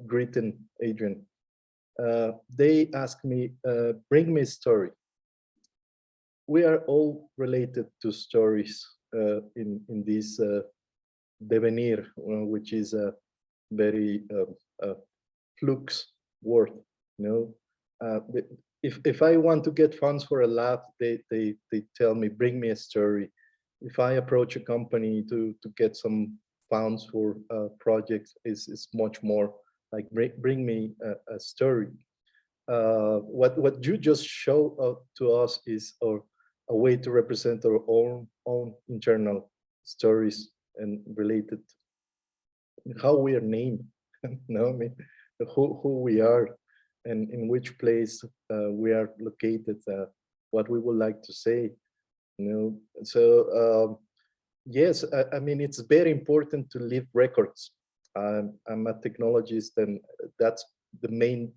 written, Adrian. They ask me, bring me a story. We are all related to stories in this devenir, which is a very flux word. You know, if I want to get funds for a lab, they tell me, bring me a story. If I approach a company to get some funds for projects, is much more like bring me a story. What you just show to us is a way to represent our own internal stories and related how we are named. No, I mean, who we are and in which place we are located, what we would like to say, you know. So yes, I mean, it's very important to leave records. I'm a technologist, and that's the main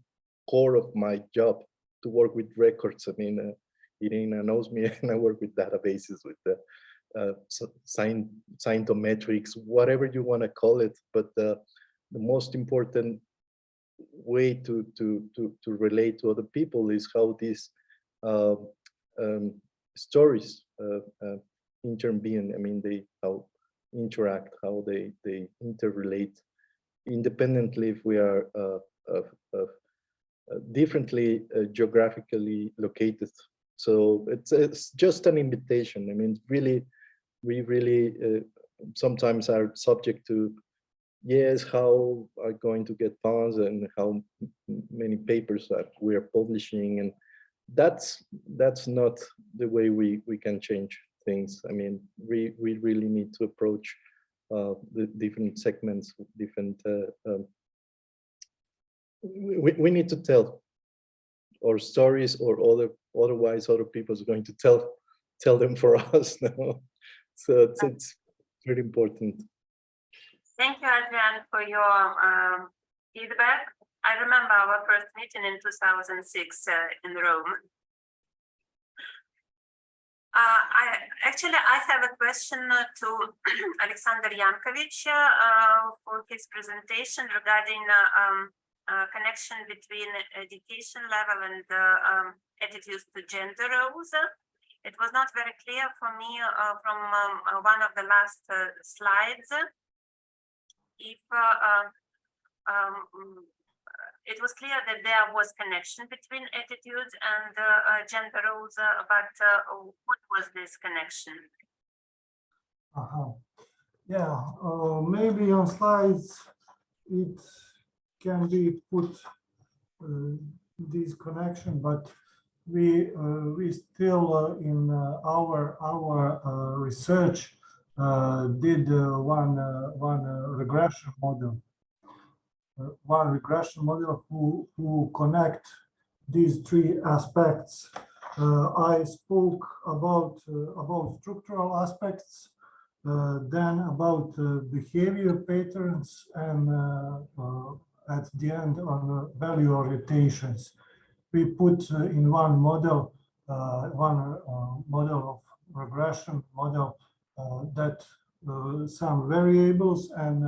core of my job, to work with records. I mean, Irina knows me, and I work with databases, with the scientometrics, whatever you want to call it. But the most important way to relate to other people is how these stories intervene. I mean, how interact, how they interrelate, independently if we are differently geographically located. So it's just an invitation. I mean, really, we really sometimes are subject to, yes, how are going to get funds and how many papers that we are publishing, and that's not the way we can change things. I mean, we really need to approach the different segments, different. We need to tell our stories, or otherwise other people are going to tell them for us now. So it's very important. Thank you, Adrian, for your feedback. I remember our first meeting in 2006 in Rome. I have a question to Aleksandar Janković for his presentation regarding connection between education level and attitudes to gender roles. It was not very clear for me from one of the last slides if it was clear that there was connection between attitudes and gender roles, but what was this connection? Yeah, maybe on slides it can be put this connection, but we still in our research did one regression model. One regression model who connect these three aspects. I spoke about structural aspects, then about behavior patterns, and at the end on value orientations. We put in one model, model of regression model that some variables and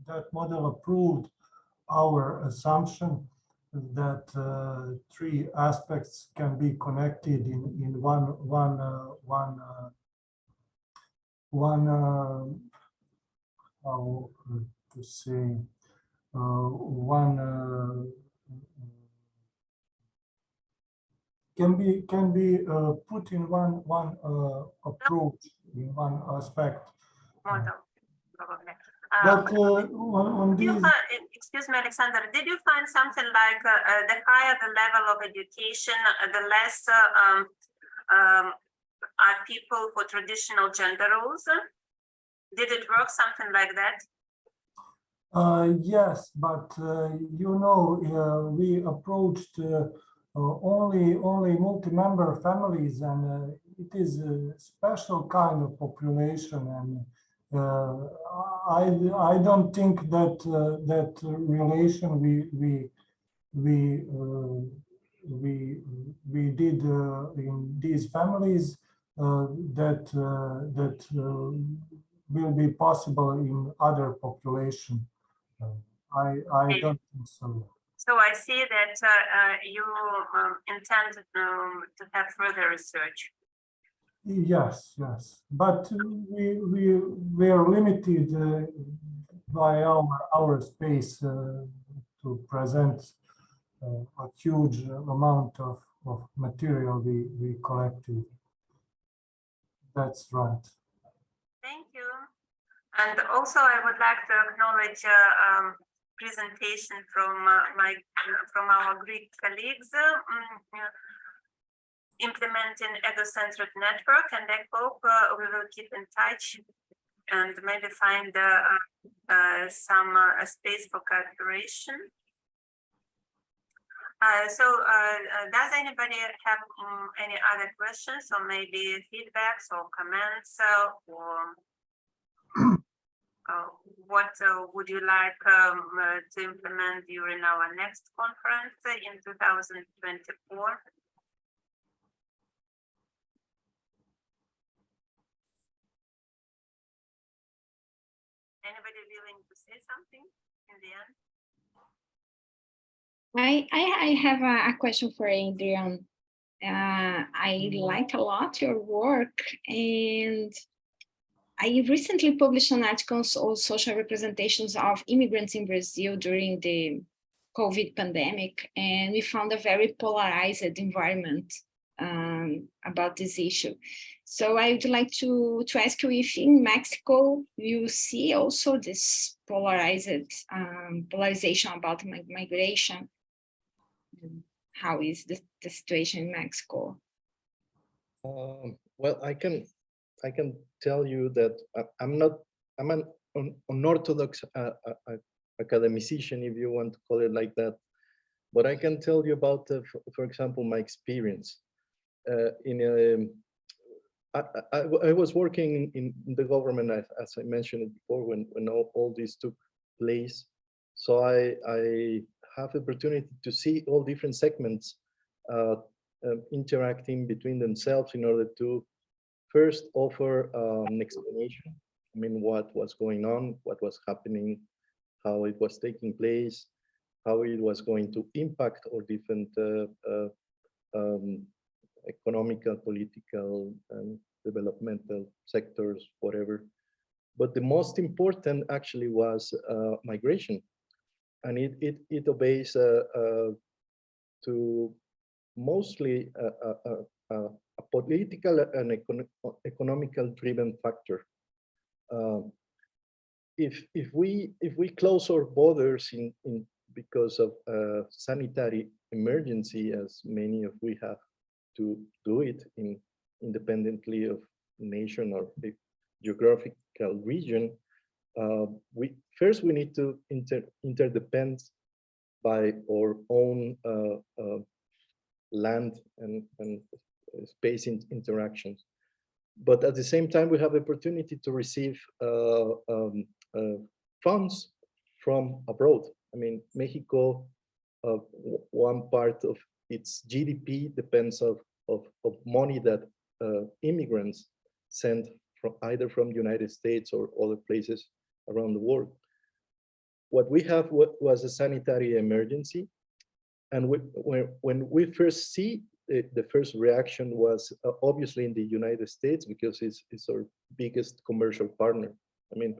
that model approved our assumption that three aspects can be connected in one how to say can be put in one approach, in one aspect. Model, probably. But on these, excuse me, Aleksandar, did you find something like the higher the level of education, the less are people for traditional gender roles? Did it work something like that? yes, but you know, we approached only multi-member families, and it is a special kind of population, and I don't think that that relation we did in these families that will be possible in other population. I don't think so. So I see that you intend to have further research. Yes, yes, but we are limited by our space to present a huge amount of material we collected. That's right. Thank you. And also I would like to acknowledge presentation from our Greek colleagues implementing ego-centered network, and I hope we will keep in touch and maybe find some space for cooperation. Does anybody have any other questions, or maybe feedbacks or comments, or what would you like to implement during our next conference in 2024? Anybody willing to say something in the end? I have a question for Adrian. I like a lot your work, and I recently published an article on social representations of immigrants in Brazil during the COVID pandemic, and we found a very polarized environment about this issue. So I would like to ask you if in Mexico you see also this polarization about migration. how is the situation in Mexico? Well, I can tell you that I'm an unorthodox academician, if you want to call it like that. But I can tell you about, for example, my experience. I was working in the government, as I mentioned before, when all this took place. So I have the opportunity to see all different segments interacting between themselves in order to first offer an explanation. I mean, what was going on, what was happening, how it was taking place, how it was going to impact all different economical, political, and developmental sectors, whatever. But the most important actually was migration. And it obeys to mostly a political and economical driven factor. If we close our borders because of sanitary emergency, as many of we have to do it independently of nation or the geographical region, we need to interdepend by our own land and space interactions. But at the same time, we have the opportunity to receive funds from abroad. I mean, Mexico, one part of its GDP depends of money that immigrants send from either from the United States or other places around the world. What we have was a sanitary emergency. And when we first see the first reaction was obviously in the United States, because it's our biggest commercial partner. I mean,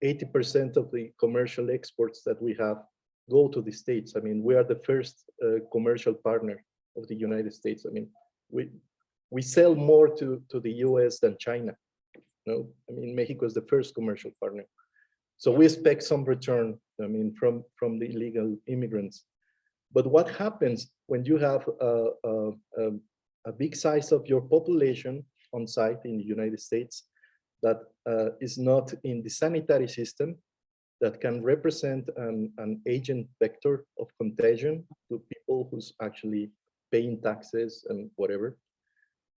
80% of the commercial exports that we have go to the States. I mean, we are the first commercial partner of the United States. I mean, we sell more to the US than China. No, I mean, Mexico is the first commercial partner. So we expect some return, I mean, from the illegal immigrants. But what happens when you have a big size of your population on site in the United States that is not in the sanitary system, that can represent an agent vector of contagion to people who's actually paying taxes and whatever,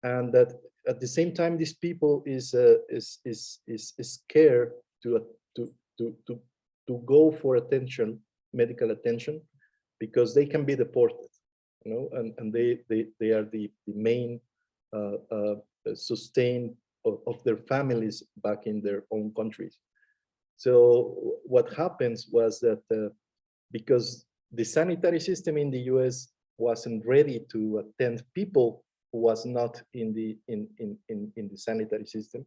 and that at the same time these people is scared to go for attention, medical attention, because they can be deported, you know, and they are the main sustain of their families back in their own countries. So what happens was that because the sanitary system in the US wasn't ready to attend people who was not in the sanitary system,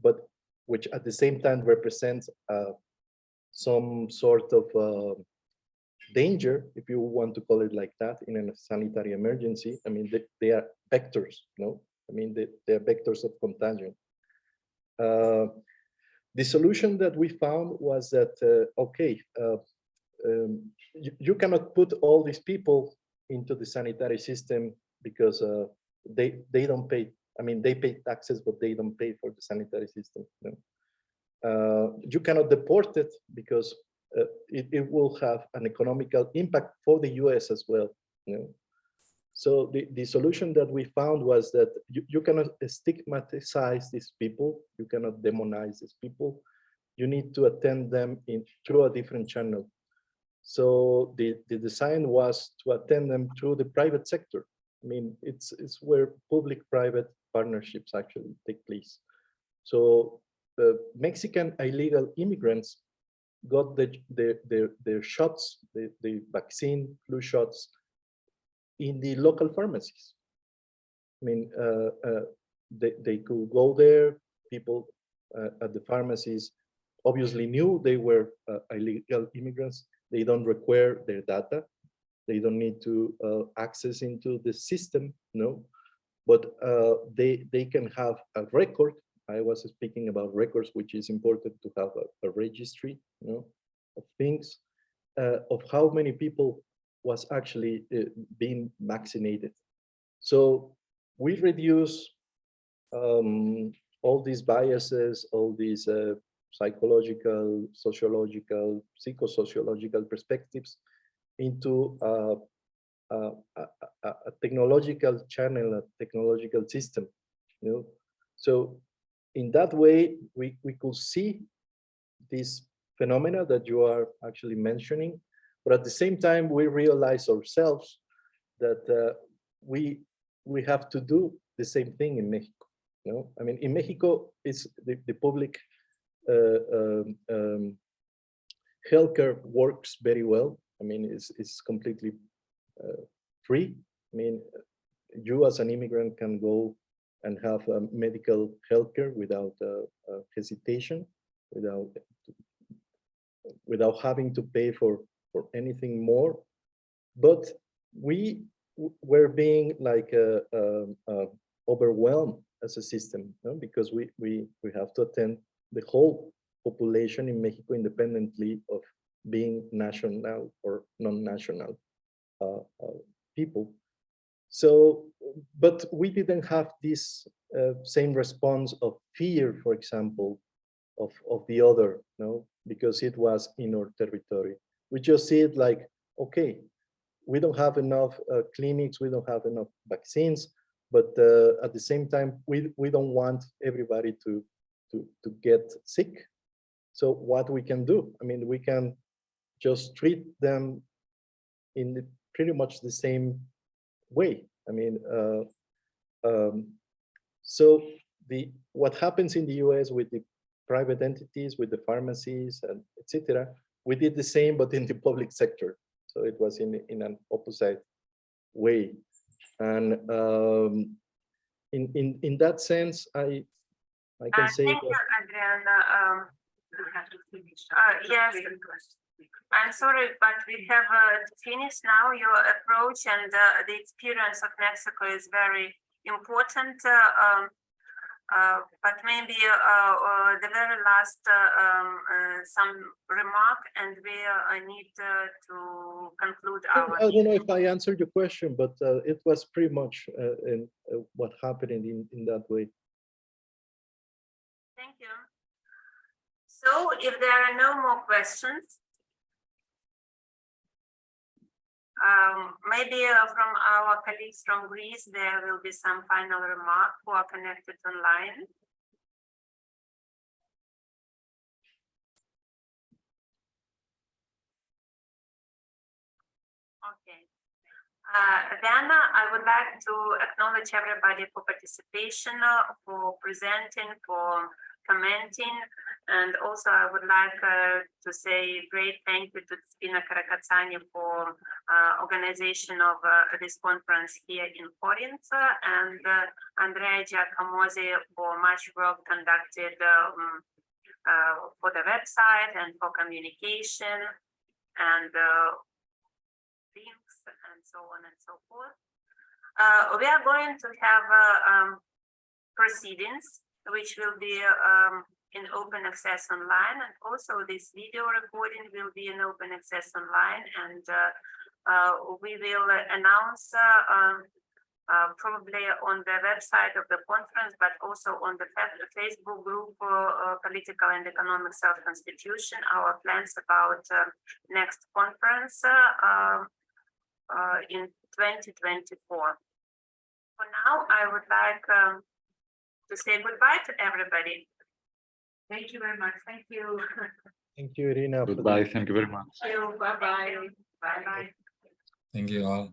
but which at the same time represents some sort of danger, if you want to call it like that, in a sanitary emergency. I mean, they are vectors, no? I mean, they are vectors of contagion. The solution that we found was that, okay, you cannot put all these people into the sanitary system because they don't pay. I mean, they pay taxes, but they don't pay for the sanitary system. No? You cannot deport it because it will have an economical impact for the US as well. You know? So the solution that we found was that you cannot stigmatize these people, you cannot demonize these people. You need to attend them through a different channel. So the design was to attend them through the private sector. I mean, it's where public-private partnerships actually take place. So the Mexican illegal immigrants got their shots, the vaccine, flu shots, in the local pharmacies. I mean, they could go there. People at the pharmacies obviously knew they were illegal immigrants. They don't require their data. They don't need to access into the system, no. But they can have a record. I was speaking about records, which is important to have a registry, you know, of things, of how many people was actually being vaccinated. So we reduce all these biases, all these psychological, sociological, psychosociological perspectives into a technological channel, a technological system. You know? So in that way, we could see this phenomena that you are actually mentioning, but at the same time, we realize ourselves that we have to do the same thing in Mexico. You know, I mean, in Mexico, it's the public healthcare works very well. I mean, it's completely free. I mean, you as an immigrant can go and have medical healthcare without hesitation, without having to pay for anything more. But we were being like overwhelmed as a system, you know, because we have to attend the whole population in Mexico independently of being national or non-national people. So, but we didn't have this same response of fear, for example, of the other, you know, because it was in our territory. We just see it like, okay, we don't have enough clinics, we don't have enough vaccines, but at the same time, we don't want everybody to get sick. So what we can do? I mean, we can just treat them in pretty much the same way. I mean, so what happens in the US with the private entities, with the pharmacies, and etc., we did the same, but in the public sector. So it was in an opposite way. And in that sense, I can say thank you, Adrian. Yes, I'm sorry, but we have to finish now. Your approach and the experience of Mexico is very important. But maybe the very last some remark, and we need to conclude our. I don't know if I answered your question, but it was pretty much what happened in that way. Thank you. So, if there are no more questions, maybe from our colleagues from Greece, there will be some final remark who are connected online. Okay. Then I would like to acknowledge everybody for participation, for presenting, for commenting, and also I would like to say great thank you to Tzagkarakis for organization of this conference here in Corinth, and Andrea Giacomosi for much work conducted for the website and for communication and links and so on and so forth. We are going to have proceedings which will be in open access online, and also this video recording will be in open access online, and we will announce probably on the website of the conference, but also on the Facebook group Political and Economic Self-Constitution, our plans about next conference in 2024. For now, I would like to say goodbye to everybody. Thank you very much. Thank you. Thank you, Irina. Goodbye. Thank you very much. Thank you. Bye-bye. Bye-bye. Thank you all.